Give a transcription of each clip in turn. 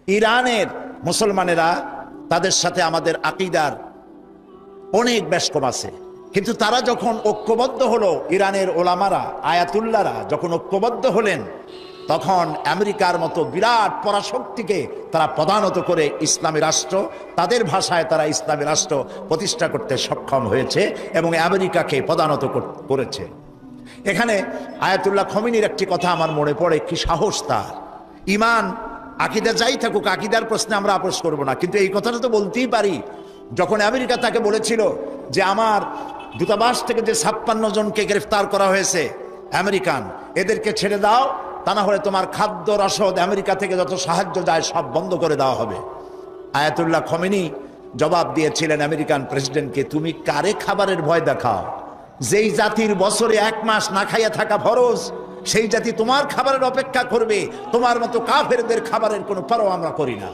ইরানের মুসলমানেরা তাদের সাথে আমাদের আকীদার অনেক বেশ কম আছে, কিন্তু তারা যখন ঐক্যবদ্ধ হলো, ইরানের ওলামারা আয়াতুল্লাহরা যখন ঐক্যবদ্ধ হলেন, তখন আমেরিকার মতো বিরাট পরাশক্তিকে তারা পদানত করে ইসলামী রাষ্ট্র, তাদের ভাষায় তারা ইসলামী রাষ্ট্র প্রতিষ্ঠা করতে সক্ষম হয়েছে এবং আমেরিকাকে পদানত করেছে। এখানে আয়াতুল্লাহ খমিনীর একটি কথা আমার মনে পড়ে, কি সাহস তার! ইমান আকীদা যাই থাকুক, আকীদার প্রশ্নে আমরা আপোষ করব না, কিন্তু এই কথাটা তো বলতেই পারি। যখন আমেরিকা তাকে বলেছিল যে আমার দূতাবাস থেকে যে 56 জনকে গ্রেফতার করা হয়েছে আমেরিকান, এদেরকে ছেড়ে দাও, তা না হলে তোমার খাদ্য রসদ আমেরিকা থেকে যত সাহায্য যায় সব বন্ধ করে দেওয়া হবে। আয়াতুল্লাহ খমেনি জবাব দিয়েছিলেন আমেরিকান প্রেসিডেন্টকে, তুমি কারে খাবারের ভয় দেখাও? যেই জাতির বছরে 1 মাস না খাইয়া থাকা ফরজ, সেই জাতি তোমার খাবারের অপেক্ষা করবে? তোমার মতো কাফেরদের খাবারের কোনো পরোয়া আমরা করি না।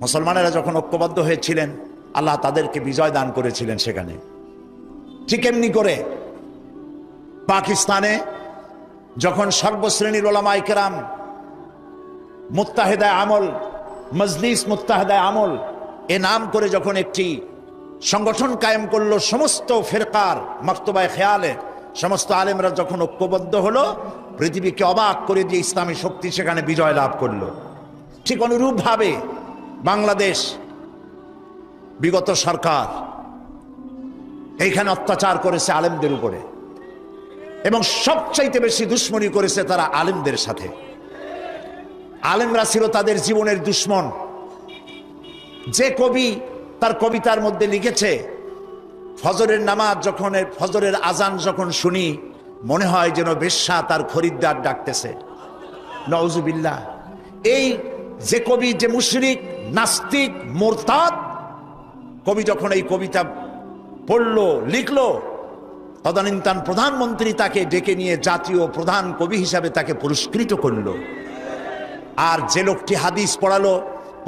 মুসলমানেরা যখন ঐক্যবদ্ধ হয়েছিলেন, আল্লাহ তাদেরকে বিজয় দান করেছিলেন সেখানে। ঠিক এমনি করে পাকিস্তানে যখন সর্বশ্রেণীর ওলামায়ে কেরাম মুত্তাহিদা আমল, মজলিস মুত্তাহিদা আমল এ নাম করে যখন একটি সংগঠন কায়েম করলো, সমস্ত ফেরকার মাকতুবায়ে খেয়ালে সমস্ত আলেমরা যখন ঐক্যবদ্ধ হলো, পৃথিবীকে অবাক করে দিয়ে ইসলামী শক্তি সেখানে বিজয় লাভ করলো। ঠিক অনুরূপভাবে বাংলাদেশ বিগত সরকার এইখানে অত্যাচার করেছে আলেমদের উপরে, এবং সবচাইতে বেশি দুশ্মনী করেছে তারা আলেমদের সাথে। আলেমরা ছিল তাদের জীবনের দুশ্মন। যে কবি তার কবিতার মধ্যে লিখেছে, ফজরের নামাজ যখন, ফজরের আজান যখন শুনি, মনে হয় যেন বেশ্যা তার খরিদ্দার ডাকতেছে। নাউজুবিল্লাহ। এই যে কবি, যে মুশরিক, নাস্তিক, মুরতাদ কবি যখন এই কবিতা পড়লো, লিখলো, তদানীন্তন প্রধানমন্ত্রী তাকে ডেকে নিয়ে জাতীয় প্রধান কবি হিসাবে তাকে পুরস্কৃত করলো। আর যে লোকটি হাদিস পড়ালো,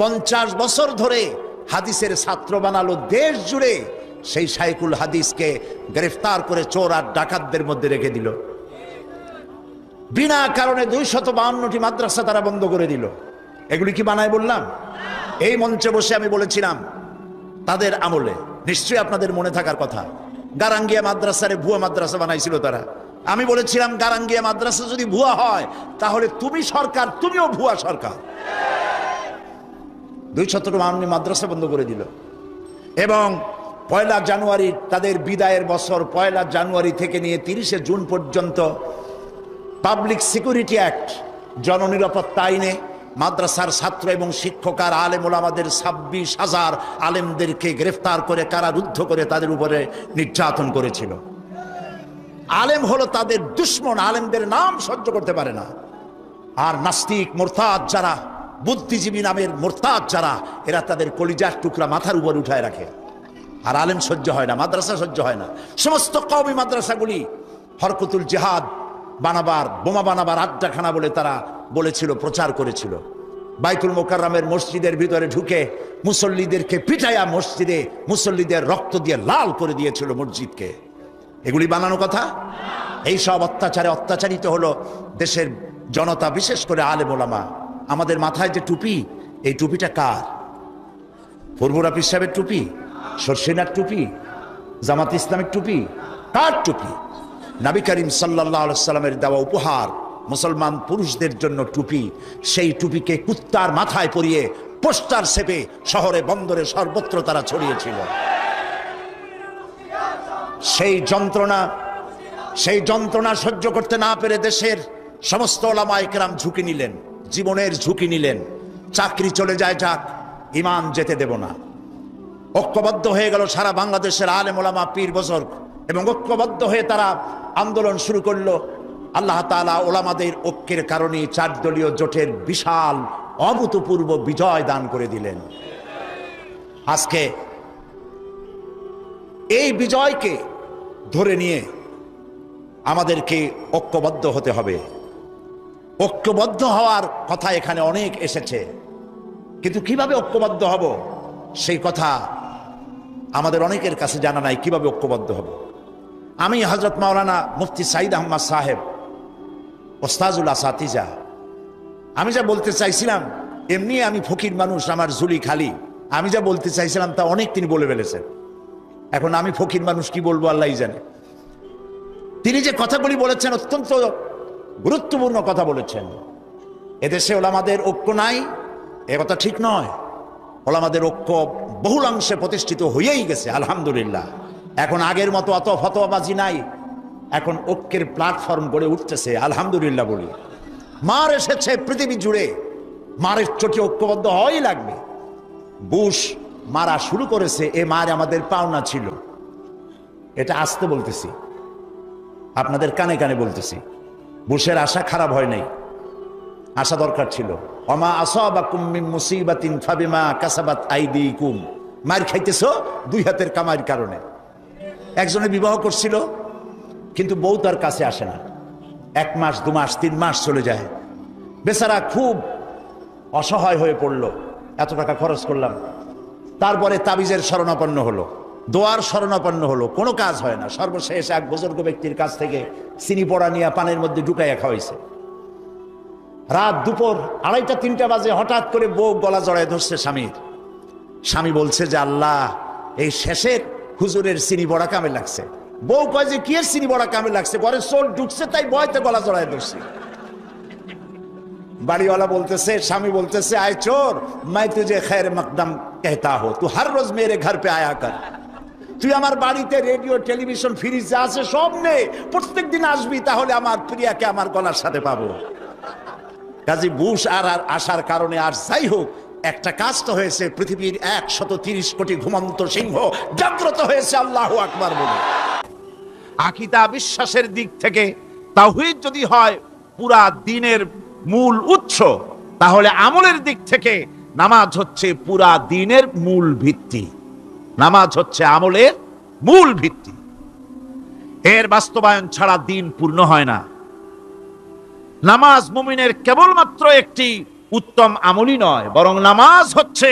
50 বছর ধরে হাদিসের ছাত্র বানালো দেশ জুড়ে, সেই শাইখুল হাদিসকে গ্রেফতার করে চোর আর ডাকাতদের মধ্যে রেখে দিল। বিনা কারণে 252টি মাদ্রাসা তারা বন্ধ করে দিল। এগুলি কি বানায় বললাম? এই মঞ্চে বসে আমি বলেছিলাম তাদের আমলে, নিশ্চয়ই আপনাদের মনে থাকার কথা, গারাঙ্গিয়া মাদ্রাসারে ভুয়া মাদ্রাসা বানাইছিল তারা। আমি বলেছিলাম গারাঙ্গিয়া মাদ্রাসা যদি ভুয়া হয়, তাহলে তুমি সরকার, তুমিও ভুয়া সরকার। 252টি মাদ্রাসা বন্ধ করে দিল। এবং 1 জানুয়ারি তাদের বিদায়ের বছর, 1 জানুয়ারি থেকে নিয়ে 30 জুন পর্যন্ত পাবলিক সিকিউরিটি অ্যাক্ট, জননিরাপত্তা আইনে মাদ্রাসার ছাত্র এবং শিক্ষক আর আলেম ওলামাদের 26,000 আলেমদেরকে গ্রেফতার করে কারারুদ্ধ করে তাদের উপরে নির্যাতন করেছিল। আলেম হলো তাদের দুশ্মন, আলেমদের নাম সহ্য করতে পারে না। আর নাস্তিক, মুরতাদ যারা, বুদ্ধিজীবী নামের মুরতাদ যারা, এরা তাদের কলিজার টুকরা মাথার উপর উঠায় রাখে। আর আলেম সহ্য হয় না, মাদ্রাসা সহ্য হয় না। সমস্ত কওমি মাদ্রাসাগুলি হরকতুল জিহাদ বানাবার, বোমা বানাবার আড্ডাখানা বলে তারা বলেছিল, প্রচার করেছিল। বাইতুল মোকাররমের মসজিদের ভিতরে ঢুকে মুসল্লিদেরকে পিটাইয়া মসজিদে মুসল্লিদের রক্ত দিয়ে লাল করে দিয়েছিল মসজিদকে। এগুলি বানানো কথা? এই সব অত্যাচারে অত্যাচারিত হলো দেশের জনতা, বিশেষ করে আলেম ওলামা। আমাদের মাথায় যে টুপি, এই টুপিটা কার? ফুরফুরা পীর সাহেবের টুপি? শর্ষিনার টুপি? জামাত ইসলামের টুপি? কার টুপি? নবী করিম সাল্লাল্লাহু আলাইহি সাল্লামের দেওয়া উপহার, মুসলমান পুরুষদের জন্য টুপি। সেই টুপিকে কুত্তার মাথায় পরিয়ে পোস্টার ছেপে শহরে বন্দরে সর্বত্র তারা ছড়িয়েছিল। সেই যন্ত্রণা সহ্য করতে না পেরে দেশের সমস্ত ওলামায়ে কেরাম ঝুঁকি নিলেন, জীবনের ঝুঁকি নিলেন। চাকরি চলে যায় যাক, ইমান যেতে দেব না। ঐক্যবদ্ধ হয়ে গেল সারা বাংলাদেশের আলেম ওলামা, পীর বুজুর্গ, এবং ঐক্যবদ্ধ হয়ে তারা আন্দোলন শুরু করলো। আল্লাহ তাআলা ওলামাদের ঐক্যের কারণে 4 দলীয় জোটের বিশাল অভূতপূর্ব বিজয় দান করে দিলেন। আজকে এই বিজয়কে ধরে নিয়ে আমাদেরকে ঐক্যবদ্ধ হতে হবে। ঐক্যবদ্ধ হওয়ার কথা এখানে অনেক এসেছে, কিন্তু কিভাবে ঐক্যবদ্ধ হব সেই কথা আমাদের অনেকের কাছে জানা নাই। কিভাবে ঐক্যবদ্ধ হব? আমি হযরত মাওলানা মুফতি সাঈদ আহমদ সাহেব, ওস্তাজুল আসাতিজা, আমি যা বলতে চাইছিলাম, এমনি আমি ফকির মানুষ, আমার ঝুলি খালি, আমি যা বলতে চাইছিলাম তা অনেক তিনি বলে ফেলেছেন। এখন আমি ফকির মানুষ কি বলবো আল্লাহই জানে। তিনি যে কথাগুলি বলেছেন অত্যন্ত গুরুত্বপূর্ণ কথা বলেছেন। এদেশে ওলামাদের ঐক্য নাই, এ কথা ঠিক নয়। ওলামাদের ঐক্য বহুলাংশে প্রতিষ্ঠিত হয়েই গেছে আলহামদুলিল্লাহ। এখন আগের মতো অত ফতোয়াবাজি নাই, এখন ঐক্যের প্ল্যাটফর্ম গড়ে উঠতেছে আলহামদুলিল্লাহ বলি। মার এসেছে পৃথিবী জুড়ে, মারের চোখে ঐক্যবদ্ধ হওয়াই লাগবে। বুশ মারা শুরু করেছে, এ মার আমাদের পাওনা ছিল। এটা আসতে বলতেছি, আপনাদের কানে কানে বলতেছি। বুশের আশা খারাপ হয় নাই, আশা দরকার ছিল। ওমা আসাবাকুম মিন মুসিবাতিন ফাবিমা কাসাবাত আইদিকুম। মার খাইতেছো দুই হাতের কামাইয়ের কারণে। একজনে বিবাহ করছিল, কিন্তু বউ তার কাছে আসে না। 1 মাস 2 মাস 3 মাস চলে যায়, বেচারা খুব অসহায় হয়ে পড়লো। এত টাকা খরচ করলাম, তারপরে তাবিজের শরণাপন্ন হলো, দোয়ার শরণাপন্ন হলো, কোনো কাজ হয় না। সর্বশেষ এক বুজুর্গ ব্যক্তির কাছ থেকে চিনি পড়া নিয়ে পানের মধ্যে ঢুকাইয়া খাওয়াইছে। রাত দুপুর 2:30-3টা বাজে হঠাৎ করে বউ গলা জড়ায় ধরছে স্বামীর। স্বামী বলছে যে আল্লাহ, এই শেষের হুজুরের চিনি বড়া কামে লাগছে। বউ কয় যে কি এর চিনি বড়া কামে লাগছে, ঘরে চোর ঢুকছে তাই ভয়তে গলা জড়ায় ধরছে। বাড়িওয়ালা বলতেছে, স্বামী বলতেছে, আয় চোর, मैं तुझे खैर मकदम कहता हूं, तू हर रोज मेरे घर पे आया कर। তুই আমার বাড়িতে রেডিও টেলিভিশন ফ্রিজ যা আছে সব নে, প্রত্যেক দিন আসবি, তাহলে আমার প্রিয়াকে আমার গলার সাথে পাবো। কাজী বুশ আর আসার কারণে আর যাই হোক, একটা কাজ তো হয়েছে। পৃথিবীর 130 কোটি ঘুমন্ত সিংহ জাগ্রত হয়েছে আল্লাহু আকবার বলে। আকীদা বিশ্বাসের দিক থেকে তাওহীদ যদি হয় পুরা দ্বীনের মূল উৎস, তাহলে আমলের দিক থেকে নামাজ হচ্ছে পুরা দ্বীনের মূল ভিত্তি। নামাজ হচ্ছে আমলের মূল ভিত্তি। এর বাস্তবায়ন ছাড়া দ্বীন পূর্ণ হয় না। নামাজ মুমিনের কেবলমাত্র একটি উত্তম আমলই নয়, বরং নামাজ হচ্ছে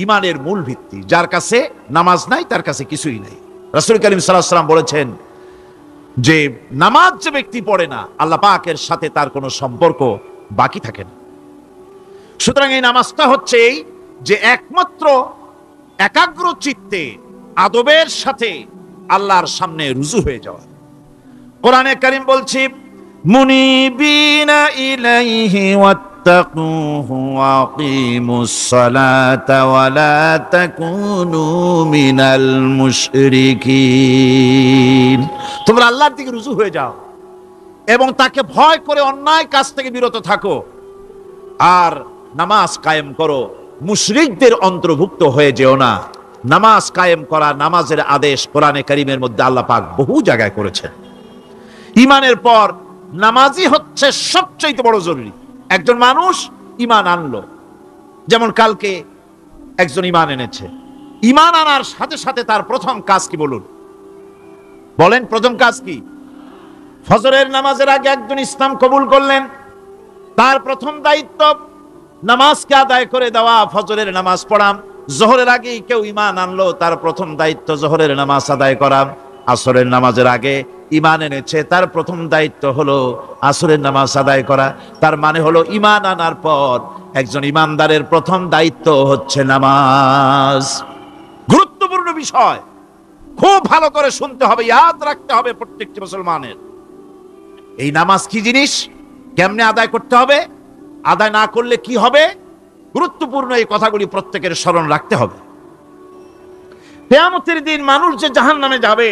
ঈমানের মূল ভিত্তি। যার কাছে নামাজ নাই তার কাছে কিছুই নাই। রাসূল করিম সাল্লাল্লাহু আলাইহি ওয়াসাল্লাম বলেছেন যে নামাজ যে ব্যক্তি পড়ে না, আল্লাহ পাকের সাথে তার কোনো সম্পর্ক বাকি থাকে না। সুতরাং এই নামাজটা হচ্ছে এই যে একমাত্র একাগ্র চিত্তে আদবের সাথে আল্লাহর সামনে রুজু হয়ে যাওয়া। কোরআনে কারীম বলছে, মুনিবিনা ইলাইহি ওয়াত্তাকুহু ওয়া আকিমুস সালাতা ওয়া লা তাকুনু মিনাল মুশরিকিন। তোমরা আল্লাহর দিকে রুজু হয়ে যাও এবং তাকে ভয় করে অন্যায় কাজ থেকে বিরত থাকো, আর নামাজ কায়েম করো, মুশরিকদের অন্তর্ভুক্ত হয়ে যেও না। নামাজ কায়েম করা, নামাজের আদেশ কোরআনে কারীমের মধ্যে আল্লাহ পাক বহু জায়গায় করেছেন। ঈমানের পর নামাজই হচ্ছে সবচেয়ে বড় জরুরি। একজন মানুষ ঈমান আনলো, যেমন কালকে একজন ঈমান এনেছে, ঈমান আনার সাথে সাথে তার প্রথম কাজ কি বলুন? বলেন প্রথম কাজ কি? ফজরের নামাজের আগে একজন ইসলাম কবুল করলেন, তার প্রথম দায়িত্ব নামাজকে আদায় করে দেওয়া, ফজরের নামাজ পড়া। জোহরের আগে কেউ ঈমান আনলো, তার প্রথম দায়িত্ব জোহরের নামাজ আদায় করা। আসরের নামাজের আগে ঈমান এনেছে, তার প্রথম দায়িত্ব হলো আসরের নামাজ আদায় করা। তার মানে হলো ঈমান আনার পর একজন ঈমানদারের প্রথম দায়িত্ব হচ্ছে নামাজ। গুরুত্বপূর্ণ বিষয়, খুব ভালো করে শুনতে হবে, ইয়াদ রাখতে হবে প্রত্যেকটি মুসলমানের। এই নামাজ কি জিনিস, কেমনে আদায় করতে হবে, আদায় না করলে কি হবে, গুরুত্বপূর্ণ এই কথাগুলি প্রত্যেকের স্মরণ রাখতে হবে। কিয়ামতের দিন মানুষ যে জাহান্নামে যাবে,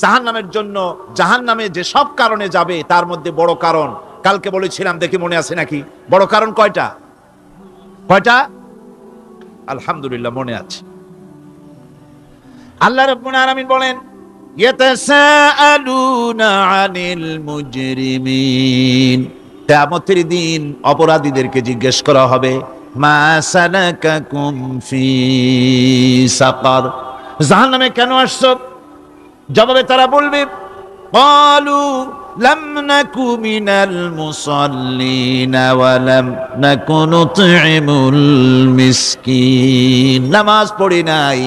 জাহান্নামের জন্য জাহান্নামে যে সব কারণে যাবে, তার মধ্যে বড় কারণ কালকে বলেছিলাম, দেখি মনে আছে নাকি? বড় কারণ কয়টা? কয়টা? আলহামদুলিল্লাহ মনে আছে। আল্লাহ রাব্বুল আলামিন বলেন, ইয়াতাসাআলুনা আনিল মুজরিমিন। কিয়ামতের দিন অপরাধীদেরকে জিজ্ঞেস করা হবে, মা সালাকাকুম ফি সাকার, জাহান্নামে কেন আসছো? জবাবে তারা বলবে, ক্বালু লাম নাকু মিনাল মুসাল্লিন ওয়া লাম নাকু নুতঈমুল মিসকিন। নামাজ পড়ি নাই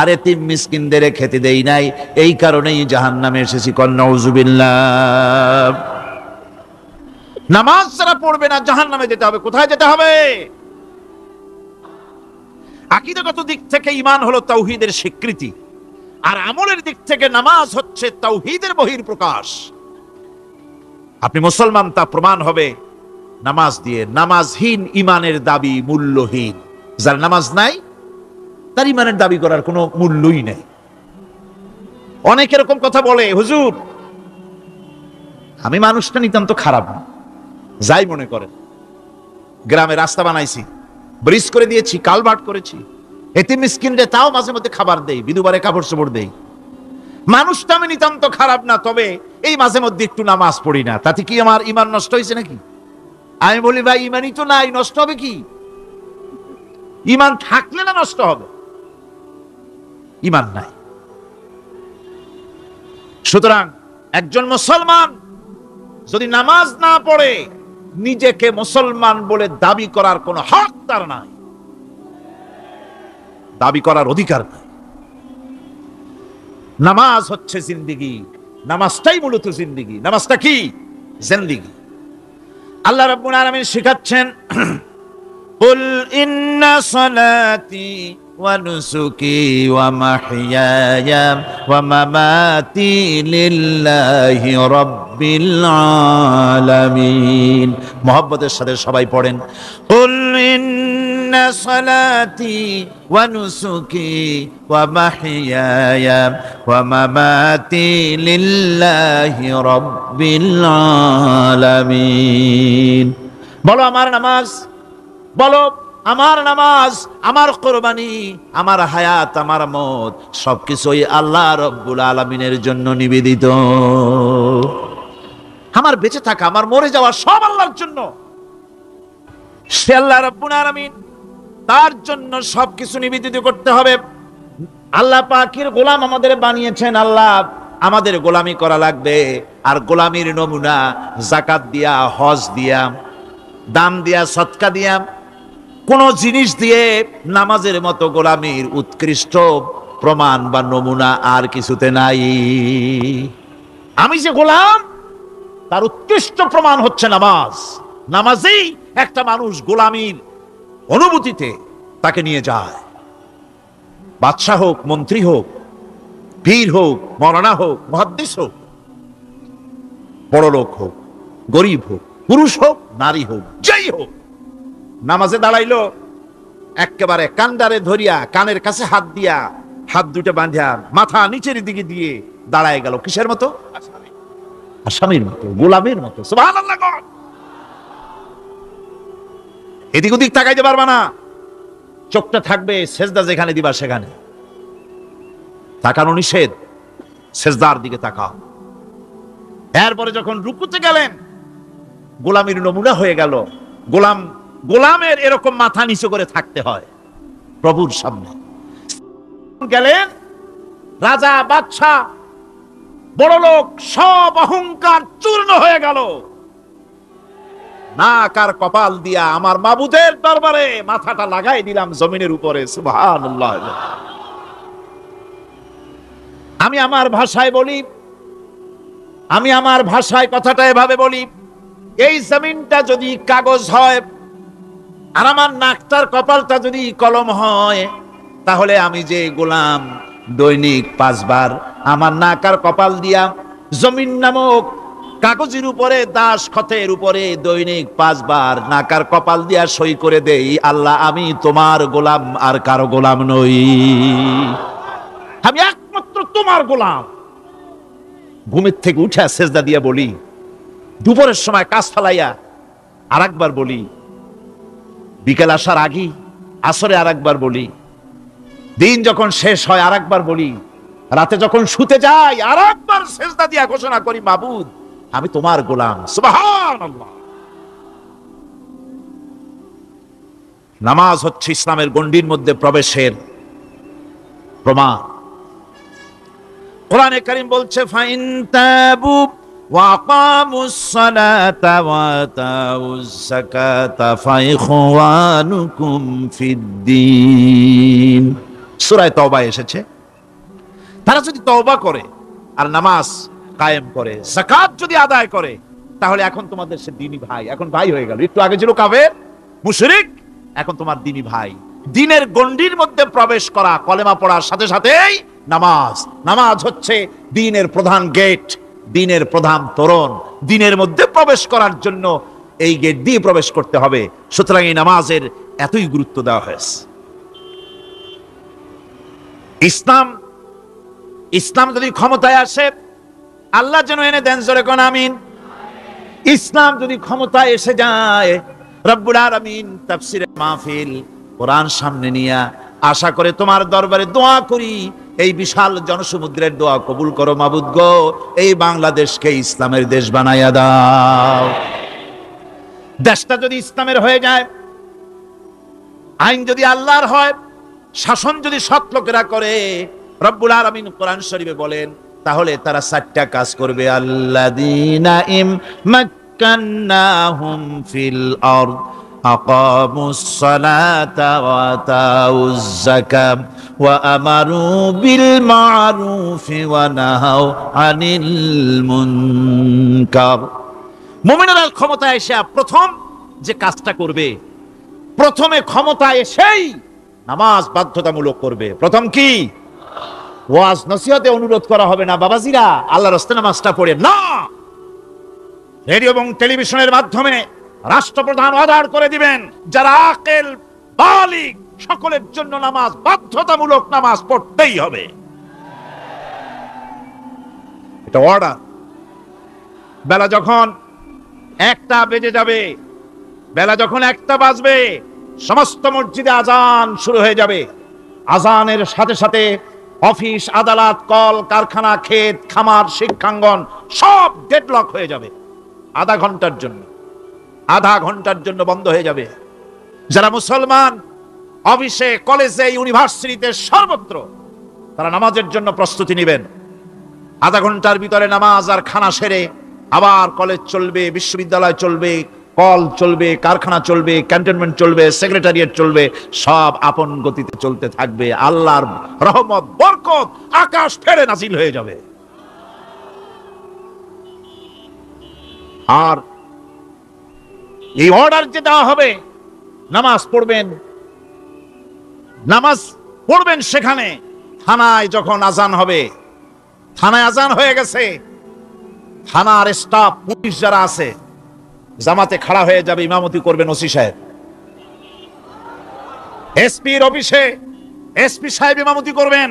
আর এতিম মিসকিনদের খেতে দেই নাই, এই কারণেই জাহান্নামে এসেছি। কল নাউযুবিল্লাহ। নামাজ যারা পড়বে না জাহান্নামে যেতে হবে। কোথায় যেতে হবে? আকীদাগত দিক থেকে ঈমান হলো তাওহীদের স্বীকৃতি, আর আমলের দিক থেকে নামাজ হচ্ছে তাওহীদের বহিঃপ্রকাশ। আপনি মুসলমান তা প্রমাণ হবে নামাজ দিয়ে। নামাজহীন ঈমানের দাবি মূল্যহীন। যার নামাজ নাই তার ঈমানের দাবি করার কোনো মূল্যই নেই। অনেক এরকম কথা বলে, হুজুর আমি মানুষটা নিতান্ত খারাপ না, যাই মনে করেন, গ্রামে রাস্তা বানাইছি, ব্রিজ করে দিয়েছি, কালভার্ট করেছি, এতিম মিসকিনরে তাও মাঝে মধ্যে খাবার দেই, বিধবারে কাপড় চোপড় দেই, মানুষটা আমি নিতান্ত খারাপ না, তবে এই মাঝে মধ্যে একটু নামাজ পড়ি না, তাতে কি আমার ঈমান নষ্ট হয়েছে নাকি? আমি বলি ভাই ঈমানই তো নাই, নষ্ট হবে কি? ঈমান থাকলে না নষ্ট হবে? ঈমান নাই। সুতরাং একজন মুসলমান যদি নামাজ না পড়ে নিজেকে মুসলমান বলে দাবি করার কোনো হক তার নাই, দাবি করার অধিকার নাই। নামাজ হচ্ছে জিন্দেগি, নামাজটাই মূলত জিন্দেগি। নামাজটা কি? জিন্দেগি। আল্লাহ রাব্বুল আলামিন শিখাচ্ছেন, কুল ইন্না সালাতি ওয়া নুসুকি ওয়া মাহইয়ায়া ওয়া মামাতি লিল্লাহি রাব্বিল আলামিন। মুহাব্বতের সাথে সবাই পড়েন, কুল ইন্না সালাতি ওয়া নুসুকি ওয়া মাহইয়ায়া ওয়া মামাতি লিল্লাহি রাব্বিল আলামিন। বলো আমার নামাজ, বলো আমার নামাজ, আমার কোরবানি, আমার হায়াত, আমার মত সবকিছুই আল্লাহ রব্বুল আলামিনের জন্য নিবেদিত। আমার বেঁচে থাকা, আমার মরে যাওয়া সব আল্লাহর জন্য। সে আল্লাহ রব্বুল আলামিন, তার জন্য সবকিছু নিবেদিত করতে হবে। আল্লাহ পাকের গোলাম আমাদের বানিয়েছেন, আল্লাহ আমাদের গোলামি করা লাগবে। আর গোলামির নমুনা যাকাত দিয়া, হজ দিয়া, দান দিয়া, সদকা দিয়া, কোন জিনিস দিয়ে নামাজের মতো গোলামির উৎকৃষ্ট প্রমাণ বা নমুনা আর কিছুতে নাই। আমি যে গোলাম তার উৎকৃষ্ট প্রমাণ হচ্ছে নামাজ। নামাজেই একটা মানুষ গোলামির অনুভূতিতে তাকে নিয়ে যায়। বাদশাহ হোক, মন্ত্রী হোক, পীর হোক, মৌলানা হোক, মুহাদ্দিস হোক, বড় লোক হোক, গরিব হোক, পুরুষ হোক, নারী হোক, যেই হোক, নামাজে দাঁড়াইলো, একেবারে কান্ডারে ধরিয়া কানের কাছে হাত দিয়া, হাত দুটো বাঁধিয়া মাথা নিচের দিকে দিয়ে দাঁড়ায় গেল। কিসের মতো? আসামির মতো, গোলামের মতো। সুবহানাল্লাহ। এদিক ওদিক তাকাইতে পারবা না, চোখটা থাকবে সেজদা যেখানে দিবা সেখানে। তাকানো নিষেধ, সেজদার দিকে তাকাও। এরপরে যখন রুকুতে গেলেন, গোলামির নমুনা হয়ে গেল। গোলামের এরকম মাথা নিচু করে থাকতে হয় প্রভুর সামনে। গেলেন, রাজা, বাদশাহ, বড় লোক, সব অহংকার চূর্ণ হয়ে গেল। নাক আর কপাল দিয়া আমার মাবুদের দরবারে মাথাটা লাগাই দিলাম জমিনের উপরে। সুবহানাল্লাহ। আমি আমার ভাষায় বলি, আমি আমার ভাষায় কথাটা এভাবে বলি, এই জমিনটা যদি কাগজ হয় আর আমার নাকটার কপালটা যদি কলম হয়, তাহলে আমি যে গোলাম দৈনিক 5 বার আমার নাক আর কপাল দিয়া জমিন নামক কাগজের উপরে, দাস খতের উপরে দৈনিক 5 বার নাক আর কপাল দিয়া সই করে দেই, আল্লাহ আমি তোমার গোলাম, আর কারো গোলাম নই, আমি একমাত্র তোমার গোলাম। ঘুমের থেকে উঠে সেজদা দিয়া বলি, দুপুরের সময় কাজ ফালাইয়া আর একবার বলি, বিকেল আসার আগে আসরে আর একবার বলি, দিন যখন শেষ হয় আর একবার বলি, রাতে যখন শুতে যাই আর একবার সেজদা দিয়া ঘোষণা করি, মাবুদ আমি তোমার গোলাম। সুবহানাল্লাহ। নামাজ হচ্ছে ইসলামের গণ্ডির মধ্যে প্রবেশের প্রমাণ। কোরআনে কারীম বলছে, ফাইন তাবু ওয়া আকামুস সালাতা ওয়া আতাউজ যাকাতা ফাইখওয়ানুকুম ফিদ্দীন। সূরা তওবা এসেছে। তারা যদি তওবা করে আর নামাজ কায়েম করে, যাকাত যদি আদায় করে, তাহলে এখন তোমাদের সে দ্বীনি ভাই, এখন ভাই হয়ে গেল। একটু আগে ছিল কাফের মুশরিক, এখন তোমার দ্বীনি ভাই। দ্বীনের গণ্ডির মধ্যে প্রবেশ করা কলেমা পড়ার সাথে সাথেই নামাজ। নামাজ হচ্ছে দ্বীনের প্রধান গেট, দ্বীনের প্রধান তোরণ। দ্বীনের মধ্যে প্রবেশ করার জন্য এই গেট দিয়ে প্রবেশ করতে হবে। সুতরাং এই নামাজের এতই গুরুত্ব দেওয়া হয়েছে। ইসলাম যদি ক্ষমতায় আসে, আল্লাহ যেন এনে দেন, জোরে কোন আমিন। ইসলাম যদি ক্ষমতায় এসে যায়, রব্বুল আলামিন তাফসীরে মাহফিল কোরআন সামনে নিয়ে আশা করে তোমার দরবারে দোয়া করি, এই বিশাল জনসমুদ্রের দোয়া কবুল করো মাবুদ গো, এই বাংলাদেশকে ইসলামের দেশ বানাইয়া দাও। দেশটা যদি ইসলামের হয়ে যায়, আইন যদি আল্লাহর হয়, শাসন যদি সৎ লোকেরা করে, রব্বুল আলামিন কোরআন শরীফে বলেন, তাহলে তারা 4টা কাজ করবে। আল্লাযীনা ইম্মাক্কান্নাহুম ফিল আরদ আকামুস সালাতা ওয়া আতাউজ যাকাত ওয়া আমারু বিল মা'রুফি ওয়া নাহাউ আনিল মুনকার। মুমিনেরা ক্ষমতায় এসে প্রথম যে কাজটা করবে, প্রথমে ক্ষমতায় এসেই নামাজ বাধ্যতামূলক করবে। প্রথম কি? ওয়াজ নসিহতে অনুরোধ করা হবে না, বাবাজিরা আল্লাহর রাস্তায় নামাজটা পড়ে না। রেডিও এবং টেলিভিশনের মাধ্যমে রাষ্ট্রপ্রধান অর্ডার করে দিবেন, যারা আকেল বালিগ সকলের জন্য নামাজ বাধ্যতামূলক, নামাজ পড়তেই হবে, এটা অর্ডার। বেলা যখন 1টা বেজে যাবে, বেলা যখন 1টা বাজবে, সমস্ত মসজিদে আজান শুরু হয়ে যাবে। আজানের সাথে সাথে অফিস, আদালত, কল কারখানা, ক্ষেত খামার, শিক্ষাঙ্গন সব ডেডলক হয়ে যাবে। আধা ঘন্টার জন্য বন্ধ হয়ে যাবে। যারা মুসলমান অফিসে, কলেজে, ইউনিভার্সিটিতে, সর্বত্র তারা নামাজের জন্য প্রস্তুতি নেবেন। আধা ঘন্টার ভিতরে নামাজ আর খানা সেরে আবার কলেজ চলবে, বিশ্ববিদ্যালয় চলবে, কল চলবে, কারখানা চলবে, ক্যান্টনমেন্ট চলবে, সেক্রেটারিয়েট চলবে, সব আপন গতিতে চলতে থাকবে। আল্লাহর রহমত, বরকত আকাশ ফেরে নাজিল হয়ে যাবে। আর এই অর্ডার যে দেওয়া হবে, নামাজ পড়বেন, নামাজ পড়বেন সেখানে। থানায় যখন আজান হবে, থানায় আজান হয়ে গেছে, থানার স্টাফ, পুলিশ যারা আছে জামাতে খাড়া হয়ে যাবে, ইমামতি করবেন ওসি সাহেব। এসপির অফিসে এসপি সাহেব ইমামতি করবেন,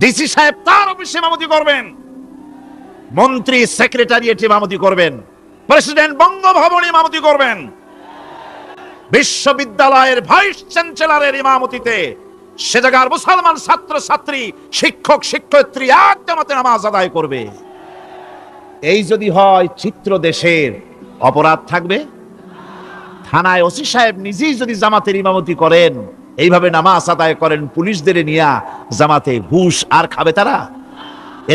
ডিসি সাহেব তার অফিসে ইমামতি করবেন, মন্ত্রী সেক্রেটারিয়েট ইমামতি করবেন, প্রেসিডেন্ট বঙ্গভবনে ইমামতি করবেন, বিশ্ববিদ্যালয়ের ভাইস চ্যান্সেলরের ইমামতিতে সে জায়গার মুসলমান ছাত্র ছাত্রী, শিক্ষক শিক্ষয়িত্রী এক জামাতে নামাজ আদায় করবে। এই যদি হয়, চিত্র দেশের অপরাধ থাকবে। থানায় ওসি সাহেব নিজেই যদি জামাতের ইমামতি করেন, এইভাবে নামাজ আদায় করেন, পুলিশদের নিয়ে জামাতে, ঘুষ আর খাবে তারা?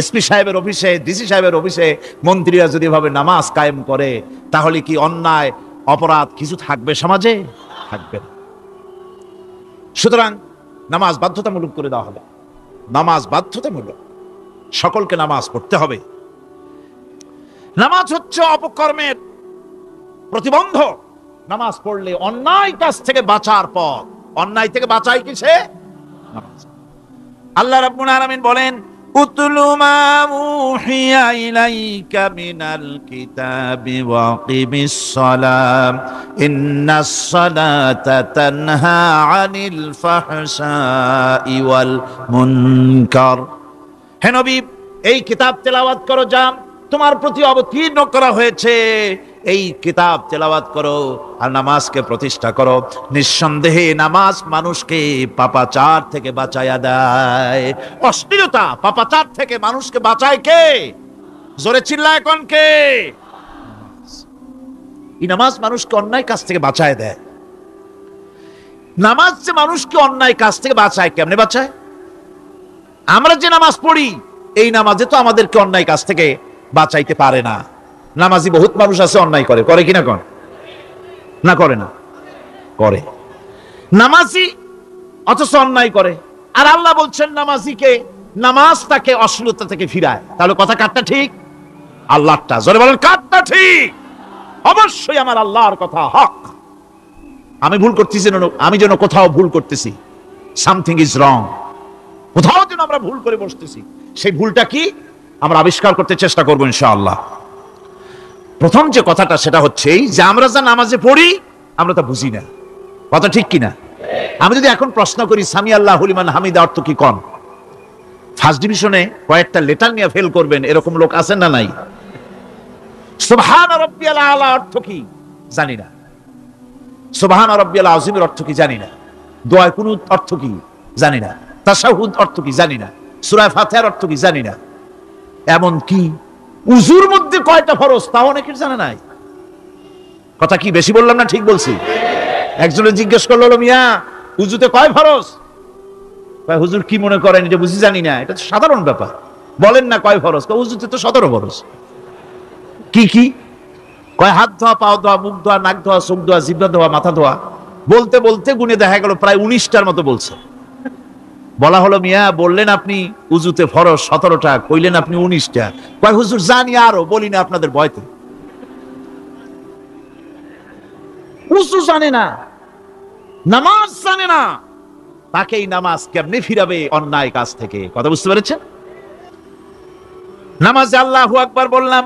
এসপি সাহেবের অফিসে, ডিসি সাহেবের অফিসে মন্ত্রীরা যদি ভাবে নামাজ কায়েম করে, তাহলে কি অন্যায় অপরাধ কিছু থাকবে সমাজে? থাকবে না। সুতরাং নামাজ বাধ্যতামূলক করে দেওয়া হবে। নামাজ বাধ্যতামূলক, সকলকে নামাজ পড়তে হবে। নামাজ হচ্ছে অপকর্মের প্রতিবন্ধক। নামাজ পড়লে অন্যায় কাজ থেকে বাঁচার পথ। অন্যায় থেকে বাঁচাই কিসে? নামাজ। আল্লাহ রাব্বুল আলামিন বলেন, উতলু মা উহিয়া ইলাইকা মিনাল কিতাবি ওয়া আকিমিস সালাম ইন্নাস সালাতা তানহা আনিল ফাহশাই ওয়াল মুনকার। হে নবী, এই কিতাব তেলাওয়াত করো, যা তোমার প্রতি অবতীর্ণ করা হয়েছে, এই কিতাব তেলাওয়াত করো আর নামাজকে প্রতিষ্ঠা করো। নিঃসন্দেহে নামাজ মানুষকে পাপাচার থেকে বাঁচায়া দেয়। অশ্লীলতা, পাপাচার থেকে মানুষকে বাঁচায় কে? জোরে চিল্লায় কোন কে? এই নামাজ মানুষকে অন্যায় কাজ থেকে বাঁচায় দেয়। নামাজ যে মানুষকে অন্যায় কাজ থেকে বাঁচায়, কেমনে বাঁচায়? আমরা যে নামাজ পড়ি, এই নামাজে তো আমাদেরকে অন্যায় কাজ থেকে বাঁচাইতে পারে না। নামাজি বহুত মানুষ আছে অন্যায় করে, করে কিনা? কোন না করে না? করে। নামাজি অথচ অন্যায় করে। আর আল্লাহ বলছেন নামাজিকে, নামাজ তাকে অশ্লীলতা থেকে ফিরায়। তাহলে কথা কাটটা ঠিক? আল্লাহটা। জোরে বলেন কারটা ঠিক? অবশ্যই আমার আল্লাহর কথা হক। আমি ভুল করতেছি না, আমি যেন কোথাও ভুল করতেছি, সামথিং ইজ রং, কোথাও যেন আমরা ভুল করে বসতেছি, সেই ভুলটা কি আমরা আবিষ্কার করতে চেষ্টা করবো ইনশাআল্লাহ। প্রথম যে কথাটা সেটা হচ্ছে যে আমরা যা নামাজে পড়ি আমরা তা বুঝি না। কথা ঠিক কিনা? আমি যদি এখন প্রশ্ন করি সামি আল্লাহু লিমান হামিদা অর্থ কি কোন, ফার্স্ট ডিভিশনে কয়েকটা লেটার নিয়ে ফেল করবেন এরকম লোক আছেন না নাই? সুবহান রাব্বিয়াল আলা অর্থ কি জানি না, সুবহান রাব্বিয়াল আযীমের অর্থ কি জানি না, দোয়া কুনুত অর্থ কি জানি না, তাশাহুদ অর্থ কি জানি না, সূরা ফাতিহার অর্থ কি জানি না, এমন কি উযুর মধ্যে কয়টা ফরজ তাও অনেকের জানা নাই। কথা কি বেশি বললাম না ঠিক বলছি? একজনে জিজ্ঞেস করলো, মিয়া উযুতে কয় ফরজ? কয় হুজুর কি মনে করেন এটা বুঝি জানি না, এটা তো সাধারণ ব্যাপার, বলেন না কয় ফরজ? কয় উযুতে তো 17 ফরজ। কি কি? কয় হাত ধোয়া, পাও ধোয়া, মুখ ধোয়া, নাক ধোয়া, চোখ ধোয়া, জিহ্বা ধোয়া, মাথা ধোয়া। বলতে বলতে গুনে দেখা গেল প্রায় 19টার মতো বলছে। বলা হলো, মিয়া বললেন আপনি উযুতে ফরজ 17টা, কইলেন আপনি 19টা। কয় হুজুর জানি আরো, বলি না আপনাদের ভয়তে। উযু জানে না, নামাজ জানে না, তাকেই নামাজ কেমনে ফিরাবে অন্যায় কাজ থেকে? কথা বুঝতে পেরেছেন? নামাজে আল্লাহু আকবার বললাম,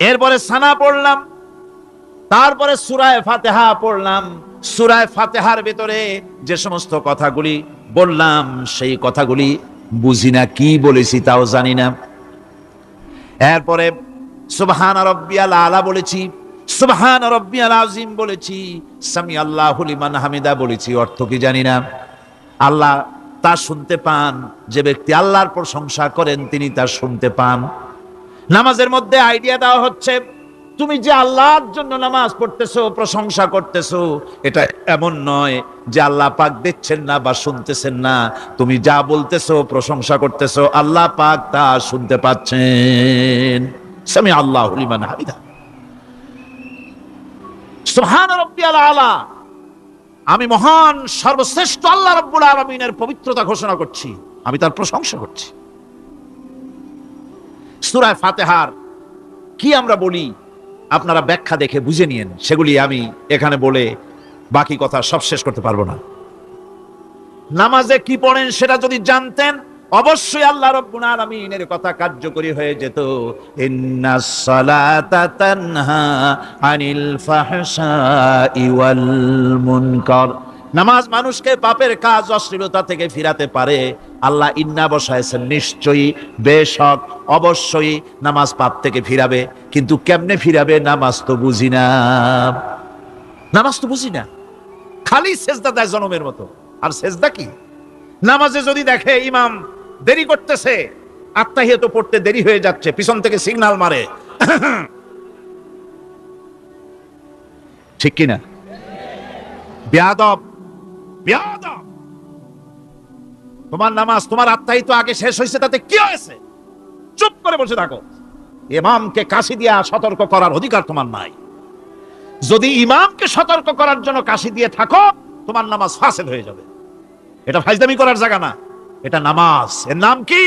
এরপরে সানা পড়লাম, তারপরে সূরা ফাতিহা পড়লাম। সূরা ফাতিহার ভিতরে যে সমস্ত কথাগুলি বললাম সেই কথাগুলি বুঝি না, কি বলেছি তাও জানি না। এরপরে সুবহান রাব্বিয়াল আলা বলেছি, সুবহান রাব্বিয়াল আযীম বলেছি, সামি আল্লাহু লিমান হামিদা বলেছি, অর্থ কি জানি না। আল্লাহ তা শুনতে পান, যে ব্যক্তি আল্লাহর প্রশংসা করেন তিনি তা শুনতে পান। নামাজের মধ্যে আইডিয়া দেওয়া হচ্ছে, তুমি যে আল্লাহর জন্য নামাজ পড়তেছো, প্রশংসা করতেছো, এটা এমন নয় যে আল্লাহ পাক দেখছেন না বা শুনতেছেন না। তুমি যা বলতেছো, প্রশংসা করতেছো, আল্লাহ পাক তা শুনতে পাচ্ছেন। সামি আল্লাহু লিমান হামিদা। সুবহান রাব্বিয়াল আলা, আমি মহান সর্বশ্রেষ্ঠ আল্লাহ রাব্বুল আলামিনের পবিত্রতা ঘোষণা করছি, আমি তার প্রশংসা করছি। সূরা ফাতিহার কি আমরা বলি আপনারা ব্যাখ্যা দেখে বুঝে নিয়েন, সেগুলি আমি এখানে বলে বাকি কথা সব শেষ করতে পারবো না। নামাজে কি পড়েন সেটা যদি জানতেন অবশ্যই আল্লাহ রাব্বুল আলামিনের কথা কার্যকরী হয়ে যেত। ইন্নাস সালাতা তানহা আনিল ফাহশাই ওয়াল মুনকার, নামাজ মানুষকে পাপের কাজ, অশ্লীলতা থেকে ফিরাতে পারে। আল্লাহ ইন্না বসায়ছেন, নিশ্চয়ই, বেশক, অবশ্যই নামাজ পাপ থেকে ফিরাবে। কিন্তু কেমনে ফিরাবে নামাজ তো বুঝি না, নামাজ তো বুঝি না, খালি সেজদা দেয় জনমের মতো। আর সেজদা কি? নামাজে যদি দেখে ইমাম দেরি করতেছে, আত্তাহিয়াত পড়তে দেরি হয়ে যাচ্ছে, পিছন থেকে সিগন্যাল মারে, ঠিক কিনা? বেয়াদব, বেয়াদব। তোমার নামাজ, তোমার আত্তাহিয়াত আগে শেষ হয়েছে, তাতে কি হয়েছে? চুপ করে বসে থাকো। ইমামকে কাশি দিয়া সতর্ক করার অধিকার তোমার নাই। যদি ইমামকে সতর্ক করার জন্য কাশি দিয়ে থাকো, তোমার নামাজ ফাসেদ হয়ে যাবে। এটা ফাজলামি করার জায়গা না, এটা নামাজ। এর নাম কি?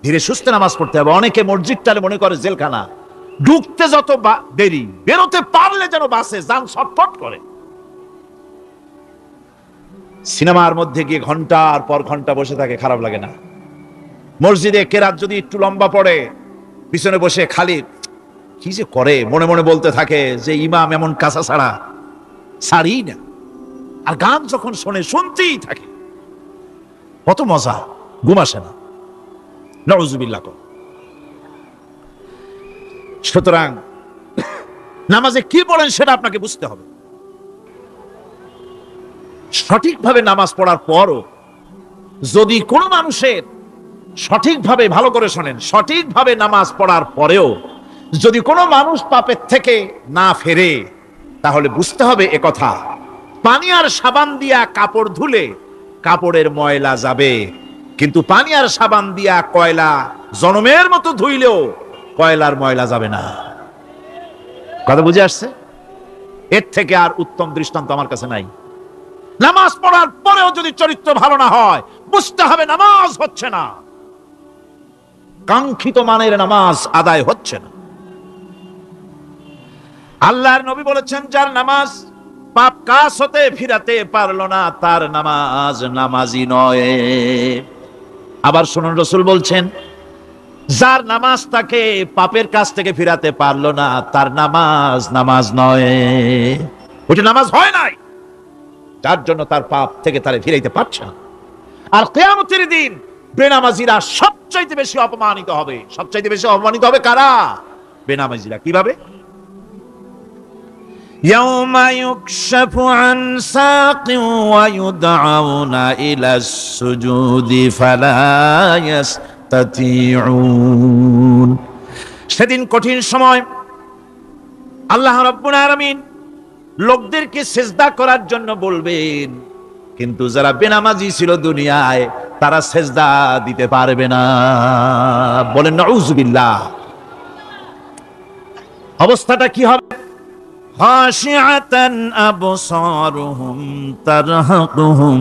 ধীরে সুস্থে নামাজ পড়তে হবে। অনেকে মসজিদটারে মনে করে জেলখানা, ঢুকতে যত দেরি, বেরোতে পারলে যেন বাসে যান ছটফট করে। সিনেমার মধ্যে গিয়ে ঘন্টার পর ঘন্টা বসে থাকে, খারাপ লাগে না? মসজিদে কেরাত যদি একটু লম্বা পড়ে, পিছনে বসে খালি কি যে করে মনে মনে বলতে থাকে যে ইমাম এমন কাঁচা ছাড়া ছাড়ি না। আর গান যখন শোনে শুনতেই থাকে, কত মজা, ঘুম আসে না। নাউযুবিল্লাহ। সুতরাং নামাজে কি পড়েন সেটা আপনাকে বুঝতে হবে। সঠিকভাবে নামাজ পড়ার পরও যদি কোনো মানুষের সঠিকভাবে, ভালো করে শোনেন, সঠিকভাবে নামাজ পড়ার পরেও যদি কোনো মানুষ পাপের থেকে না ফেরে, তাহলে বুঝতে হবে একথা, পানি আর সাবান দিয়া কাপড় ধুলে কাপড়ের ময়লা যাবে, কিন্তু পানি আর সাবান দিয়া কয়লা জনমের মতো ধুইলেও কয়লার ময়লা যাবে না। কথা বুঝে আসছে? এর থেকে আর উত্তম দৃষ্টান্ত আমার কাছে নাই। নামাজ পড়ার পরেও যদি চরিত্র ভালো না হয়, বুঝতে হবে নামাজ হচ্ছে না। কাঙ্ক্ষিত মানের নামাজ আদায় হচ্ছে না। আল্লাহর নবী বলেছেন, যার নামাজ পাপ কাজ হতে ফিরাতে পারলো না, তার নামাজ নামাজি নয়। আবার শুনুন, রাসূল বলছেন, যার নামাজ তাকে পাপের কাজ থেকে ফিরাতে পারলো না, তার নামাজ নামাজ নয়, ওটা নামাজ হয় নাই, যার জন্য তার পাপ থেকে তারে ফিরাইতে পারছে না। আর কিয়ামতের দিন বেনামাজিরা সবচাইতে বেশি অপমানিত হবে। সবচাইতে বেশি অপমানিত হবে কারা? বেনামাজিরা। কিভাবে? ইয়াউমা ইউকশাফু আন সাকিন ওয়া ইউদআউনা ইলাস সুজুদি ফালা ইয়াস্তাতিউন। সেদিন কঠিন সময়, আল্লাহ রাব্বুল আলামিন লোকদেরকে সেজদা করার জন্য বলবেন, কিন্তু যারা বেনামাজি ছিল দুনিয়ায়, তারা সেজদা দিতে পারবে না। বলেন নাউযুবিল্লাহ। অবস্থাটা কি হবে? খাশিআতান আবসারুহুম তারহাকুহুম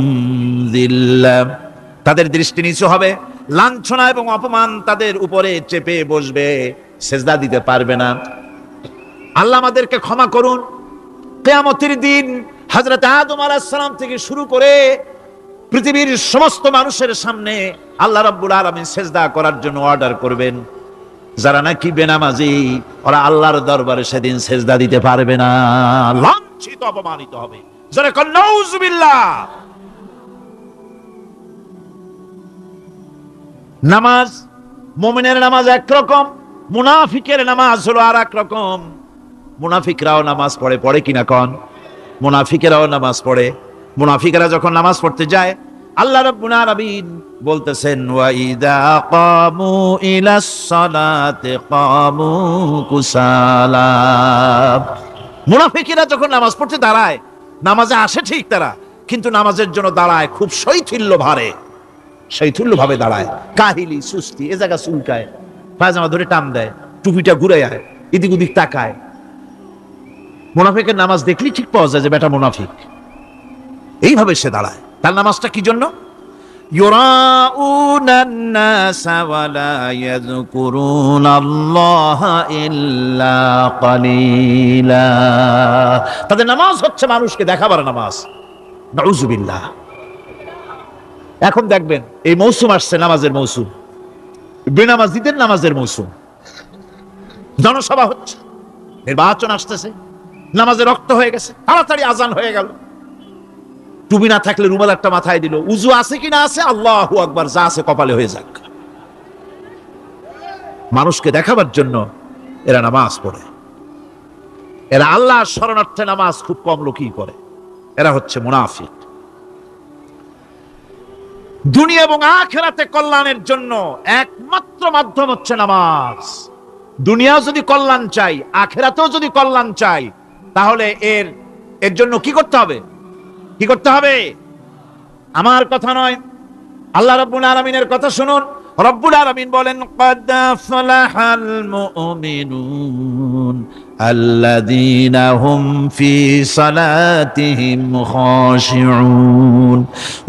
যিল্লাহ। তাদের দৃষ্টি নিচু হবে, লাঞ্ছনা এবং অপমান তাদের উপরে চেপে বসবে, সেজদা দিতে পারবে না। আল্লাহ আমাদেরকে ক্ষমা করুন। কিয়ামতের দিন হযরত আদম আলাইহিস সালাম থেকে শুরু করে পৃথিবীর সমস্ত মানুষের সামনে আল্লাহ রাব্বুল আলামিন সেজদা করার জন্য অর্ডার করবেন। যারা নাকি বেনামাজি, ওরা আল্লাহর দরবারে সেদিন সেজদা দিতে পারবে না, লাঞ্ছিত অপমানিত হবে। যারা কন নাউযুবিল্লাহ। নামাজ, মুমিনের নামাজ একরকম, মুনাফিকের নামাজ হলো আর এক রকম। মুনাফিকরাও নামাজ পড়ে, পড়ে কিনা কন? মুনাফিকেরাও নামাজ পড়ে। মুনাফিকেরা যখন নামাজ পড়তে যায়, আল্লাহ রাব্বুল আলামিন বলতেছেন, ওয়া ইযা কামু ইলাস সালাতি কামু কুসালা। মুনাফিকেরা যখন নামাজ পড়তে দাঁড়ায়, নামাজে আসে ঠিক তারা, কিন্তু নামাজের জন্য দাঁড়ায় খুব শৈথিল্য ভারে, শৈথিল্য ভাবে দাঁড়ায়, কাহিলি সুস্তি, এ জায়গা চুলকায়, পায়জামা ধরে টান দেয়, টুপিটা ঘুরে যায়, এদিক ওদিক তাকায়। মুনাফিকের নামাজ দেখলেই ঠিক পাওয়া যায় যে বেটা মুনাফিক। এইভাবে সে দাঁড়ায়। তার নামাজটা কি জন্য? ইউরাউনান নাসা ওয়া লা ইয়াযকুরুনাল্লাহা ইল্লা কালিলা। তাদের নামাজ হচ্ছে মানুষকে দেখাবার নামাজ। নাউযুবিল্লাহ। এখন দেখবেন এই মৌসুম আসছে, নামাজের মৌসুম, বেনামাজিদের নামাজের মৌসুম। জনসভা হচ্ছে, নির্বাচন আসতেছে, নামাজে রক্ত হয়ে গেছে, তাড়াতাড়ি আজান হয়ে গেল। টুপি না থাকলে রুমাল একটা মাথায় দিল, উজু আছে কিনা আছে, আল্লাহু আকবার, যা আছে কপালে হয়ে যাক। মানুষকে দেখাবার জন্য এরা নামাজ পড়ে। এরা আল্লাহর শরণার্থে নামাজ খুব কম লোকই করে। এরা হচ্ছে মুনাফিক। দুনিয়া এবং আখিরাতে কল্যাণের জন্য একমাত্র মাধ্যম হচ্ছে নামাজ। দুনিয়া যদি কল্যাণ চাই, আখিরাতেও যদি কল্যাণ চাই, তাহলে এর জন্য কি করতে হবে? কি করতে হবে? আমার কথা নয়, আল্লাহ রাব্বুল আলামিনের কথা শুনুন। রব্বুল আলামিন বলেন, ক্বাদ আফলাহাল মুমিনুন আল্লাযীনা হুম ফি সালাতিহিম খাশিউন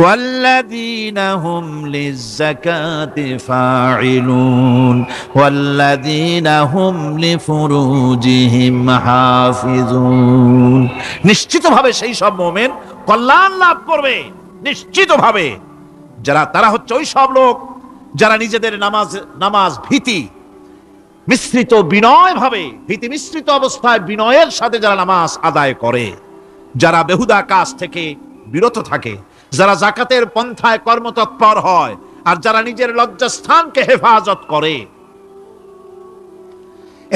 ওয়াল্লাযীনা হুম লিয-যাকাতি ফাঈলুন ওয়াল্লাযীনা হুম লিফুরুজিহিম হাফিজুন। নিশ্চিতভাবে সেই সব মুমিন কল্যাণ লাভ করবে, নিশ্চিতভাবে। তারা হচ্ছে ওই সব লোক যারা নিজেদের নামাজ ভীতি মিশ্রিত, বিনয় ভাবে, ভীতি মিশ্রিত অবস্থায় বিনয়ের সাথে যারা নামাজ আদায় করে, যারা বেহুদা কাজ থেকে বিরত থাকে, যারা যাকাতের পন্থায় কর্মতৎপর হয়, আর যারা নিজের লজ্জাস্থানকে হেফাজত করে।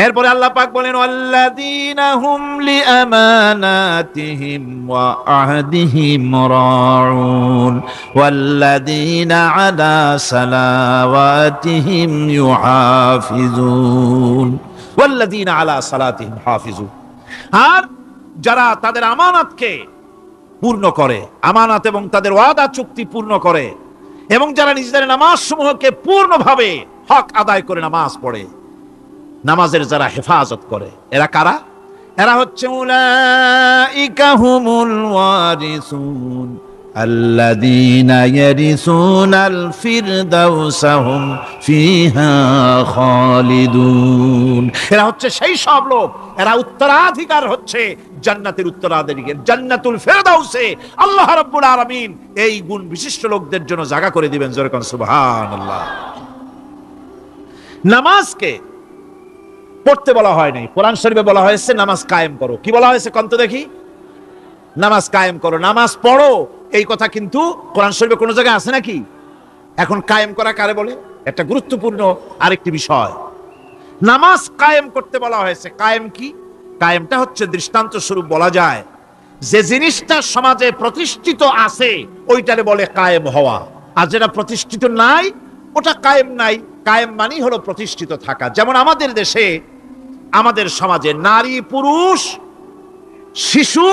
এরপরে আল্লাহ পাক বলেন, ওয়াল্লাযীনা হুম লিআমানাতিহিম ওয়া আহদিহিম রাউন ওয়াল্লাযীনা আলা সালাওয়াতিহিম ইউহাফিজুন ওয়াল্লাযীনা আলা সালাতিহিম হাফিজুন। আর যারা তাদের আমানতকে পূর্ণ করে, আমানত এবং তাদের ওয়াদা চুক্তি পূর্ণ করে, এবং যারা নিজেদের নামাজ সমূহকে পূর্ণভাবে হক আদায় করে নামাজ পড়ে, নামাজের যারা হেফাজত করে, এরা কারা? এরা হচ্ছে উলাইকা হুমুল ওয়ারিসুন আল্লাযীনা ইয়ারিসুনাল ফিরদাউসা হুম ফিহা খালিদুন। এরা হচ্ছে সেই সব লোক, এরা উত্তরাধিকার হচ্ছে জান্নাতের উত্তরাধিকারী, জান্নাতুল ফিরদাউসে আল্লাহ রাব্বুল আলামিন এই গুণ বিশিষ্ট লোকদের জন্য জায়গা করে দিবেন। জোরে কোন সুবহানাল্লাহ। নামাজকে পড়তে বলা হয় নাই, কোরআন শরীফে বলা হয়েছে নামাজ কায়েম করো। কি বলা হয়েছে কোন তো দেখি? নামাজ কায়েম করো, নামাজ পড়ো। এই কথা কিন্তু কোরআন শরীফে কোনো জায়গায় আছে নাকি? এখন কায়েম করা কারে বলে? একটা গুরুত্বপূর্ণ আরেকটি বিষয়, নামাজ কায়েম করতে বলা হয়েছে। কায়েম কি? কায়েমটা হচ্ছে দৃষ্টান্ত স্বরূপ বলা যায় যে জিনিসটা সমাজে প্রতিষ্ঠিত আছে ওইটারে বলে কায়েম হওয়া, আর যেটা প্রতিষ্ঠিত নাই ওটা কায়েম নাই। কায়েম মানে হলো প্রতিষ্ঠিত থাকা। যেমন আমাদের দেশে, আমাদের সমাজে নারী পুরুষ শিশু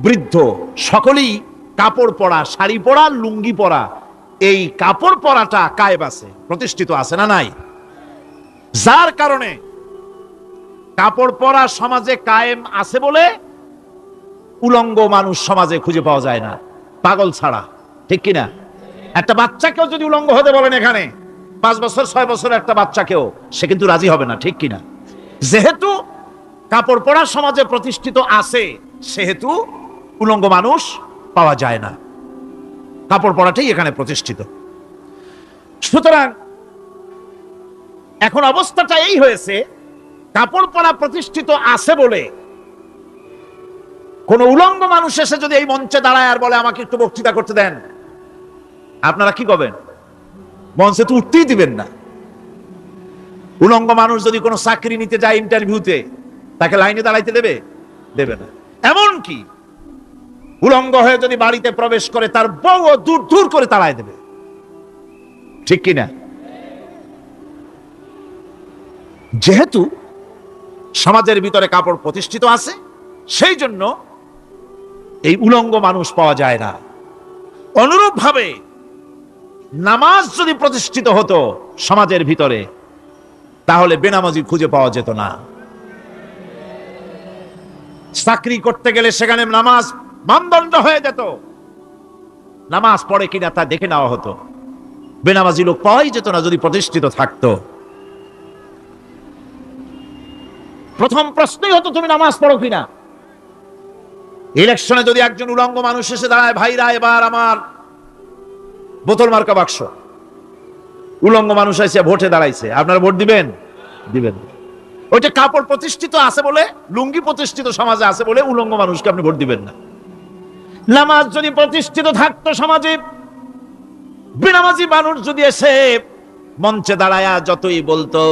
বৃদ্ধ সকলেই কাপড় পরা, শাড়ি পরা, লুঙ্গি পরা, এই কাপড় পরাটা কায়েম আছে, প্রতিষ্ঠিত আছে না নাই? যার কারণে কাপড় পরা সমাজে কায়েম আছে বলে উলঙ্গ মানুষ সমাজে খুঁজে পাওয়া যায় না, পাগল ছাড়া। ঠিক কিনা? একটা বাচ্চাকেও যদি উলঙ্গ হতে বলেন এখানে, 5 বছর 6 বছর একটা বাচ্চাকেও, সে কিন্তু রাজি হবে না। ঠিক কিনা? যেহেতু কাপড় পরা সমাজে প্রতিষ্ঠিত আছে সেহেতু উলঙ্গ মানুষ পাওয়া যায় না, কাপড় পরাটাই এখানে প্রতিষ্ঠিত। সুতরাং এখন অবস্থাটা এই হয়েছে, কাপড় পরা প্রতিষ্ঠিত আছে বলে কোন উলঙ্গ মানুষ এসে যদি এই মঞ্চে দাঁড়ায় আর বলে আমাকে একটু বক্তৃতা করতে দেন, আপনারা কি করবেন? মঞ্চে তো উঠতেই দিবেন না। উলঙ্গ মানুষ যদি কোনো চাকরি নিতে যায় ইন্টারভিউতে, তাকে লাইনে দাঁড়াইতে দেবে? দেবে না। এমন কি উলঙ্গ হয়ে যদি বাড়িতে প্রবেশ করে তার বউ দূর দূর করে তাড়ায় দেবে। ঠিক কিনা? যেহেতু সমাজের ভিতরে কাপড় প্রতিষ্ঠিত আছে সেই জন্য এই উলঙ্গ মানুষ পাওয়া যায় না। অনুরূপ ভাবে নামাজ যদি প্রতিষ্ঠিত হতো সমাজের ভিতরে, তাহলে বেনামাজি খুঁজে পাওয়া যেত না। চাকরি করতে গেলে সেখানে নামাজ মানদণ্ড হয়ে যেত, নামাজ পড়ে কিনা তা দেখে নেওয়া হতো। বেনামাজি লোক পাওয়াই যেত না যদি প্রতিষ্ঠিত থাকতো। প্রথম প্রশ্নই হতো তুমি নামাজ পড়ো কিনা। ইলেকশনে যদি একজন উলঙ্গ মানুষ এসে দাঁড়ায়, ভাইরা এবার আমার বোতল মার্কা বাক্স, উলঙ্গ মানুষ এসে ভোটে দাঁড়াইছে, আপনারা ভোট দিবেন? দিবেন। ওইটা কাপড় প্রতিষ্ঠিত আছে বলে, লুঙ্গি প্রতিষ্ঠিত সমাজে আছে বলে উলঙ্গ মানুষকে আপনি ভোট দিবেন না। নামাজ যদি প্রতিষ্ঠিত থাকতো সমাজে, বেনামাজি মানুষ যদি এসে মঞ্চে দাঁড়ায়া যতই বলতো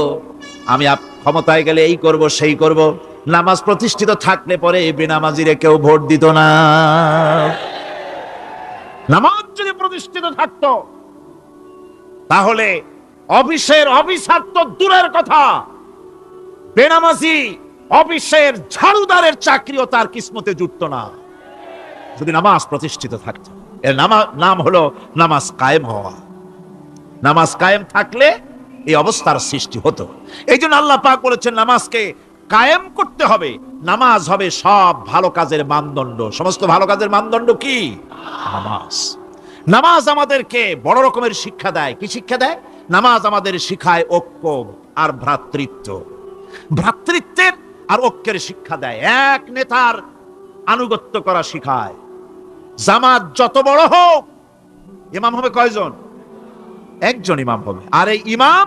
আমি ক্ষমতায় গেলে এই করব সেই করব, নামাজ প্রতিষ্ঠিত থাকলে পরে বেনামাজিরে কেউ ভোট দিত না। নামাজ যদি প্রতিষ্ঠিত থাকতো তাহলে অফিসের অফিসার তো দূরের কথা, বেনামাজি অফিসের ঝাড়ুদারের চাকরিও তার কিসমতে জুটতো না যদি নামাজ প্রতিষ্ঠিত থাকতো। এর নাম হলো নামাজ কায়েম হওয়া। নামাজ কায়েম থাকলে এই অবস্থার সৃষ্টি হতো। এই জন্য আল্লাহ পাক বলেছেন নামাজকে কায়েম করতে হবে। নামাজ হবে সব ভালো কাজের মানদণ্ড। সমস্ত ভালো কাজের মানদণ্ড কি? নামাজ। নামাজ আমাদেরকে বড় রকমের শিক্ষা দেয়। কি শিক্ষা দেয়? নামাজ আমাদের শিখায় ঐক্য আর ভ্রাতৃত্ব, ভ্রাতৃত্বের আর ঐক্যের শিক্ষা দেয়। এক নেতার আনুগত্য করা শিখায়। জামাত যত বড় হোক, ইমাম হবে কয়জন? একজন ইমাম হবে। আর এই ইমাম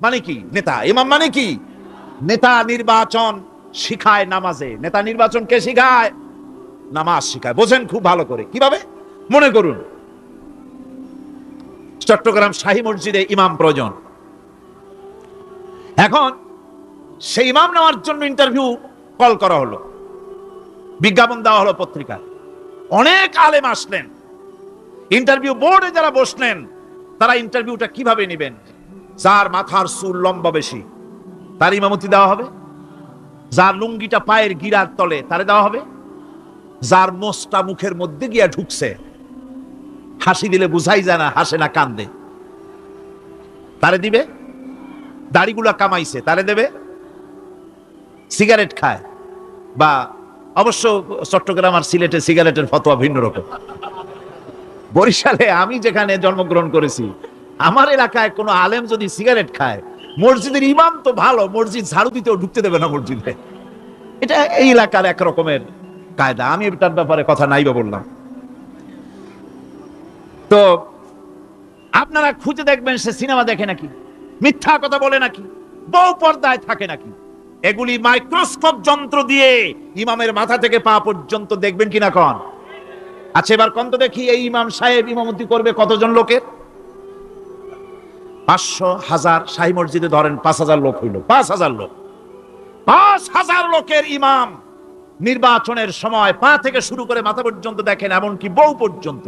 মানে কি? নেতা। ইমাম মানে কি? নেতা নির্বাচন শিখায় নামাজে। নেতা নির্বাচন কে শিখায়? নামাজ শিখায়। বোঝেন খুব ভালো করে। কিভাবে? মনে করুন চট্টগ্রাম শাহী মসজিদে ইমাম প্রয়োজন। এখন সেই ইমাম নেওয়ার জন্য ইন্টারভিউ কল করা হলো, বিজ্ঞাপন দেওয়া হলো পত্রিকায়। অনেক আলেম আসলেন। ইন্টারভিউ বোর্ডে যারা বসলেন তারা ইন্টারভিউটা কিভাবে নেবেন? যার মাথার চুল লম্বা বেশি তার ইমামতি দেওয়া হবে, যার লুঙ্গিটা পায়ের গিরার তলে তারে দেওয়া হবে, যার মোষটা মুখের মধ্যে গিয়া ঢুকছে, হাসি দিলে বুঝাই যায় না হাসে না কান্দে, তারে দিবে। দাড়িগুলা কামাইছে তারে দেবে। সিগারেট খায়, বা অবশ্য চট্টগ্রাম আর সিলেটে সিগারেটের ফতোয়া ভিন্ন রকম। বরিশালে আমি যেখানে জন্মগ্রহণ করেছি, আমার এলাকায় কোনো আলেম যদি সিগারেট খায়, মসজিদের ইমাম তো ভালো, মসজিদ ঝাড়ু দিতেও ঢুকতে দেবে না মসজিদে। এটা এই এলাকার এক রকমের কায়দা। আমি এটার ব্যাপারে কথা নাই বা বললাম। তো আপনারা খুঁজে দেখবেন সে সিনেমা দেখে নাকি, মিথ্যা কথা বলে নাকি, বউ পর্দায় থাকে নাকি। এগুলি মাইক্রোস্কোপ যন্ত্র দিয়ে ইমামের মাথা থেকে পা পর্যন্ত দেখবেন কিনা কন। আচ্ছা এবার কত দেখি, এই ইমাম সাহেব ইমামতি করবে কতজন লোকের? 500, 1000, শাহী মসজিদে ধরেন 5000 লোক হইল, 5000 লোক, 5000 লোকের ইমাম নির্বাচনের সময় পা থেকে শুরু করে মাথা পর্যন্ত দেখেন, এমনকি বউ পর্যন্ত।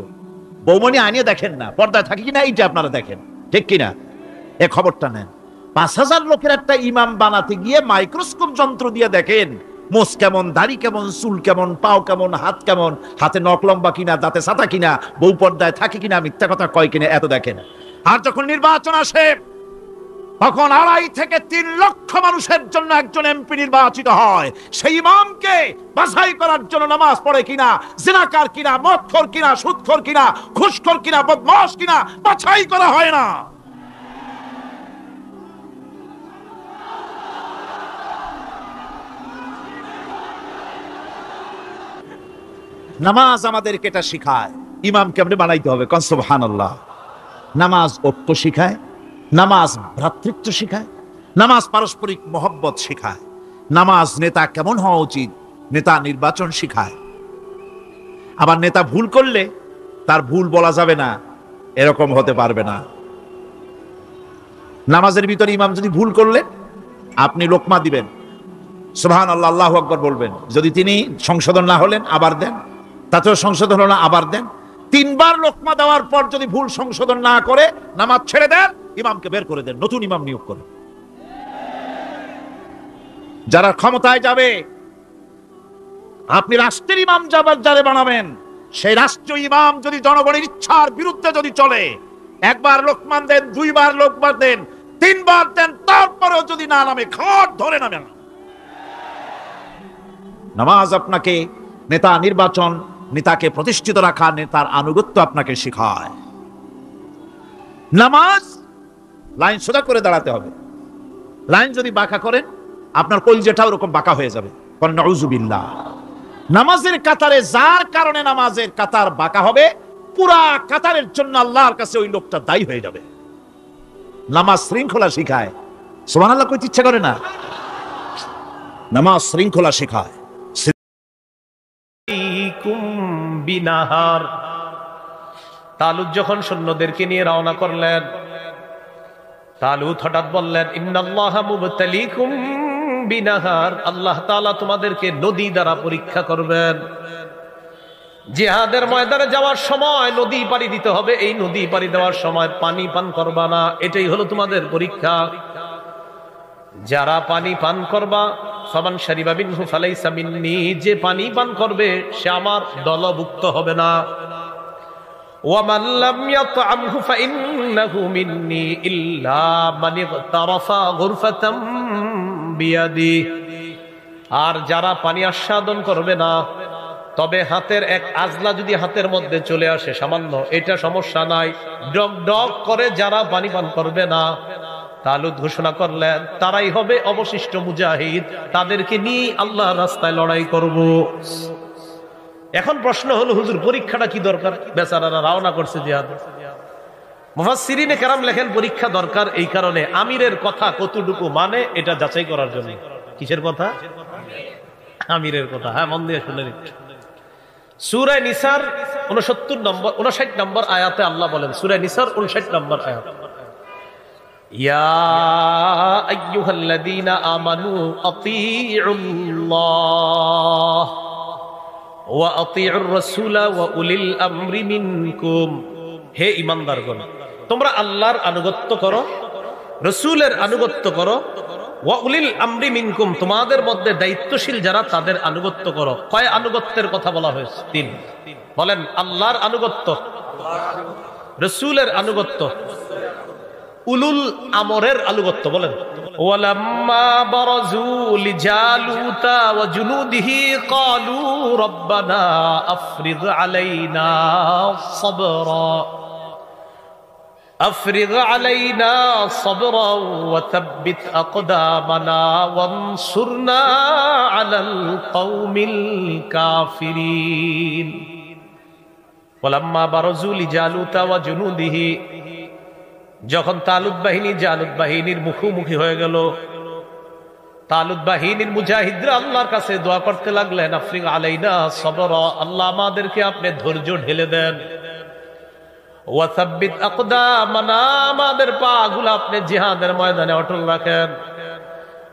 বৌমনি আনিয়ে দেখেন না, পর্দায় থাকে কিনা এইটা আপনারা দেখেন, ঠিক কিনা? এ খবরটা নেন। 5000 লোকের একটা ইমাম বানাতে গিয়ে মাইক্রোস্কোপ যন্ত্র দিয়ে দেখেন মোষ কেমন, দাড়ি কেমন, চুল কেমন, পাও কেমন, হাত কেমন, হাতে নখ লম্বা কিনা, দাঁতে ছাতা কিনা, বউ পর্দায় থাকে কিনা, মিথ্যা কথা কয় কিনা, এত দেখেন। আর যখন নির্বাচন আসে তখন 2.5 থেকে 3 লক্ষ মানুষের জন্য একজন এমপি নির্বাচিত হয়। সেই ইমামকে বাছাই করার জন্য নামাজ পড়ে কিনা, জিনাকার কিনা, মদখোর কিনা, সুদখোর কিনা, ঘুষখোর কিনা, বদমাশ কিনা বাছাই করা হয় না। নামাজ আমাদেরকে এটা শিখায় ইমাম কেমনে বানাইতে হবে। কোন সুবহানাল্লাহ। নামাজ ঐক্য শিখায়, নামাজ ভ্রাতৃত্ব শিখায়, নামাজ পারস্পরিক মহব্বত শিখায়, নামাজ নেতা কেমন হওয়া উচিত, নেতা নির্বাচন শিখায়। আবার নেতা ভুল করলে তার ভুল বলা যাবে না, এরকম হতে পারবে না। নামাজের ভিতরে ইমাম যদি ভুল করলে আপনি লোকমা দিবেন, সুবহানাল্লাহ, আল্লাহু আকবার বলবেন। যদি তিনি সংশোধন না হলেন আবার দেন, তাতেও সংশোধন হলো না আবার দেন। 3 বার লোকমা দেওয়ার পর যদি ভুল সংশোধন না করে নামাজ ছেড়ে দেন, ইমামকে বের করে দেন, নতুন ইমাম নিয়োগ করেন। যারা ক্ষমতায় যাবে, আপনি রাষ্ট্রের ইমাম যারে বানাবেন, সেই রাষ্ট্রীয় ইমাম যদি জনগণের ইচ্ছার বিরুদ্ধে যদি চলে, 1 বার লোকমান দেন, 2 বার লোকমান দেন, 3 বার দেন, তারপরেও যদি না নামে, ঘাট ধরে নামে না। নামাজ আপনাকে নেতা নির্বাচন, নেতাকে প্রতিষ্ঠিত রাখা, নেতার আনুগত্য আপনাকে শেখায়। নামাজ লাইন সোজা করে দাঁড়াতে হবে। লাইন যদি বাঁকা করেন আপনার কলজেটা ওরকম বাঁকা হয়ে যাবে। নাউযুবিল্লাহ। নামাজের কাতারে যার কারণে নামাজের কাতার বাঁকা হবে, পুরা কাতারের জন্য আল্লাহর কাছে ওই লোকটা দায়ী হয়ে যাবে। নামাজ শৃঙ্খলা শিখায়। সুবহানাল্লাহ কইতে ইচ্ছা করে না? নামাজ শৃঙ্খলা শিখায়। বিনাহার তালুত যখন সৈন্যদেরকে নিয়ে রওনা করলেন, তালুত হঠাৎ বললেন, ইন্নাল্লাহা মুবতালিকুম বিনাহার, আল্লাহ তাআলা তোমাদেরকে নদী দ্বারা পরীক্ষা করবেন। জিহাদের ময়দানে যাওয়ার সময় নদী পাড়ি দিতে হবে, এই নদী পাড়ি দেওয়ার সময় পানি পান করবা না, এটাই হলো তোমাদের পরীক্ষা। যারা পানি পান করবা, ফামান শারিবা মিনহু ফালাইসা মিন্নি, যে পানি পান করবে সে আমার দলভুক্ত হবে না। ওয়া মান লাম ইয়াতআমহু ফাইন্নাহু মিন্নি ইল্লা মান ইগতারাফা গুরফাতাম বিয়াদি। আর যারা পানি আস্বাদন করবে না, তবে হাতের এক আজলা যদি হাতের মধ্যে চলে আসে সামান্য, এটা সমস্যা নাই। ডক ডক করে যারা পানি পান করবে না, তালুত ঘোষণা করলেন তারাই হবে অবশিষ্ট মুজাহিদ, তাদেরকে নিয়ে আল্লাহর রাস্তায় লড়াই করব। এখন প্রশ্ন হলো, হুজুর পরীক্ষাটা কি দরকার? বেচারারা রওনা করছে জিহাদ। মুফাসসিরিনে কেরাম লেখেন পরীক্ষা দরকার এই কারণে, আমিরের কথা কতটুকু মানে এটা যাচাই করার জন্য। কিসের কথা? আমিরের কথা। হ্যাঁ, মন দিয়ে শুনে নিন। সূরা নিসার 59 নম্বর আয়াতে আল্লাহ বলেন, সূরা নিসার 59 নম্বর আয়াত, ইয়া আইয়ুহাল্লাযীনা আমানু আতিউল্লাহ ওয়া আতিউর রাসূলা ওয়া উলিল আমরি মিনকুম। হে ঈমানদারগণ, তোমরা আল্লাহর আনুগত্য করো, রাসূলের আনুগত্য করো, ওয়া উলিল আমরি মিনকুম, তোমাদের মধ্যে দায়িত্বশীল যারা তাদের আনুগত্য করো। কয় আনুগত্যের কথা বলা হয়েছে? 3। বলেন, আল্লাহর আনুগত্য, রাসূলের আনুগত্য উলুল আমরের আনুগত্য বলেন। ওয়ালাম্মা বারাজু লিজালুতা ওয়া জুনুদিহি ক্বালু রব্বানা আফরিদ আলাইনা সাবরা أفرغ علينا صبرا وثبت أقدامنا وانصرنا على القوم الكافرين ولما برزوا لجالوت وجنوده যখন তালুত বাহিনী জালুত বাহিনীর মুখোমুখি হয়ে গেল, তালুত বাহিনীর মুজাহিদরা আল্লাহর কাছে দোয়া করতে লাগলেন, আফরিগ আলাইনা সবরা, আল্লাহ আমাদেরকে আপনি ধৈর্য ঢেলে দেন, ওয়াসাব্বিত আকদামানা, আমাদের পাগুলো আপনি জিহাদের ময়দানে অটল রাখেন,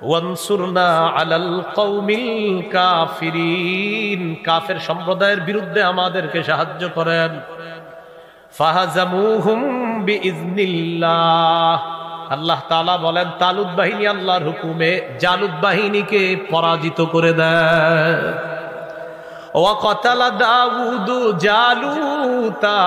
ওয়ানসুরনা আলাল কওমিল কাফিরিন, কাফের সম্প্রদায়ের বিরুদ্ধে আমাদেরকে সাহায্য করেন। ফাহাজামুহুম বিইজনিল্লাহ, আল্লাহ তাআলা বলেন তালুত বাহিনী আল্লাহর হুকুমে জালুত বাহিনীকে পরাজিত করে দেয়। ওয়া কতালা দাউদু জালুতা,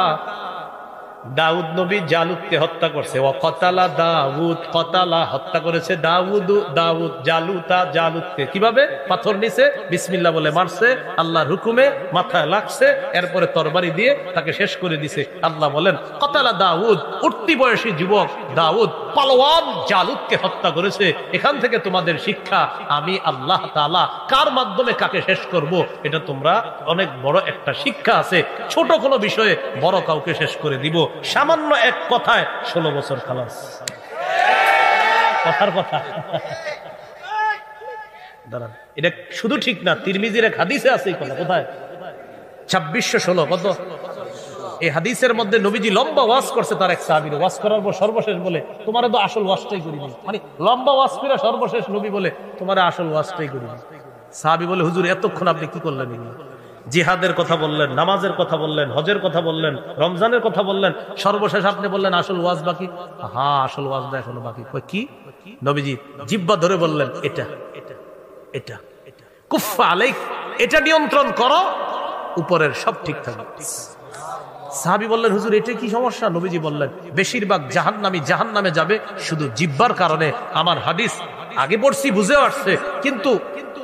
দাউদ নবী জালুতকে হত্যা করছে। ওয়া কতালা দাউদ, কতালা হত্যা করেছে দাউদ, দাউদ জালুতা, জালুতকে কিভাবে? পাথর নিচে বিসমিল্লাহ বলে মারছে, আল্লাহর হুকুমে মাথায় লাগছে, এরপরে তরবারি দিয়ে তাকে শেষ করে দিছে। আল্লাহ বলেন কতালা দাউদ, উঠতি বয়সী যুবক দাউদ পালোয়ান জালুতকে হত্যা করেছে। এখান থেকে তোমাদের শিক্ষা, আমি আল্লাহ তাআলা কার মাধ্যমে কাকে শেষ করব, এটা তোমরা অনেক বড় একটা শিক্ষা আছে। ছোট কোনো বিষয়ে বড় কাউকে শেষ করে দিব, সামান্য এক কথায় 16 বছর খালাস। কথার কথা দাঁড়ান, এটা শুধু ঠিক না, তিরমিজির এক হাদিসে আছে এই কথা। কোথায়? 2616 কত? এই হাদিসের মধ্যে নবীজি লম্বা ওয়াজ করছে তার এক সাহাবীর, ওয়াজ করার পর সর্বশেষ বলে তোমারে তো আসল ওয়াজটাই করি নি, মানে লম্বা ওয়াজ করে সর্বশেষ নবী বলে তোমারে আসল ওয়াজটাই করি নি। সাহাবী বলে হুজুর এতক্ষণ আপনি কি করলেন? জিহাদের কথা বললেন, নামাজের কথা বললেন, হজের কথা বললেন, রমজানের কথা বললেন, সর্বশেষ আপনি বললেন আসল ওয়াজ বাকি। হ্যাঁ, আসল ওয়াজটা এখনো বাকি। কি? নবীজি জিহ্বা ধরে বললেন এটা এটা কুফা আলাইক, এটা নিয়ন্ত্রণ করো, উপরের সব ঠিক থাকবে। সাহাবী বললেন হুজুর এটা কি সমস্যা? নবীজি বললেন বেশিরভাগ জাহান্নামে যাবে শুধু জিহ্বার কারণে। আমার হাদিস আগে পড়ছি, বুঝে আসছে, কিন্তু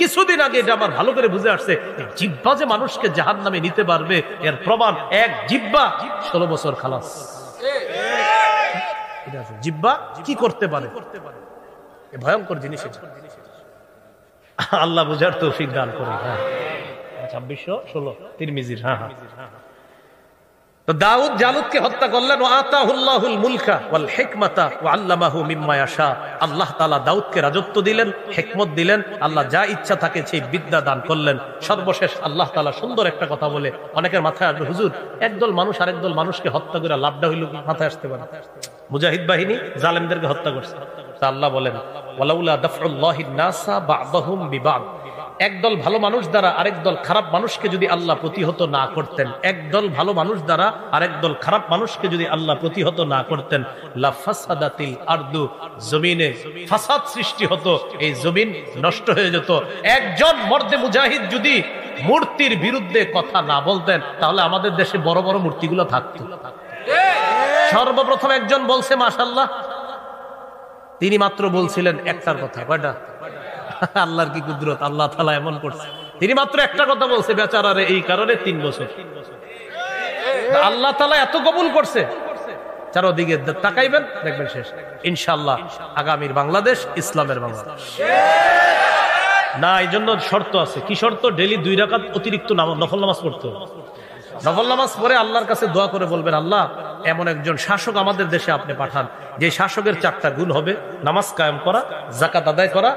কিছুদিন আগে এটা আমার ভালো করে বুঝে আসছে, জিহ্বা যে মানুষকে জাহান্নামে নিতে পারবে এর প্রমাণ এক জিহ্বা 16 বছর খালাস। জিহ্বা কি করতে পারে, ভয়ঙ্কর জিনিস। আল্লাহ বুঝার তৌফিক দান করে। 2616 তিরমিজির। তো দাউদ জালুতকে হত্যা করলেন। আতাহুল্লাহুল মুলকা ওয়াল হিকমাতা ওয়া আল্লামাহু মিম্মা ইয়াশা, আল্লাহ তাআলা দাউদকে রাজত্ব দিলেন, হিকমত দিলেন, আল্লাহ যা ইচ্ছা তাকে সেই বিদ্যা দান করলেন। সর্বশেষ আল্লাহ তাআলা সুন্দর একটা কথা বলে, অনেকের মাথায় আসবে হুজুর একদল মানুষ আরেকদল মানুষকে হত্যা করে লাভটা হইল কি? মাথায় আসতে পারে মুজাহিদ বাহিনী জালেমদেরকে হত্যা করছে। তা আল্লাহ বলেন ওয়ালাউলা দাফউল্লাহিন নাসা বা'দাহুম বিবা'দ, একদল ভালো মানুষ দ্বারা আরেকদল খারাপ মানুষকে যদি আল্লাহ প্রতিহত না করতেন, একদল ভালো মানুষ দ্বারা আরেকদল খারাপ মানুষকে যদি আল্লাহ প্রতিহত না করতেন, লাফাসাদাতিল আরদু, জমিনে ফাসাদ সৃষ্টি হতো, এই জমিন নষ্ট হয়ে যেত। একজন মর্দে মুজাহিদ যদি মূর্তির বিরুদ্ধে কথা না বলতেন, তাহলে আমাদের দেশে বড় বড় মূর্তিগুলো থাকতো। সর্বপ্রথম একজন বলছে মাশাআল্লাহ, তিনি মাত্র বলছিলেন একটার কথা। কয়টা? আল্লাহর কি কুদরত, আল্লাহ তাআলা এমন করছে। তিনি মাত্র একটা কথা বলছে বেচারারে, এই কারণে 3 বছর আল্লাহ তাআলা এত কবুল করছে। চারদিকে তাকাইবেন দেখবেন শেষ। ইনশাআল্লাহ আগামীর বাংলাদেশ ইসলামের বাংলাদেশ। না, এই জন্য শর্ত আছে। কি শর্ত? ডেইলি 2 রাকাত অতিরিক্ত নফল নামাজ পড়তে হবে। নফল নামাজ পড়ে আল্লাহর কাছে দোয়া করে বলবেন, আল্লাহ এমন একজন শাসক আমাদের দেশে আপনি পাঠান, যে শাসকের 4টা গুণ হবে: নামাজ কায়েম করা, যাকাত আদায় করা,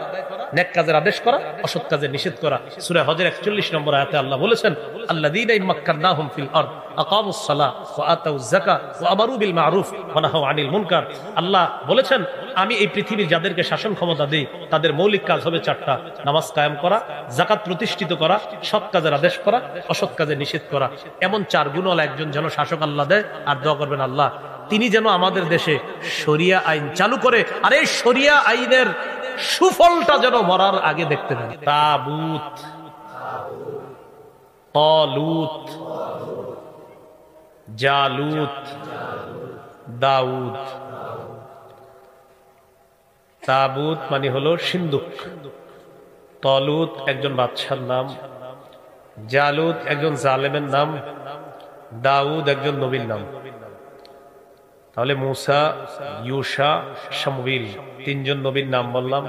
নেক কাজের আদেশ করা, অসৎ কাজের নিষেধ করা। সূরা হজের 41 নম্বর আয়াতে আল্লাহ বলেছেন আল্লাযীনা ইম্মাক্কানাহুম ফিল আরদ আকামুস সালাহ ওয়া আতাউয যাকাত ওয়া আমারু বিল মা'রুফ ওয়া নাহাউ আনিল মুনকার। আল্লাহ বলেছেন আমি এই পৃথিবীর যাদেরকে শাসন ক্ষমতা দেই তাদের মৌলিক কাজ হবে 4টা: নামাজ কায়েম করা, যাকাত প্রতিষ্ঠিত করা, সৎ কাজের আদেশ করা, অসৎ কাজের নিষেধ করা। এমন 4 গুণওয়ালা একজন যেন শাসক আল্লাহ দেয়। আর দোয়া করবেন আল্লাহ তিনি যেন আমাদের দেশে শরিয়া আইন চালু করে, আর এই শরিয়া আইনের সুফলটা যেন মরার আগে দেখতে পাই। তাবুত, তালুত, জালুত, দাউদ, তাবুত মানে হলো সিন্দুক। তলুত একজন বাদশার নাম, জালুত একজন জালেমের নাম, দাউদ একজন নবীর নাম। তাহলে মুসা, ইউসা, শামুইল, তিনজন নবীর নাম বললাম।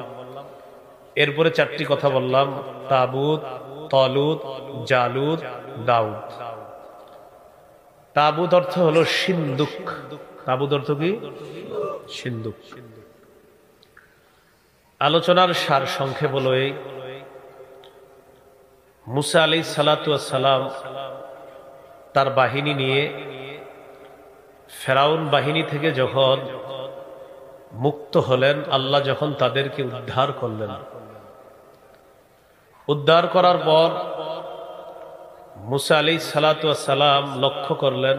এরপরে চারটি কথা বললাম, তাবুত, তলুত, জালুত, দাউদ। তাবুত অর্থ হলো সিন্দুক। তাবুত অর্থ কি? সিন্দুক। আলোচনার সার সংক্ষেপ হলো এই, মুসা আলাইহিস সালাতু ওয়াস সালাম তার বাহিনী নিয়ে ফেরাউন বাহিনী থেকে যখন মুক্ত হলেন, আল্লাহ যখন তাদেরকে উদ্ধার করলেন, উদ্ধার করার পর মুসা আলাইহিস সালাতু ওয়াস সালাম লক্ষ্য করলেন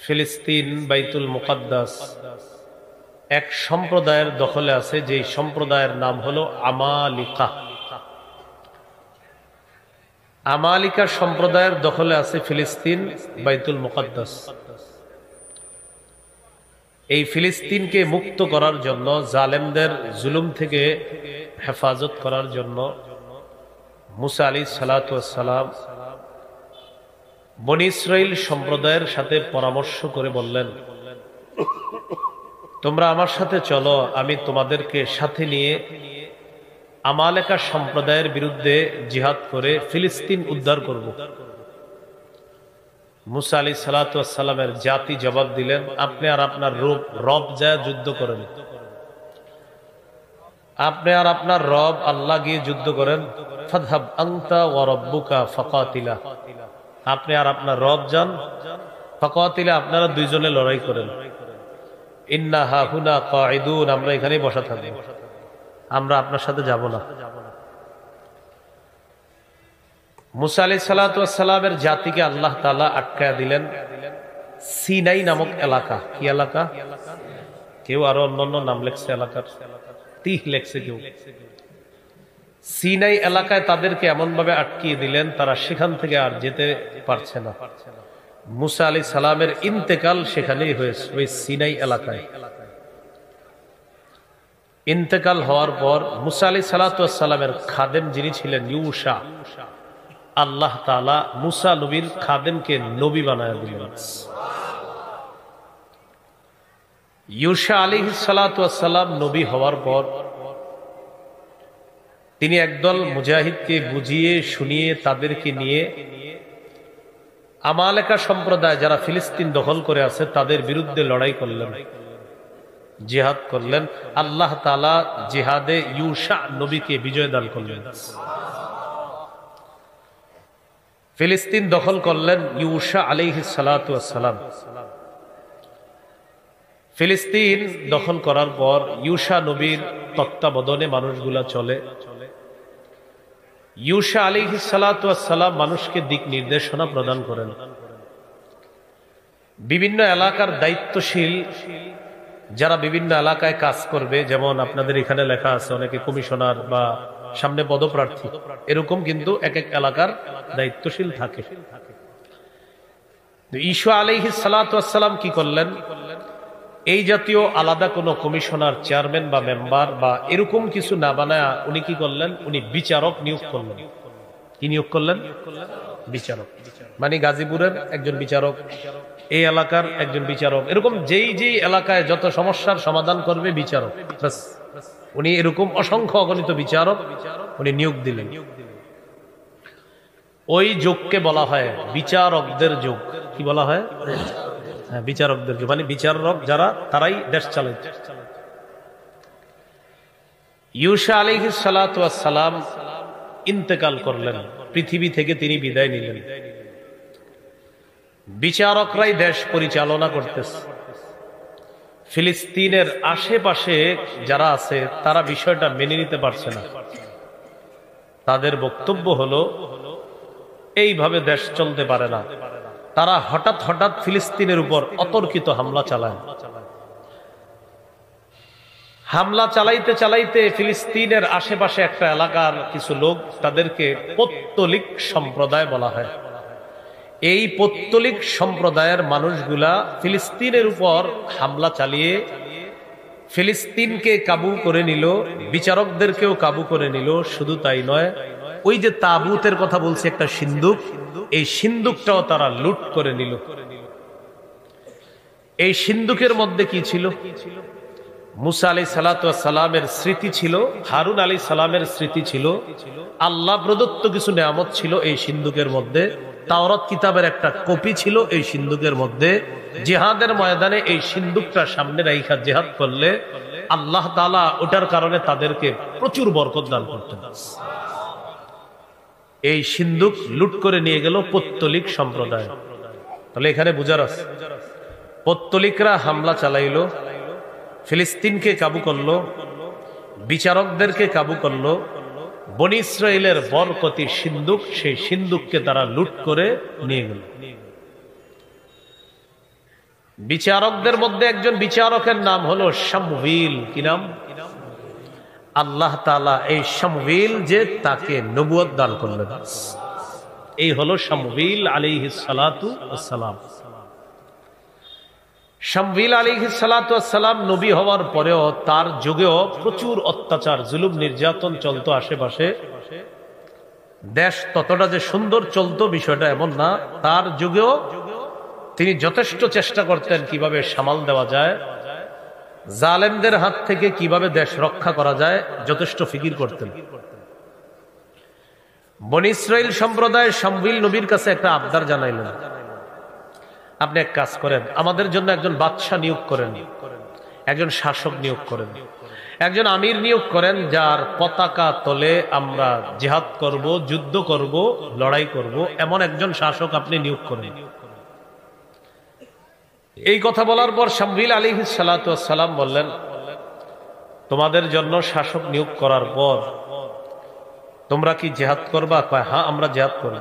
ফিলিস্তিন বাইতুল মুকাদ্দাস এক সম্প্রদায়ের দখলে আছে, যে সম্প্রদায়ের নাম হলো আমালিকা। আমালিকা সম্প্রদায়ের দখলে আছে ফিলিস্তিন বাইতুল মুকাদ্দাস। এই ফিলিস্তিনকে মুক্ত করার জন্য, জালেমদের জুলুম থেকে হেফাজত করার জন্য মুসা আলাইহিস সালাতু ওয়াস সালাম বনী ইসরাইল সম্প্রদায়ের সাথে পরামর্শ করে বললেন, তোমরা আমার সাথে চলো, আমি তোমাদেরকে সাথে নিয়ে আমালেকা সম্প্রদায়ের বিরুদ্ধে জিহাদ করে ফিলিস্তিন উদ্ধার করব। মুসা আলাইহিস সালাতু ওয়াস সালামের জাতি জবাব দিলেন, আপনি আর আপনার রব যা যুদ্ধ করেন, আপনি আর আপনার রব আল্লাহ গিয়ে যুদ্ধ করেন। ফাযহাব আনতা ওয়া রাব্বুকা ফাকাতিলা, আপনি আর আপনার রব যান, ফাকাতিলা, আপনারা দুইজনে লড়াই করেন। ইন্না হাহুনা কাঈদুন, আমরা এখানেই বসা থাকব, আমরা আপনার সাথে যাব না। মুসা আলাইহিস সালাতু ওয়াস সালামের জাতিকে আল্লাহ তাআলা আটকায়া দিলেন সিনাই নামক এলাকা। কি এলাকা? কেউ আরো অন্যান্য নাম লেখছে এলাকার, তিহ লেখছে কেউ। সিনাই এলাকায় তাদেরকে এমন ভাবে আটকিয়ে দিলেন, তারা সেখান থেকে আর যেতে পারছে না। মুসা আলাইহিস সালামের ইন্তেকাল সেখানেই হয়েছে, ওই সিনাই এলাকায়। ইন্তেকাল হওয়ার পর মুসা আলাইহিস সালাতু ওয়াস সালামের খাদেম যিনি ছিলেন ইউশা, আল্লাহ তাআলা মুসা নবীর খাদেমকে নবী বানায় দিলেন। ইউশা আলাইহিস সালাতু ওয়াস সালাম নবী হওয়ার পর তিনি একদল মুজাহিদকে বুঝিয়ে শুনিয়ে তাদেরকে নিয়ে আমালেকা সম্প্রদায় যারা ফিলিস্তিন দখল করে আছে তাদের বিরুদ্ধে লড়াই করলেন, জিহাদ করলেন। আল্লাহ তাআলা জিহাদে ইউশা নবীকে বিজয় দান করলেন। ফিলিস্তিন দখল করলেন ইউশা আলাইহিস সালাতু ওয়াস সালাম। ফিলিস্তিন দখল করার পর ইউশা নবীর তত্ত্বাবধানে মানুষগুলা চলে। ইউশা আলাইহিস সালাতু ওয়াস সালাম মানুষকে দিক নির্দেশনা প্রদান করেন। বিভিন্ন এলাকার দায়িত্বশীল যারা বিভিন্ন এলাকায় কাজ করবে, যেমন আপনাদের এখানে লেখা আছে অনেকে কমিশনার বা সামনে পদপ্রার্থী, এরকম কিন্তু এক এক এলাকার দায়িত্বশীল থাকে। ঈসা আলাইহিস সালাতু ওয়াস সালাম কি করলেন? এই জাতীয় আলাদা কোনো কমিশনার, চেয়ারম্যান বা মেম্বার বা এরকম কিছু না বানায় উনি কি করলেন? উনি বিচারক নিয়োগ করলেন। কি নিয়োগ করলেন? বিচারক। মানে গাজীপুরের একজন বিচারক, এই এলাকার একজন বিচারক, এরকম যেই যেই এলাকায় যত সমস্যার সমাধান করবে বিচারক, উনি এরকম অসংখ্য অগণিত বিচারক উনি নিয়োগ দিলেন। ওই যোগকে বলা হয় বিচারকদের যোগ। কি বলা হয়? বিচারকদের যোগ, মানে বিচারক যারা, তারাই দেশ চালায়। ইউশা আলাইহিস সালাতু ওয়াস সালাম ইন্তেকাল করলেন, পৃথিবী থেকে তিনি বিদায় নিলেন। বিচারকরাই দেশ পরিচালনা করতেছে। ফিলিস্তিনের আশেপাশে যারা আছে তারা বিষয়টা মেনে নিতে পারছে না। তাদের বক্তব্য হলো এইভাবে দেশ চলতে পারে না। তারা হঠাৎ হঠাৎ ফিলিস্তিনের উপর অতর্কিত হামলা চালায়। হামলা চালাইতে চালাইতে ফিলিস্তিনের আশেপাশে একটা এলাকার কিছু লোক, তাদেরকে পৌত্তলিক সম্প্রদায় বলা হয়, এই পৌত্তলিক সম্প্রদায়ের মানুষগুলা ফিলিস্তিনের উপর হামলা চালিয়ে ফিলিস্তিনকে কাবু করে নিল, বিচারকদেরকেও কাবু করে নিল। শুধু তাই নয়, ওই যে তাবুতের কথা বলছে একটা সিন্দুক, এই সিন্দুকটাও তারা লুট করে নিল। এই সিন্দুকের মধ্যে কি ছিল? মুসা আলাইহিস সালাতু ওয়াস সালামের স্মৃতি ছিল, হারুন আলাইহিস সালামের স্মৃতি ছিল, আল্লাহ প্রদত্ত কিছু নেয়ামত ছিল এই সিন্দুকের মধ্যে। তাওরাত কিতাবের একটা কপি ছিল এই সিন্দুকের মধ্যে। জিহাদের ময়দানে এই সিন্দুকটা সামনে রাইখা জিহাদ করলে আল্লাহ তাআলা ওটার কারণে তাদেরকে প্রচুর বরকত দান করতেন। এই সিন্দুক লুট করে নিয়ে গেল পৌত্তলিক সম্প্রদায়। তাহলে এখানে বুঝার আছে, পৌত্তলিকরা হামলা চালাইলো, ফিলিস্তিনকে কাবু করলো, বিচারকদেরকে কাবু করলো। বনী ইসরাইলের বরকতি সিন্দুক, সেই সিন্দুককে তারা লুট করে নিয়ে গেল। বিচারকদের মধ্যে একজন বিচারকের নাম হলো শামউইল। কি নাম? আল্লাহ তাআলা এই শামউইল যে তাকে নবুয়ত দান করলেন, এই হলো শামউইল আলাইহিস সালাতু ওয়াস সালাম। শামউইল আলাইহিস সালাতু ওয়াস সালাম নবী হওয়ার পরেও তার যুগেও প্রচুর অত্যাচার, জুলুম, নির্যাতন চলতো আশেপাশে। দেশ ততটা যে সুন্দর চলতো বিষয়টা এমন না। তার যুগেও তিনি যথেষ্ট চেষ্টা করতেন কিভাবে সামাল দেওয়া যায়, জালেমদের হাত থেকে কিভাবে দেশ রক্ষা করা যায়, যথেষ্ট ফিকির করতেন। বনী ইসরাইল সম্প্রদায় শামউইল নবীর কাছে একটা আবদার জানাইলেন, আপনি এক কাজ করেন, আমাদের জন্য একজন বাদশা নিয়োগ করেন, একজন শাসক নিয়োগ করেন, একজন আমির নিয়োগ করেন, যার পতাকা তলে আমরা জিহাদ করব, যুদ্ধ করব, লড়াই করব, এমন একজন শাসক আপনি নিয়োগ করেন। এই কথা বলার পর শামউইল আলাইহিস সালাতু ওয়াস সালাম বললেন, তোমাদের জন্য শাসক নিয়োগ করার পর তোমরা কি জিহাদ করবা? কয় হ্যাঁ, আমরা জিহাদ করব।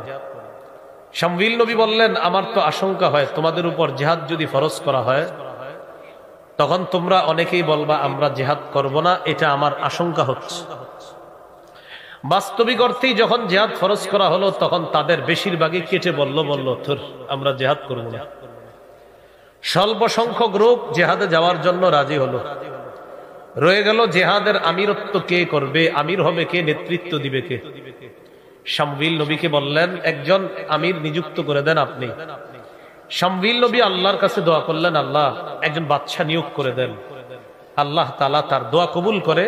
শামউইল নবী বললেন, আমার তো আশঙ্কা হয় তোমাদের উপর জিহাদ যদি ফরজ করা হয় তখন তোমরা অনেকেই বলবা আমরা জিহাদ করব না, এটা আমার আশঙ্কা হচ্ছে। বাস্তবিক অর্থেই যখন জিহাদ ফরজ করা হলো তখন তাদের বেশিরভাগই কেটে বলল ধুর, আমরা জিহাদ করব না। স্বল্প সংখ্যক লোক জিহাদে যাওয়ার জন্য রাজি হলো। রয়ে গেল জিহাদের আমিরত্ব কে করবে, আমির হবে কে, নেতৃত্ব দিবে কে? শামউইল নবীকে বললেন, একজন আমির নিযুক্ত করে দেন আপনি। শামউইল নবী আল্লাহর কাছে দোয়া করলেন, আল্লাহ একজন বাদশা নিয়োগ করে দেন। আল্লাহ তাআলা তার দোয়া কবুল করে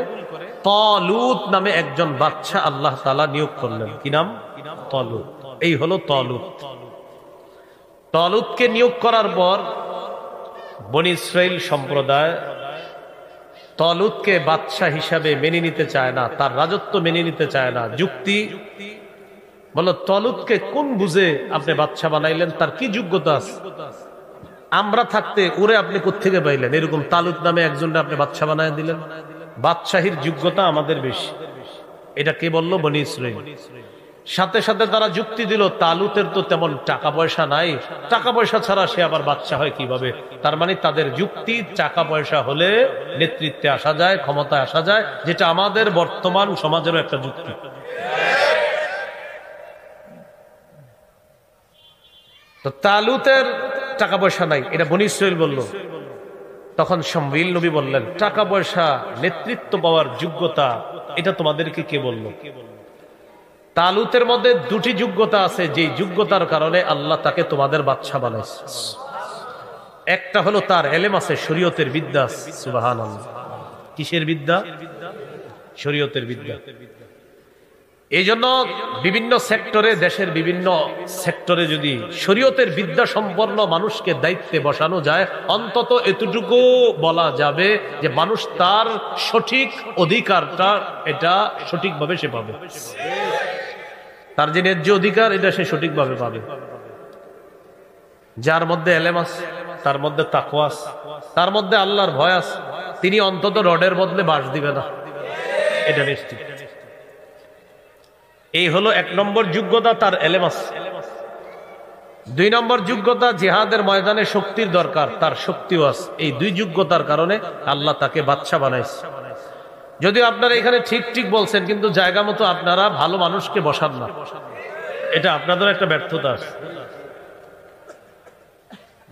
তালুত নামে একজন বাদশা আল্লাহ তাআলা নিয়োগ করলেন। কি নাম? তালুত। এই হলো তালুত। তালুতকে নিয়োগ করার পর বনী ইসরাইল সম্প্রদায় তালুতকে বাদশা হিসাবে মেনে নিতে চায় না, তার রাজত্ব মেনে নিতে চায় না। যুক্তি বলো, তালুতকে কোন বুঝে আপনি বাদশা বানাইলেন? তার কি যোগ্যতা আছে? আমরা থাকতে ওরে আপনি কোত্থেকে পাইলেন? এরকম তালুত নামে একজনকে আপনি বাদশা বানায় দিলেন। বাদশাহীর যোগ্যতা আমাদের বেশি। এটা কে বললো? বনী ইসরাইল। সাথে সাথে তারা যুক্তি দিল, তালুতের তো তেমন টাকা পয়সা নাই, টাকা পয়সা ছাড়া সে আবার বাদশা হয় কিভাবে? তার মানে তাদের যুক্তি, টাকা পয়সা হলে নেতৃত্বে আসা যায়, ক্ষমতায় আসা যায়, যেটা আমাদের বর্তমান সমাজেরও একটা যুক্তি। তো তালুতের টাকা পয়সা নাই, এটা বনী ইসরাইল বলল। তখন শামউইল নবী বললেন, টাকা পয়সা, নেতৃত্ব পাওয়ার যোগ্যতা, এটা তোমাদেরকে কে বলল? তালুতের মধ্যে দুটি যোগ্যতা আছে, যেই যোগ্যতার কারণে আল্লাহ তাকে তোমাদের বাদশা বানাইছে। একটা হলো তার এলেম আছে, শরীয়তের বিদ্যা। সুবহানাল্লাহ। কিসের বিদ্যা? শরীয়তের বিদ্যা। এই জন্য বিভিন্ন সেক্টরে, দেশের বিভিন্ন সেক্টরে যদি শরীয়তের বিদ্যা সম্পন্ন মানুষকে দায়িত্বে বসানো যায়, অন্তত এতটুকু বলা যাবে যে মানুষ তার সঠিক অধিকারটা এটা সঠিকভাবে সে পাবে। তার যে ন্যায্য অধিকার এটা সে সঠিকভাবে পাবে। যার মধ্যে এলেম আছে, তার মধ্যে তাকওয়া আছে, তার মধ্যে আল্লাহর ভয় আছে, তিনি অন্তত রডের বদলে বাঁশ দিবে না, এটা নিশ্চিত। এই হলো এক নম্বর যোগ্যতা, তার এলেম আছে। দুই নম্বর যোগ্যতা, জিহাদের ময়দানে শক্তির দরকার, তার শক্তিও আছে। এই দুই যোগ্যতার কারণে আল্লাহ তাকে বাদশা বানাইছে। যদিও আপনারা এখানে ঠিক ঠিক বলছেন, কিন্তু জায়গা মতো আপনারা ভালো মানুষকে বসান না, এটা আপনাদের একটা ব্যর্থতা আছে।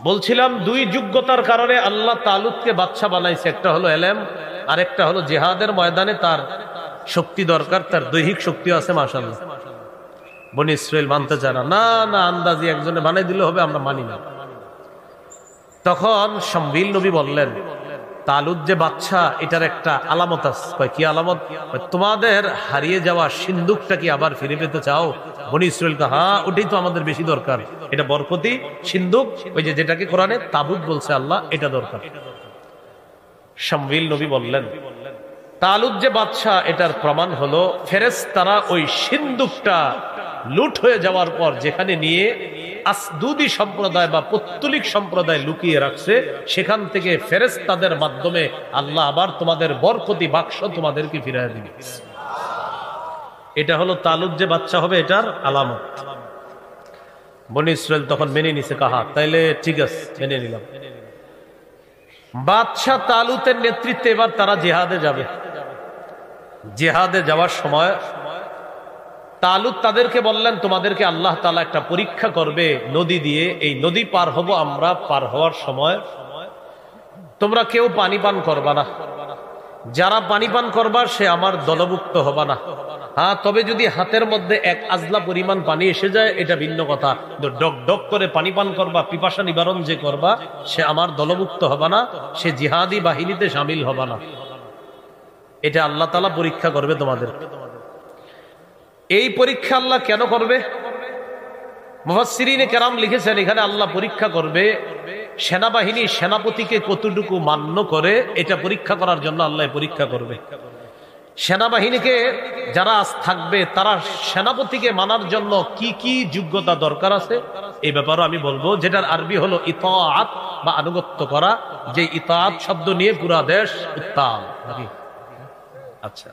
বলছিলাম দুই যোগ্যতার কারণে আল্লাহ তালুতকে বাদশা বানাইছে, একটা হলো এলেম আর একটা হলো জিহাদের ময়দানে তার শক্তি দরকার, তার দৈহিক শক্তিও আছে মাশাআল্লাহ। বনি ইসরাইল মানতে চায় না, না না আন্দাজি একজনে বানাই দিলে হবে, আমরা মানি না। তখন শামউইল নবী বললেন তালুত যে বাদশা এটার একটা আলামত আছে। কি আলামত? তোমাদের হারিয়ে যাওয়া সিন্দুকটা কি আবার ফিরে পেতে চাও? বনি ইসরাইল কা হ্যাঁ, ওটাই তো আমাদের বেশি দরকার, এটা বরকতি সিন্দুক, ওই যে যেটাকে কোরআনে তাবুত বলছে আল্লাহ, এটা দরকার। শামউইল নবী বললেন তালুত যে বাদশা এটার প্রমাণ হলো ফেরেশতারা ওই সিন্দুকটা লুট হয়ে যাওয়ার পর যেখানে নিয়ে আসদুদি সম্প্রদায় বা পত্তলিক সম্প্রদায় লুকিয়ে রাখছে, সেখান থেকে ফেরেশতাদের মাধ্যমে আল্লাহ আবার তোমাদের বরকতি বাক্স তোমাদেরকে ফিরিয়ে দিবে। এটা হলো তালুত যে বাদশা হবে এটার আলামত। বনি ইসরাইল তখন মেনে নিছে, কাহা তাইলে ঠিক আছে, মেনে নিলাম। বাদশা তালুতের নেতৃত্বে এবার তারা জিহাদে যাবে। জিহাদে যাওয়ার সময় তালুত তাদেরকে বললেন তোমাদেরকে আল্লাহ তাআলা একটা পরীক্ষা করবে নদী দিয়ে, এই নদী পার হব আমরা, পার হওয়ার সময় তোমরা কেউ পানি পান করবা না, যারা পানি পান করবা সে আমার দলভুক্ত হবা না। হ্যাঁ, তবে যদি হাতের মধ্যে এক আজলা পরিমাণ পানি এসে যায় এটা ভিন্ন কথা, ডক ডক করে পানি পান করবা, পিপাসা নিবারণ যে করবা সে আমার দলভুক্ত হবা না, সে জিহাদি বাহিনীতে শামিল হবা না। এটা আল্লাহ তাআলা পরীক্ষা করবে তোমাদের। এই পরীক্ষা আল্লাহ কেন করবে? মুফাসসিরিনে কেরাম লিখেছেন এখানে আল্লাহ পরীক্ষা করবে সেনাবাহিনী সেনাপতিকে কতটুকু মান্য করে, এটা পরীক্ষা করার জন্য আল্লাহ পরীক্ষা করবে। সেনাবাহিনীকে যারা থাকবে তারা সেনাপতিকে মানার জন্য কি কি যোগ্যতা দরকার আছে এই ব্যাপারে আমি বলবো, যেটার আরবি হলো ইতাআত বা আনুগত্য করা, যে ইতাআত শব্দ নিয়ে পুরা দেশ উত্তাল। আচ্ছা,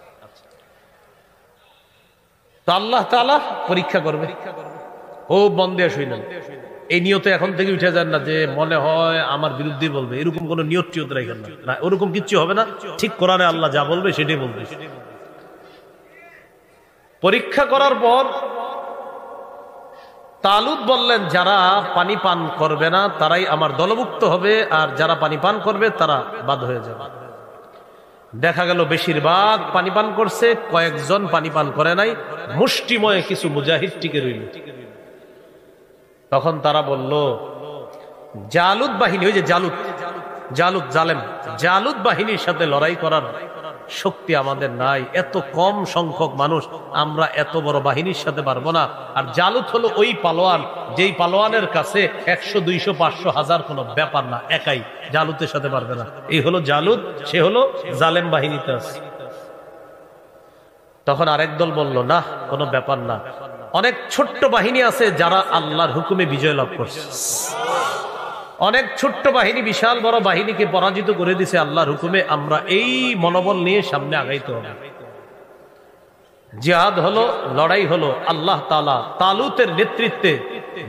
তো আল্লাহ তাআলা পরীক্ষা করবে। ও বন্দে শুনলেন, এই নিয়তে এখন থেকে উঠে যান না যে মনে হয় আমার বিরুদ্ধে বলবে, এরকম কোন নিয়ত টিয়ত রাখেন না, ওরকম কিচ্ছু হবে না। ঠিক কোরআনে আল্লাহ যা বলবে সেটাই বলবে। পরীক্ষা করার পর তালুত বললেন যারা পানি পান করবে না তারাই আমার দলভুক্ত হবে, আর যারা পানি পান করবে তারা বাদ হয়ে যাবে। দেখা গেল বেশিরভাগ পানি পান করছে, কয়েকজন পানি পান করে নাই, মুষ্টিময় কিছু মুজাহিদ টিকে রইল। তখন তারা বলল জালুত বাহিনী, ওই যে জালুত জালেম, জালুত বাহিনীর সাথে লড়াই করার শক্তি আমাদের নাই, এত কম সংখ্যক মানুষ, আমরা এত বড় বাহিনীর সাথে পারবো না। আর জালুত হলো ওই পালোয়ান, যেই পালোয়ানের কাছে 100, 200, 500, 1000 কোনো ব্যাপার না, একাই জালুতের সাথে পারবে না। এই হলো জালুত, সে হলো জালেম বাহিনীতে আছে। তখন আরেক দল বলল না, কোনো ব্যাপার না, অনেক ছোট্ট বাহিনী আছে যারা আল্লাহর হুকুমে বিজয় লাভ করছে, অনেক ছোট্ট বাহিনী বিশাল বড় বাহিনীকে পরাজিত করে দিছে আল্লাহর হুকুমে, আমরা এই মনোবল নিয়ে সামনে আগাইতে হবে। জিহাদ হলো, লড়াই হলো, আল্লাহ তাআলা তালুতের নেতৃত্বে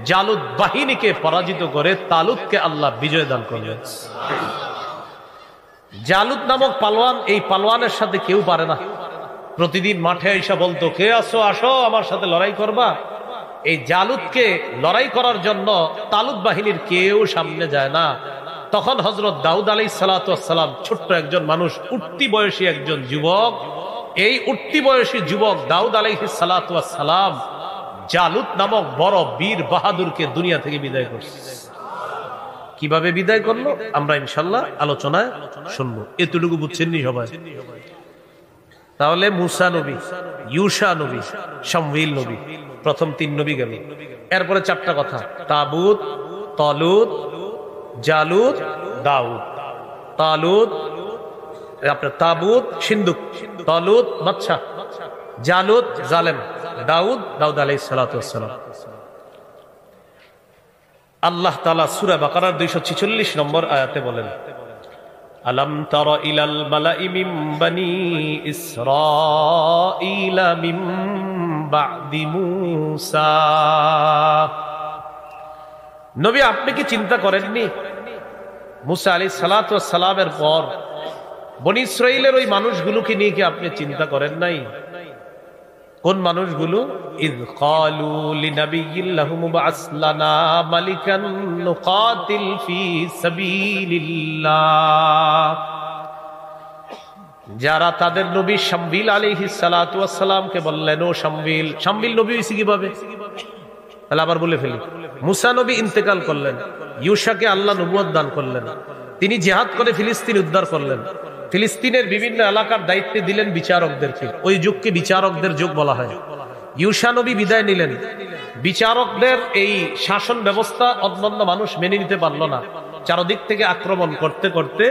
জালুত বাহিনীকে পরাজিত করে তালুতকে আল্লাহ বিজয় দান করলেন। জালুত নামক পালোয়ান, এই পালোয়ানের সাথে কেউ পারে না। প্রতিদিন মাঠে এসে বলতো কে আসো, আসো আমার সাথে লড়াই করবা। এই জালুতকে লড়াই করার জন্য তালুত বাহিনীর কেউ সামনে যায় না। তখন হযরত দাউদ আলাইহিস সালাতু ওয়াস সালাম, ছোট্ট একজন মানুষ, উঠতি বয়সী একজন যুবক, এই উঠতি বয়সী যুবক দাউদ আলাইহিস সালাতু ওয়াস সালাম জালুত নামক বড় বীর বাহাদুরকে দুনিয়া থেকে বিদায় করছে। কিভাবে বিদায় করলো আমরা ইনশাআল্লাহ আলোচনায় শুনবো। এতটুকু বুঝছেন নি সবাই? তাহলে মুসা নবী, ইউশা নবী, শামউইল নবী, প্রথম 3 নবী গেল। এরপরে 4টা কথা, তাবুত, তালুত, জালুত, দাউদ। তালুত আপনার তাবুত সিন্দুক, তালুত বাদশা, জালুত জালেম, দাউদ আলাইহিস সালাতু ওয়াস সালাম। আল্লাহ তাআলা সূরা বাকারার 246 নম্বর আয়াতে বলেন, আলাম তারা ইলাল মালাই মিন বানি ইসরাঈলা মিন বা'দি মূসা। নবী আপনি কি চিন্তা করেননি মুসা আলাইহিস সালাতু ওয়াস সালামের পর বনি ইসরাঈলের ওই মানুষগুলোকে নিয়ে কি আপনি চিন্তা করেন নাই? কোন মানুষগুলো? ইয ক্বালু লিনাবিয়্যিন লাহুম বা'আস লানা মালিকান নুকাতিল ফি সাবিলিল্লাহ, যারা তাদের নবী শামবিল আলাইহিস সালাতু ওয়াস সালামকে বললেন, ও শামবিল। শামবিল নবী হইছে কিভাবে? তাহলে আবার বলে ফেলি। মুসা নবী ইন্তেকাল করলেন, ইউশাকে আল্লাহ নবুয়ত দান করলেন, তিনি জিহাদ করে ফিলিস্তিন উদ্ধার করলেন, ফিলিস্তিনের বিভিন্ন এলাকার দায়িত্বে দিলেন বিচারকদেরকে। ওই যুগকে বিচারকদের যুগ বলা হয়। ইউশা নবী বিদায় নিলেন, বিচারকদের এই শাসন ব্যবস্থা অন্যান্য মানুষ মেনে নিতে পারল না। চারদিক থেকে আক্রমণ করতে করতে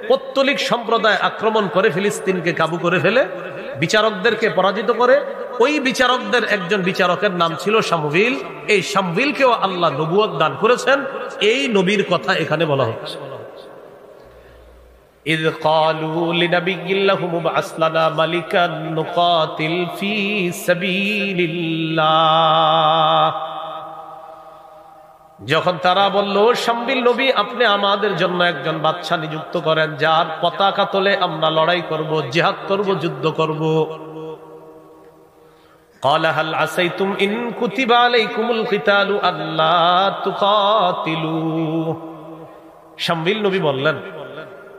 পৌত্তলিক সম্প্রদায় আক্রমণ করে ফিলিস্তিনকে কাবু করে ফেলে, বিচারকদেরকে পরাজিত করে। ওই বিচারকদের একজন বিচারকের নাম ছিল শামবিল। এই শামবিলকেও আল্লাহ নবুয়ত দান করেছেন। এই নবীর কথা এখানে বলা হচ্ছে। إذ قالوا لنبي لهم ابعث لنا ملكا نقاتل في سبيل الله, যখন তারা বলল, শামবিল নবী আপনি আমাদের জন্য একজন বাদশা নিযুক্ত করেন, যার পতাকা তোলে আমরা লড়াই করব, জিহাদ করব, যুদ্ধ করব। قال هل عسيتم إن كتب عليكم القتال ألا تقاتلوا, শামবিল নবী বললেন,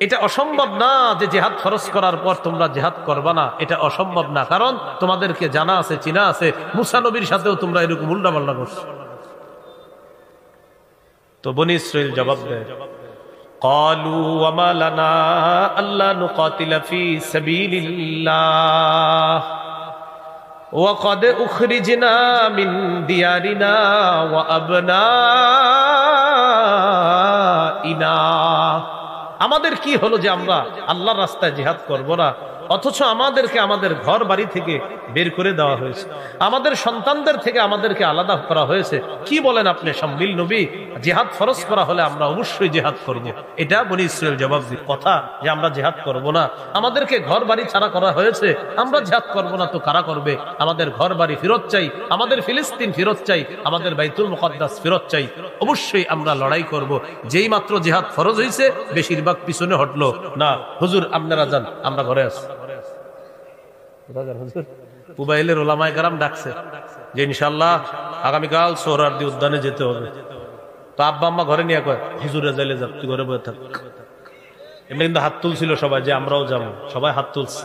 এটা অসম্ভব না যে জিহাদ ফরজ করার পর তোমরা জিহাদ করবা না, এটা অসম্ভব না, কারণ তোমাদেরকে জানা আছে, চিনা আছে, মুসা নবীর সাথেও তোমরা এরকম উল্টাপাল্টা করছো। তো বনী ইসরাইল জবাব দেয়, ক্বালু ওয়া মা লানা আল্লা নুকাতিলা ফি সাবিলিল্লাহ ওয়া ক্বাদ উখরিজনা মিন দিয়ারিনা ওয়া আবনাইনা, আমাদের কি হলো যে আমরা আল্লাহর রাস্তায় জিহাদ করব না, অথচ আমাদেরকে আমাদের ঘর বাড়ি থেকে বের করে দেওয়া হয়েছে, আমাদের সন্তানদের থেকে আমাদেরকে আলাদা করা হয়েছে। কি বলেন আপনি শামবিল নবী? জিহাদ ফরজ করা হলে আমরা অবশ্যই জিহাদ করব। এটা বনী ইসরাইল জবাব দিল। কথা যে আমরা জিহাদ করব না, আমাদেরকে ঘর বাড়ি ছাড়া করা হয়েছে, আমরা জিহাদ করব না তো কারা করবে? আমাদের ঘর বাড়ি ফেরত চাই, আমাদের ফিলিস্তিন ফেরত চাই, আমাদের বাইতুল মুকদ্দাস ফেরত চাই, অবশ্যই আমরা লড়াই করব। যেই মাত্র জিহাদ ফরজ হয়েছে বেশিরভাগ পিছনে হটলো, না হুজুর আপনারা যান, আমরা ঘরে আছি। পুবাইলের ওলামায়ে কেরাম ডাকছে যে ইনশাআল্লাহ আগামীকাল সোহরাওয়ার্দী উদ্যানে যেতে হবে। তো আব্বা আম্মা ঘরে নিয়ে কয়, হুজুরে যাইলে যাক, তুই ঘরে বসে থাক। এমনি কিন্তু হাত তুলছিল সবাই যে আমরাও যাবো, সবাই হাত তুলছে।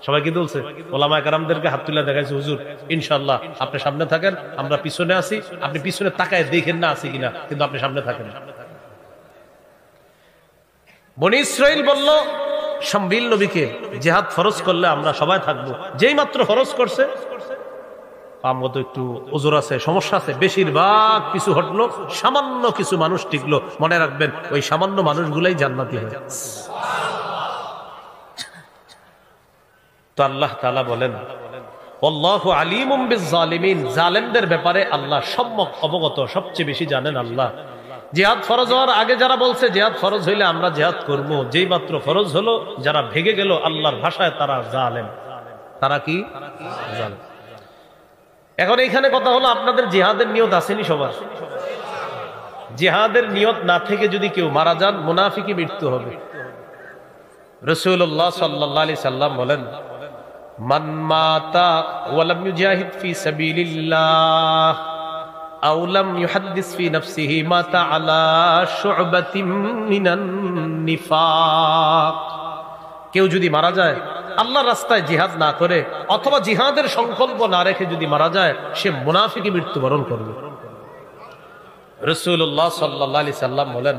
সবাই কি তুলছে? ওলামায়ে কেরামদেরকে হাত তুলে দেখাইছে, হুজুর ইনশাআল্লাহ আপনি সামনে থাকেন, আমরা পিছনে আছি, আপনি পিছনে তাকায় দেখেন না আছি কিনা, কিন্তু আপনি সামনে থাকেন। বনী ইসরাইল বলল শামবিল নবীকে, জিহাদ ফরজ করলে আমরা সবাই থাকবো। যেই মাত্র ফরজ করছে, আমগত একটু ওজোর আছে, সমস্যা আছে, বেশিরভাগ কিছু হটলো, সামান্য কিছু মানুষ টিকলো। মনে রাখবেন ওই সামান্য মানুষগুলাই জান্নাতি হয়। তো আল্লাহ তাআলা বলেন, আল্লাহু আলিমুম বিজ-জালিমিন, জালেমদের ব্যাপারে আল্লাহ সম্যক অবগত, সবচেয়ে বেশি জানেন আল্লাহ। জিহাদ ফরজ হওয়ার আগে যারা বলছে জিহাদ ফরজ হইলে আমরা জিহাদ করব, যেই মাত্র ফরজ হলো যারা ভেগে গেল, আল্লাহর ভাষায় তারা জালেম। তারা কি? জালেম। এখন এইখানে কথা হলো, আপনাদের জিহাদের নিয়ত আসেনি সবার? জিহাদের নিয়ত না থেকে যদি কেউ মারা যান, মুনাফিকি মৃত্যু হবে। রাসূলুল্লাহ সাল্লাল্লাহু আলাইহি সাল্লাম বলেন, মান মাতা ওয়া লাম ইউজাহিদ ফি সাবিলিল্লাহ আও লাম ইউহাদ্দিস ফি নাফসিহি মাতা আলা শু'বাতিন মিনান নিফাক, কেউ যদি মারা যায় আল্লাহর রাস্তায় জিহাদ না করে অথবা জিহাদের সংকল্প না রেখে যদি মারা যায়, সে মুনাফিকি মৃত্যুবরণ করবে। রাসূলুল্লাহ সাল্লাল্লাহু আলাইহি সাল্লাম বলেন,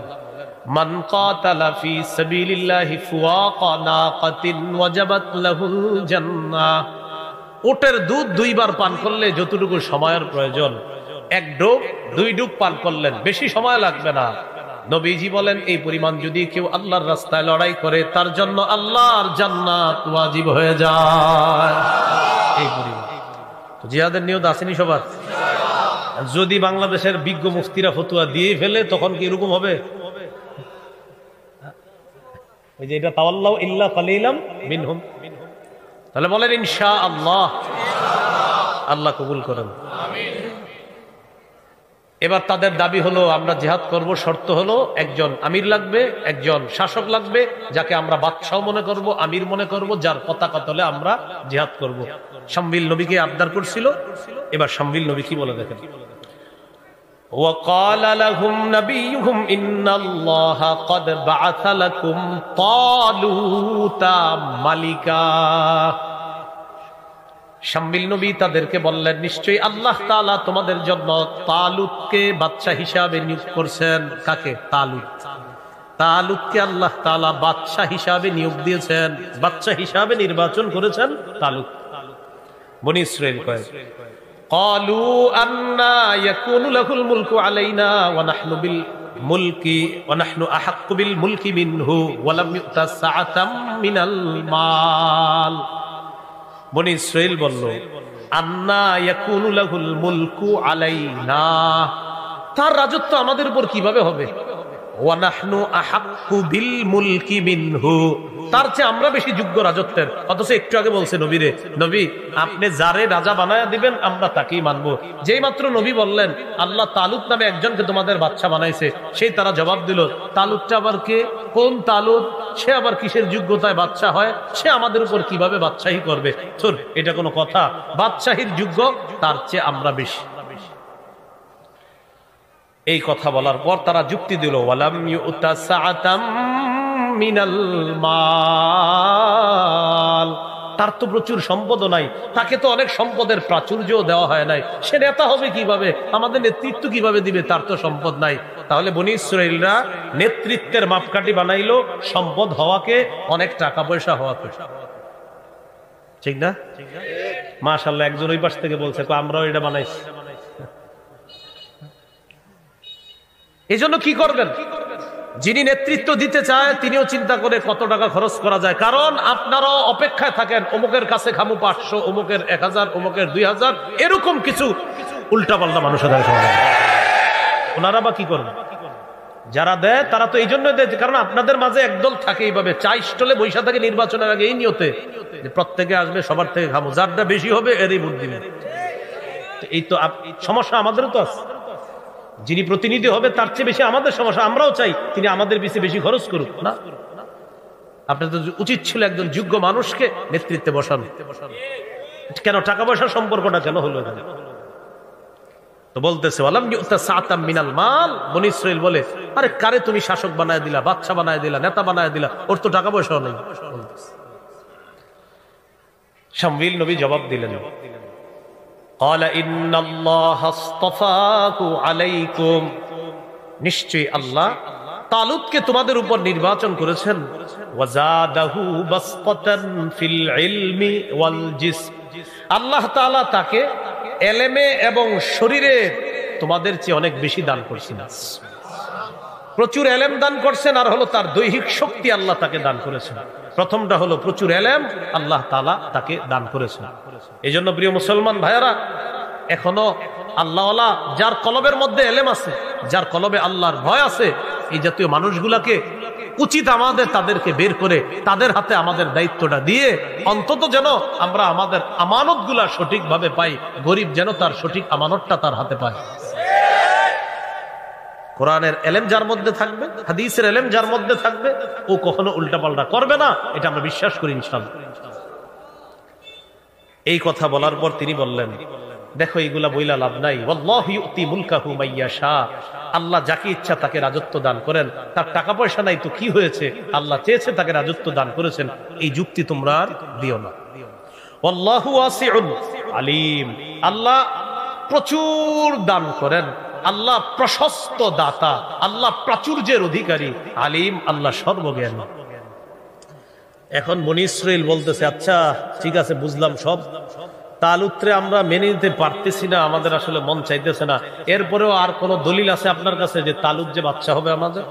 মান কাতালা ফি সাবিলিল্লাহি ফুওয়াকা নাকাতিন ওয়াজাবাত লাহুল জান্নাহ, ওটের দুধ দুইবার পান করলে যতটুকু সময়ের প্রয়োজন, এক ডুব দুই ডুব পান করলেন, বেশি সময় লাগবে না। নবীজি বলেন, এই পরিমাণ যদি কেউ আল্লাহর রাস্তায় লড়াই করে, তার জন্য আল্লাহর জান্নাত ওয়াজিব হয়ে যায়। এই পরিমাণ। তো জিহাদের নিয়ত আসেনি সবার? যদি বাংলাদেশের বিজ্ঞ মুফতিরা ফতোয়া দিয়ে ফেলে, তখন কি এরকম হবে? ওই যে এটা তাওয়াল্লাউ ইল্লা কালিলাম মিনহুম, তাহলে বলেন ইনশাআল্লাহ। আল্লাহ কবুল করেন। এবার তাদের দাবি হলো আমরা জিহাদ করব, শর্ত হলো একজন আমির লাগবে, একজন শাসক লাগবে, যাকে আমরা বাদশাহ মনে করব, আমির মনে করব, যার পতাকা তলে আমরা জিহাদ করব। শামবিল নবীকে আবদার করছিল। এবার শামবিল নবী কি বলে দেখেন, وقال لهم نبيهم إن الله قد بعث لكم طالوت ملكا। শামবিল নবী তাদেরকে বললেন, নিশ্চয়ই আল্লাহ তাআলা তোমাদের জন্য তালুতকে বাদশা হিসাবে নিয়োগ করছেন। কাকে? তালুত। তালুতকে আল্লাহ তাআলা বাদশা হিসাবে নিয়োগ দিয়েছেন, বাদশা হিসাবে নির্বাচন করেছেন তালুত। বনি ইসরাইল কয়, قالوا أنا يكون له الملك علينا ونحن أحق بالملك منه ولم يؤت سعة من المال। বনি ইসরাইল বলল, আন্না ইয়াকুনু লাহুল মুলকু আলাইনা, তার রাজত্ব আমাদের উপর কিভাবে হবে? ওয়া নাহনু আহাক্কু বিল মুলকি মিনহু, তার চেয়ে আমরা বেশি যোগ্য রাজত্বের। অথচ একটু আগে বলছে নবীরে, নবী আপনি যারে রাজা বানায়া দিবেন আমরা তাকেই মানবো। যেই মাত্র নবী বললেন আল্লাহ তালুত নামে একজনকে তোমাদের বাদশা বানাইছে, সেই তারা জবাব দিল, তালুতটা আবার কে? কোন তালুত? সে আবার কিসের যোগ্যতায় বাদশা হয়? সে আমাদের উপর কিভাবে বাদশাহী করবে? তোর এটা কোনো কথা? বাদশাহীর যোগ্য তার চেয়ে আমরা বেশি। এই কথা বলার পর তারা যুক্তি দিল, ওয়ালাম ইউতা সাআতাম মিনাল মাল, তার তো প্রচুর সম্পদ নাই, তাকে তো অনেক সম্পদের প্রাচুর্য দেওয়া হয় নাই, সে নেতা হবে কিভাবে, আমাদের নেতৃত্ব কিভাবে দিবে, তার তো সম্পদ নাই। তাহলে বনি ইসরাইলরা নেতৃত্বের মাপকাঠি বানাইলো সম্পদ হওয়াকে, অনেক টাকা পয়সা হওয়াকে। ঠিক না? মাশাআল্লাহ, একজন ওই পাশ থেকে বলছে আমরাও এটা বানাইছি। এই জন্য কি করবেন, যিনি নেতৃত্ব দিতে চায় তিনিও চিন্তা করে কত টাকা খরচ করা যায়। কারণ আপনারাও অপেক্ষায় থাকেন, অমুকের কাছে খামু 500, অমুকের 1000, অমুকের 2000, এরকম কিছু উল্টাপাল্টা মানুষের ওনারা বা কি করবেন? যারা দেয় তারা তো এই জন্য দেয় কারণ আপনাদের মাঝে একদল থাকে এইভাবে চা স্টলে বৈশা থাকে নির্বাচনের আগে এই নিয়তে যে প্রত্যেকে আসবে, সবার থেকে খামু, যারটা বেশি হবে এরই ভোট দিবে। এই তো সমস্যা আমাদেরও তো আছে। যিনি প্রতিনিধি হবে তার চেয়ে বেশি আমাদের সমস্যা, আমরাও চাই তিনি আমাদের পিছিয়ে বেশি খরচ করুক না। আপনার তো উচিত ছিল একজন যোগ্য মানুষকে নেতৃত্বে বসানো। কেন টাকা পয়সার সম্পর্কটা কেন হলো? তো বলতেছে ওয়ালাম ইউতা সাআতাম মিনাল মাল। বনি ইসরাইল বলে, আরে কারে তুমি শাসক বানায় দিলা, বাদশা বানায় দিলা, নেতা বানায় দিলা, ওর তো টাকা পয়সাও নেই। শামবিল নবী জবাব দিলেন, قال إن الله اصطفاه عليكم, নিশ্চয়ই আল্লাহ তালুতকে তোমাদের উপর নির্বাচন করেছেন। ওয়াজাদাহু বাসতান ফিল ইলমি ওয়াল জিসম, আল্লাহ তাআলা তাকে এলেমে এবং শরীরে তোমাদের চেয়ে অনেক বেশি দান করেছেন। প্রচুর এলেম দান করছেন, আর হলো তার দৈহিক শক্তি আল্লাহ তাকে দান করেছেন। প্রথমটা হলো প্রচুর এলেম আল্লাহ তাআলা তাকে দান করেছেন। এই জন্য প্রিয় মুসলমান ভাইয়ারা, এখনো আল্লাহওয়ালা যার কলবের মধ্যে এলেম আছে, যার কলবে আল্লাহর ভয় আছে, এই জাতীয় মানুষগুলাকে উচিত আমাদের তাদেরকে বের করে তাদের হাতে আমাদের দায়িত্বটা দিয়ে অন্তত যেন আমরা আমাদের আমানতগুলা সঠিকভাবে পাই, গরিব যেন তার সঠিক আমানতটা তার হাতে পায়। কোরআনের এলেম যার মধ্যে থাকবে, হাদিসের এলেম যার মধ্যে থাকবে, ও কখনো উল্টাপাল্টা করবে না, এটা আমরা বিশ্বাস করি ইনশাআল্লাহ। এই কথা বলার পর তিনি বললেন, দেখো এইগুলা বইলা লাভ নাই, আল্লাহু ইউতি মুলকাহু মাইয়াশা, আল্লাহ যাকে ইচ্ছা তাকে রাজত্ব দান করেন। তার টাকা পয়সা নাই তো কি হয়েছে, আল্লাহ চেয়েছে তাকে রাজত্ব দান করেছেন, এই যুক্তি তোমরা আর দিও না। আল্লাহু ওয়াসিউন আলিম, আল্লাহ প্রচুর দান করেন, আল্লাহ প্রশস্ত দাতা, আল্লাহ প্রাচুর্যের অধিকারী, আলিম, আল্লাহ সর্বজ্ঞানী। এখন বনি ইসরাইল বলতেছে, আচ্ছা ঠিক আছে বুঝলাম সব, তালুতরে আমরা মেনে নিতে পারতেছি না, আমাদের আসলে মন চাইতেছে না, এরপরেও আর কোন দলিল আছে আপনার কাছে যে তালুত যে বাদশা হবে আমাদের?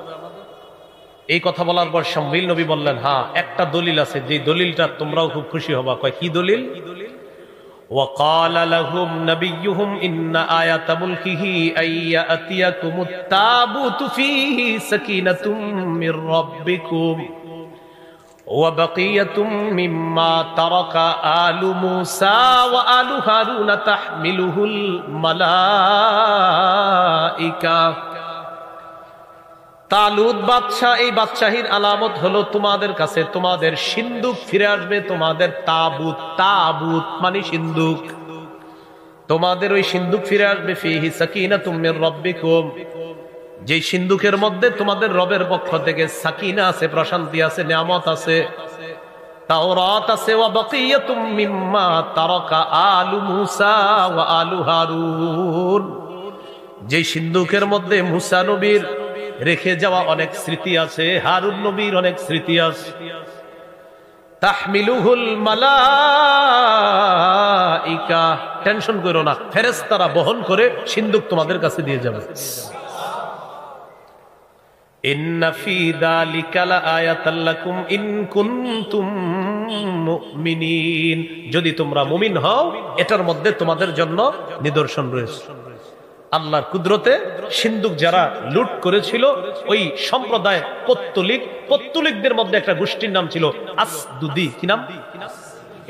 এই কথা বলার পর শামবিল নবী বললেন, হ্যাঁ একটা দলিল আছে, যে দলিলটা তোমরাও খুব খুশি হবা। কয় কি দলিল? وقال لهم نبيهم إن آية ملكه أن يأتيكم التابوت فيه سكينة من ربكم وبقية مما ترك آل موسى وآل هارون تحمله الملائكة তালুত বাদশাহ, এই বাদশাহীর আলামত হলো তোমাদের কাছে তোমাদের সিন্দুক ফিরে আসবে, তোমাদের তাবুত, তাবুত মানে সিন্দুক, তোমাদের ওই সিন্দুক ফিরে আসবে। ফিহি সাকিনাতুম মির রাব্বিকুম, যে সিন্দুকের মধ্যে তোমাদের রবের পক্ষ থেকে সাকিনা আছে, প্রশান্তি আছে, নিয়ামত আছে, তাওরাত আছে। ওয়া বাকিয়াতুম মিম্মা তারাকা আলু মুসা ওয়া আলু হারুন, যে সিন্দুকের মধ্যে মুসা নবীর রেখে যাওয়া অনেক স্মৃতি আছে, হারুন নবীর অনেক স্মৃতি আছে। তাহমিলুহুল মালাইকা, টেনশন করো না, ফেরেশতারা বহন করে সিন্দুক তোমাদের কাছে দিয়ে যাবে। ইন্না ফি যালিকা লাআয়াতাল লাকুম ইন কুনতুম মুমিনিন, যদি তোমরা মুমিন হও এটার মধ্যে তোমাদের জন্য নিদর্শন রয়েছে। আল্লাহর কুদরতে সিন্দুক যারা লুট করেছিল ওই সম্প্রদায় পত্তলিকদের মধ্যে একটা গোষ্ঠীর নাম ছিল আসদুদি। কি নাম?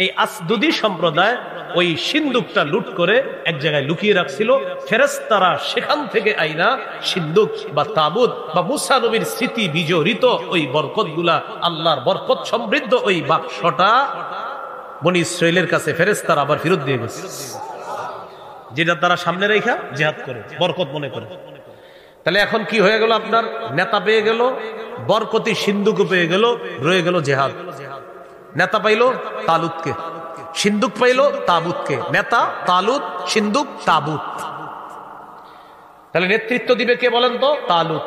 এই আসদুদি সম্প্রদায় ওই সিন্দুকটা লুট করে এক জায়গায় লুকিয়ে রাখছিল। ফেরেশতারা সেখান থেকে আইনা সিন্দুক বা তাবুত বা মুসা নবীর স্মৃতি বিজড়িত ওই বরকতগুলা, আল্লাহর বরকত সমৃদ্ধ ওই বাক্সটা বনি ইসরাইলের কাছে ফেরেশতারা আবার ফেরত দিয়ে গেছে, যেটা তারা সামনে রেখা জিহাদ করে বরকত মনে করে। তাহলে এখন কি হয়ে গেল? আপনার নেতা পেয়ে গেল, বরকতি সিন্দুক পেয়ে গেল, রয়ে গেল জিহাদ। নেতা পাইলো তালুতকে, সিন্দুক পাইলো তাবুতকে। নেতা তালুত, সিন্দুক তাবুত। তাহলে নেতৃত্ব দিবে কে বলেন তো? তালুত।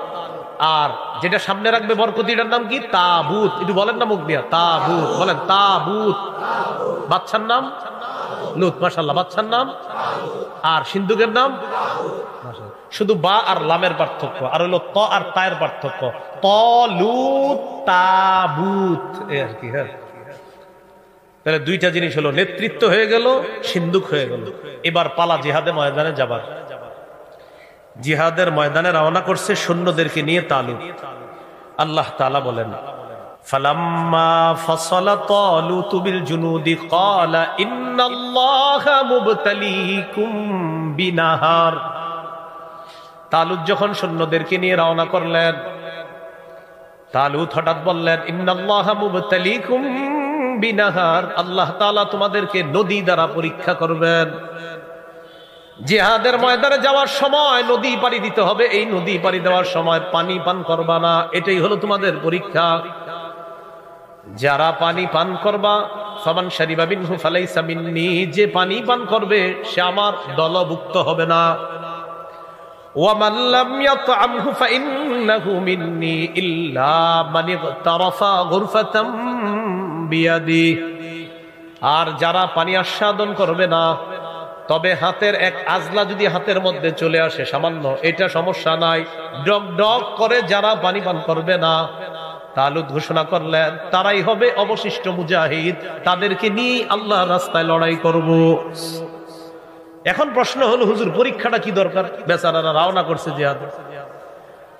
আর যেটা সামনে রাখবে বরকতিটার নাম কি? তাবুত। একটু বলেন না মুখ দিয়া, তাবুত বলেন, তাবুত। বাচ্চার নাম লুত, মাশাআল্লাহ। বাচ্চার নাম আর সিন্দুকের নাম শুধু বা আর লামের পার্থক্য, আর হলো ত আর তায়ের পার্থক্য। তলুত তাবুত, এই আর কি। হ্যাঁ, তাহলে দুইটা জিনিস হলো, নেতৃত্ব হয়ে গেল, সিন্দুক হয়ে গেল। এবার পালা জিহাদে ময়দানে যাবার। জিহাদের ময়দানে রওনা করছে সৈন্যদেরকে নিয়ে তালুত। আল্লাহ তাআলা বলেন, ফালাম্মা ফাসালা তালুতু বিল জুনুদি ক্বালা ইন্নাল্লাহা মুবতালিকুম বিনাহার। তালুত যখন সৈন্যদেরকে নিয়ে রওনা করলেন, তালুত হঠাৎ বললেন, ইন্নাল্লাহা মুবতালিকুম বিনাহার, আল্লাহ তাআলা তোমাদেরকে নদী দ্বারা পরীক্ষা করবেন। জিহাদের ময়দানে যাওয়ার সময় নদী পাড়ি দিতে হবে, এই নদী পাড়ি দেওয়ার সময় পানি পান করবা না, এটাই হলো তোমাদের পরীক্ষা। যারা পানি পান করবা, ফামান শারিবা মিনহু ফালাইসা মিন্নি, যে পানি পান করবে সে আমার দলভুক্ত হবে না। ওয়া মান লাম ইয়াতআমহু ফাইন্নাহু মিন্নি ইল্লা মান ইগতারাফা গুরফাতাম বিয়াদি, আর যারা পানি আস্বাদন করবে না, তবে হাতের এক আজলা যদি হাতের মধ্যে চলে আসে সামান্য, এটা সমস্যা নাই। ডক ডক করে যারা পানি পান করবে না, তালুত ঘোষণা করলেন তারাই হবে অবশিষ্ট মুজাহিদ, তাদেরকে নিয়ে আল্লাহর রাস্তায় লড়াই করব। এখন প্রশ্ন হলো, হুজুর পরীক্ষাটা কি দরকার? বেচারারা রওনা করছে জিহাদ।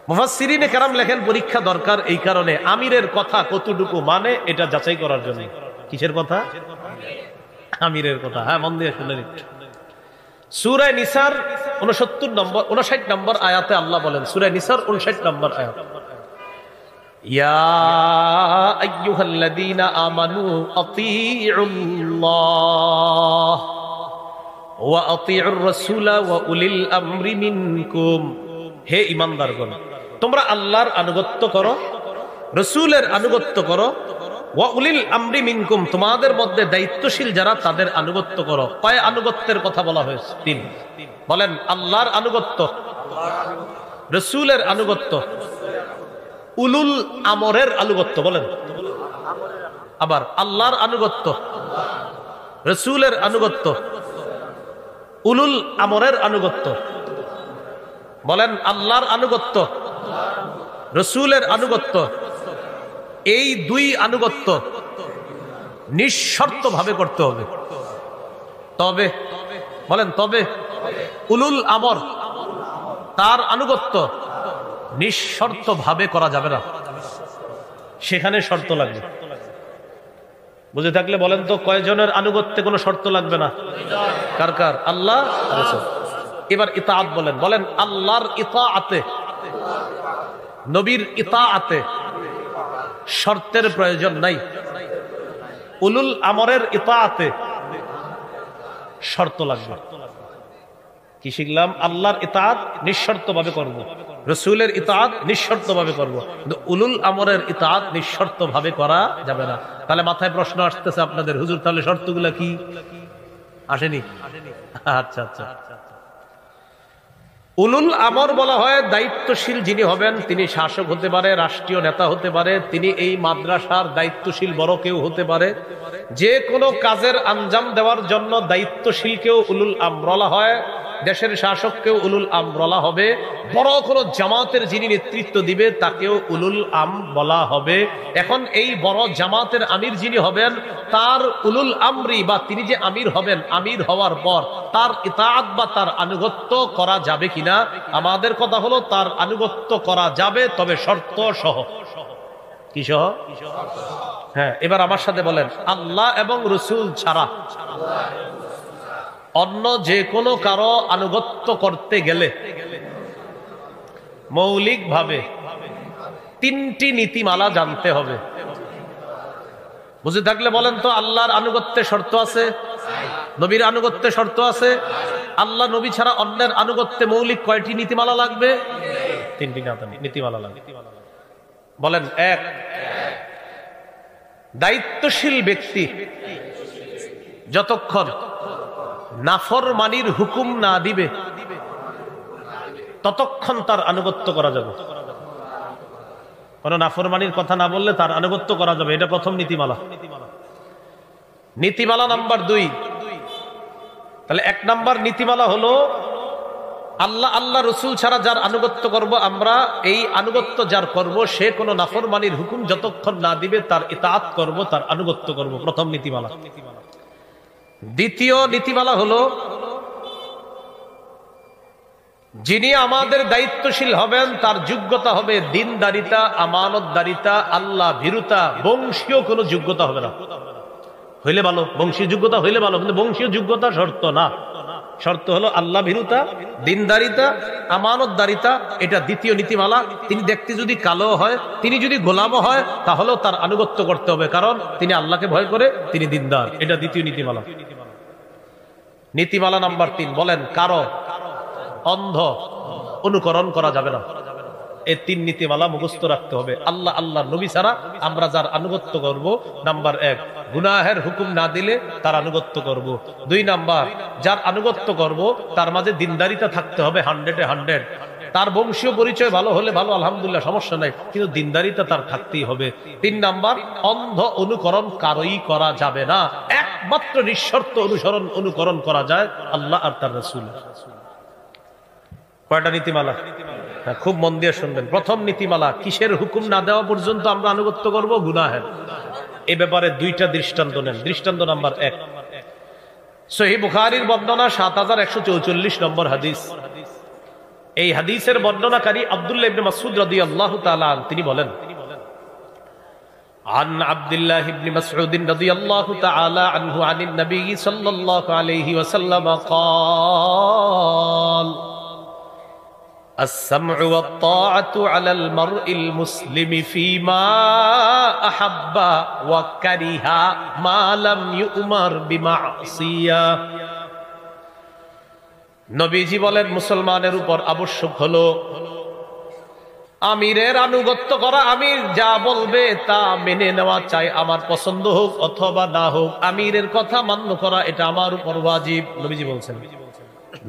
মুফাসসিরিনে কেরাম লেখেন পরীক্ষা দরকার এই কারণে, আমিরের কথা কতটুকু মানে এটা যাচাই করার জন্য। কিসের কথা? আমিরের কথা। হ্যাঁ, মন দিয়ে শুনে নিন। সূরা নিসার 59 নম্বর আয়াতে আল্লাহ বলেন, সূরা নিসার 59 নম্বর আয়াত, ইয়া আইয়ুহাল্লাযীনা আমানু আতিউল্লাহ ওয়া আতিউর রাসূলা ওয়া উলিল আমরি মিনকুম। হে ঈমানদারগণ, তোমরা আল্লাহর আনুগত্য করো, রাসূলের আনুগত্য করো, ওয়া উলিল আমরি মিনকুম, তোমাদের মধ্যে দায়িত্বশীল যারা তাদের আনুগত্য করো। কয় আনুগত্যের কথা বলা হয়েছে? 3। বলেন, আল্লাহর আনুগত্য, রাসূলের আনুগত্য, উলুল আমরের আনুগত্য। বলেন, আবার আল্লাহর আনুগত্য, রাসূলের আনুগত্য, উলুল আমরের আনুগত্য। বলেন, আল্লাহর আনুগত্য, রাসূলের আনুগত্য, এই 2 আনুগত্য নিঃশর্ত ভাবে করতে হবে। তবে বলেন, তবে উলুল আমর, তার আনুগত্য নিঃশর্ত ভাবে করা যাবে না, সেখানে শর্ত লাগবে। বুঝে থাকলে বলেন তো কয়জনের আনুগত্যে কোনো শর্ত লাগবে না? কার কার? আল্লাহ, রাসূল। এবার ইতাআত বলেন, বলেন আল্লাহর ইতাআতে, নবীর ইতাআতে শর্তের প্রয়োজন নাই। উলুল আমরের ইতাআতে শর্ত লাগবে। কি শিখলাম? আল্লাহর ইতাআত নিঃশর্তভাবে করব, রাসূলের ইতাআত নিঃশর্তভাবে করব, কিন্তু উলুল আমরের ইতাআত নিঃশর্তভাবে করা যাবে না। তাহলে মাথায় প্রশ্ন আসতেছে আপনাদের, হুজুর তাহলে শর্তগুলা কি? আসেনি? আচ্ছা আচ্ছা। উলুল আমর বলা হয় দায়িত্বশীল যিনি হবেন, তিনি শাসক হতে পারে, রাষ্ট্রীয় নেতা হতে পারে, তিনি এই মাদ্রাসার দায়িত্বশীল বড় কেউ হতে পারে। যে কোনো কাজের আঞ্জাম দেওয়ার জন্য দায়িত্বশীল কেউ উলুল আমর বলা হয়, দেশের শাসককেও উলুল আমর বলা হবে, বড় কোনো জামাতের যিনি নেতৃত্ব দিবে তাকেও উলুল আমর বলা হবে। এখন এই বড় জামাতের আমির যিনি হবেন তার উলুল আমরি বা তিনি যে আমির হবেন, আমির হওয়ার পর তার ইতাআত বা তার আনুগত্য করা যাবে কিনা? আমাদের কথা হলো তার আনুগত্য করা যাবে, তবে শর্ত সহ। কি সহ? হ্যাঁ, এবার আমার সাথে বলেন, আল্লাহ এবং রাসূল ছাড়া অন্য যে কোনো কারো আনুগত্য করতে গেলে মৌলিকভাবে তিনটি নীতিমালা জানতে হবে। বুঝে থাকলে বলেন তো আল্লাহর আনুগত্যে শর্ত আছে, নবীর আনুগত্যে শর্ত আছে। আল্লাহ নবী ছাড়া অন্যের আনুগত্যে মৌলিক কয়টি নীতিমালা লাগবে? তিনটি নীতিমালা লাগবে। বলেন, এক, দায়িত্বশীল ব্যক্তি যতক্ষণ নাফরমানির হুকুম না দিবে ততক্ষণ তার আনুগত্য করা যাবে। কোন নাফরমানির কথা না বললে তার আনুগত্য করা যাবে, এটা প্রথম নীতিমালা। নীতিমালা নাম্বার 2, তাহলে 1 নাম্বার নীতিমালা হলো আল্লাহ আল্লাহ রাসূল ছাড়া যার আনুগত্য করব আমরা, এই আনুগত্য যার করব সে কোন নাফরমানির হুকুম যতক্ষণ না দিবে তার ইতাআত করব, তার আনুগত্য করব, প্রথম নীতিমালা। দ্বিতীয় নীতিমালা হলো যিনি আমাদের দায়িত্বশীল হবেন তার যোগ্যতা হবে দিনদারিতা, আমানতদারিতা, আল্লাহ ভীরুতা, বংশীয় কোনো যোগ্যতা হবে না। হইলে ভালো, বংশীয় যোগ্যতা হইলে ভালো, কিন্তু বংশীয় যোগ্যতা শর্ত না। শর্ত হলো আল্লাহ ভীরুতা, দিনদারিতা, আমানতদারিতা, এটা দ্বিতীয় নীতিমালা। তিনি দেখতে যদি কালো হয়, তিনি যদি গোলামও হয়, তাহলেও তার আনুগত্য করতে হবে, কারণ তিনি আল্লাহকে ভয় করে, তিনি দিনদার। এটা দ্বিতীয় নীতিমালা। নীতিমালা নাম্বার 3, বলেন কারো অন্ধ অনুকরণ করা যাবে না। এই 3 নীতিমালা মুখস্থ রাখতে হবে। আল্লাহ আল্লাহ নবী ছাড়া আমরা যার আনুগত্য করব, নাম্বার 1, গুনাহের হুকুম না দিলে তার আনুগত্য করব। 2 নাম্বার, যার আনুগত্য করব তার মাঝে দিনদারিতা থাকতে হবে 100-এ 100। তার বংশীয় পরিচয় ভালো হলে ভালো, আলহামদুলিল্লাহ, সমস্যা নাই, কিন্তু দিনদারিতা তার থাকতেই হবে। 3 নাম্বার, অন্ধ অনুকরণ কারোই করা যাবে না, একমাত্র নিঃশর্ত অনুকরণ করা যায় আল্লাহ আর তার রাসূল। কয়টা নীতিমালা? খুব মন দিয়ে শুনবেন। প্রথম নীতিমালা, কিসের হুকুম না দেওয়া পর্যন্ত আমরা আনুগত্য করব? গুনাহের। এই ব্যাপারে 2টা দৃষ্টান্ত নেন। দৃষ্টান্ত নাম্বার 1, সহিহ বুখারীর বর্ণনা 7144 নম্বর হাদিস। এই হাদিসের বর্ণনাকারী আব্দুল্লাহ ইবনে মাসউদ রাদিয়াল্লাহু তাআলা আনহু, তিনি বলেন, عن عبد الله بن مسعود رضي الله تعالى عنه عن النبي صلى الله عليه وسلم قال السمع والطاعة على المرء المسلم فيما أحب وكره ما لم يؤمر بمعصية। নবীজি বলেন, মুসলমানের উপর আবশ্যক হলো আমিরের আনুগত্য করা। আমির যা বলবে তা মেনে নেওয়া, চাই আমার পছন্দ হোক অথবা না হোক, আমিরের কথা মান্য করা, এটা আমার উপর ওয়াজিব। নবীজি বলছেন,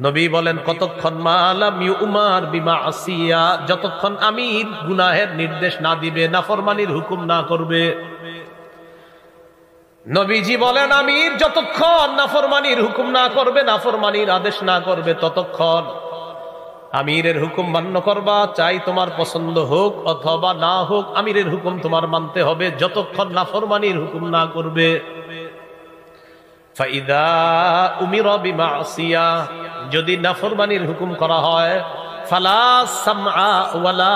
নবী বলেন, কতক্ষণ মালাম ইউমার বিমাসিয়া, যতক্ষণ আমির গুনাহের নির্দেশ না দিবে, নাফরমানির হুকুম না করবে। নবীজি বলেন, আমির যতক্ষণ নাফরমানির হুকুম না করবে, নাফরমানির আদেশ না করবে, ততক্ষণ আমিরের হুকুম মান্য করবা, চাই তোমার পছন্দ হোক অথবা না হোক, আমিরের হুকুম তোমার মানতে হবে যতক্ষণ নাফরমানির হুকুম না করবে। ফাইদা উমিরা বিমাসিয়া, যদি নাফরমানির হুকুম করা হয়, ফালা সামআ ওয়ালা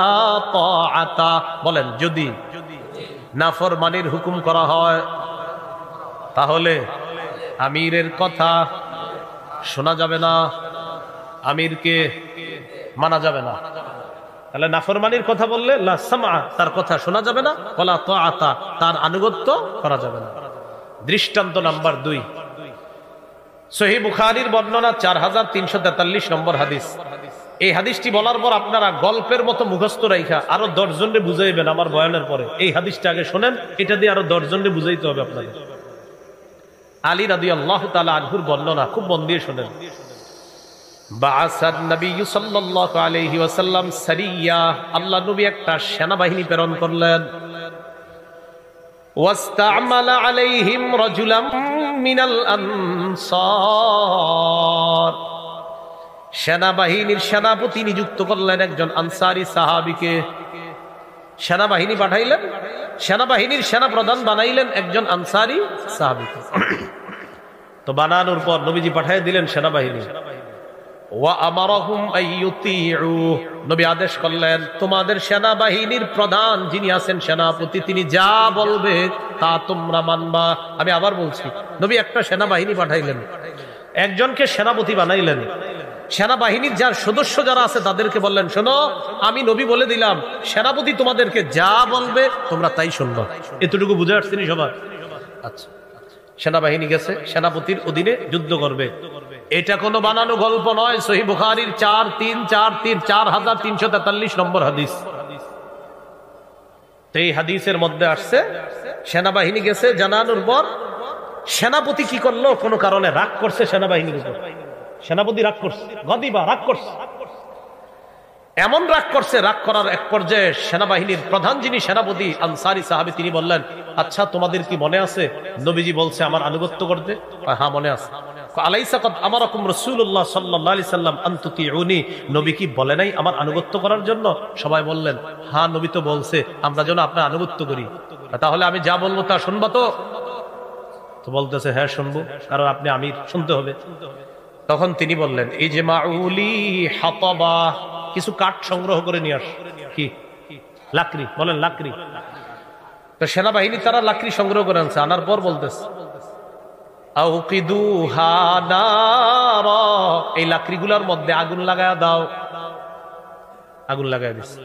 তাআতা, বলেন যদি নাফরমানির হুকুম করা হয়, তাহলে আমিরের কথা শোনা যাবে না, আমিরকে মানা যাবে না। তাহলে নাফরমানির কথা বললে লা সামআ, তার কথা শোনা যাবে না, ওয়ালা তাআতা, তার আনুগত্য করা যাবে না। দৃষ্টান্ত নাম্বার 2, সহিহ বুখারীর বর্ণনা 4343 নম্বর হাদিস। এই হাদিসটি বলার পর আপনারা গল্পের মতো মুখস্থ রাইখা আরো 10 জনকে বুঝাইবেন আমার বয়ানের পরে। এই হাদিসটা আগে শোনেন, এটা দিয়ে আরো 10 জনকে বুঝাইতে হবে আপনাদের। আলী রাদিয়াল্লাহু তাআলা আনহুর বর্ণনা, খুব মন দিয়ে শোনেন। বাআসান নবী সাল্লাল্লাহু আলাইহি ওয়াসাল্লাম সারিয়া, আল্লাহ নবী একটা সেনাবাহিনী প্রেরণ করলেন। ওয়াস্তা'মালা আলাইহিম রাজুলাম মিনাল আনসার, সেনাবাহিনীর সেনাপতি নিযুক্ত করলেন একজন আনসারী সাহাবীকে। সেনাবাহিনী পাঠাইলেন, সেনাবাহিনীর সেনা প্রধান বানাইলেন একজন আনসারী সাহাবীকে। তো বানানোর পর নবীজি পাঠিয়ে দিলেন সেনাবাহিনী। ওয়া আমারাহুম আইয়ুতিউ, নবী আদেশ করলেন তোমাদের সেনাবাহিনীর প্রধান যিনি আছেন সেনাপতি, তিনি যা বলবে তা তোমরা মানবা। আমি আবার বলছি, নবী একটা সেনাবাহিনী পাঠাইলেন, একজনকে সেনাপতি বানাইলেন। সেনাবাহিনীর যার সদস্য যারা আছে তাদেরকে বললেন, শোনো আমি নবী বলে দিলাম, সেনাপতি তোমাদেরকে যা বলবে তোমরা তাই শুনবা। এতটুকু বুঝে আসছেন সবাই? আচ্ছা, সেনাবাহিনী গেছে, সেনাপতির অধীনে যুদ্ধ করবে। এটা কোনো বানানো গল্প নয়, সহিহ বুখারীর 4343 নম্বর হাদিস। তো এই হাদিসের মধ্যে আসছে সেনাবাহিনী গেছে, জানানোর পর সেনাপতি কি করলো, কোনো কারণে রাগ করছে সেনাবাহিনীর উপর। সেনাপতি রাগ করছে, গদিবা রাগ করছে, এমন রাগ করছে, রাগ করার এক পর্যায়ে সেনাবাহিনীর প্রধান যিনি সেনাপতি আনসারী সাহাবী, তিনি বললেন, আচ্ছা তোমাদের কি মনে আছে নবীজি বলছে আমার আনুগত্য করতে? হ্যাঁ মনে আছে। আলাইসা কদ আমারাকুম রাসূলুল্লাহ সাল্লাল্লাহু আলাইহি সাল্লাম আন তুতিউনি, নবী কি বলে নাই আমার আনুগত্য করার জন্য? সবাই বললেন, হ্যাঁ নবী তো বলছে আমরা যেন আপনার আনুগত্য করি, তাহলে আমি যা বলবো তা শুনবা তো? তো বলতেছে হ্যাঁ শুনবো, কারণ আপনি আমির, শুনতে হবে। তখন তিনি বললেন, এই যে মাউলি হাতাবা, কিছু কাঠ সংগ্রহ করে নিয়ে আস। কি? লাকড়ি, বলেন লাকড়ি। তো সেনাবাহিনী তারা লাকড়ি সংগ্রহ করে আনছে, আনার পর বলতেছে আউকিদুহা নারা, এই লাকড়িগুলোর মধ্যে আগুন লাগায়া দাও। আগুন লাগায় দিছে,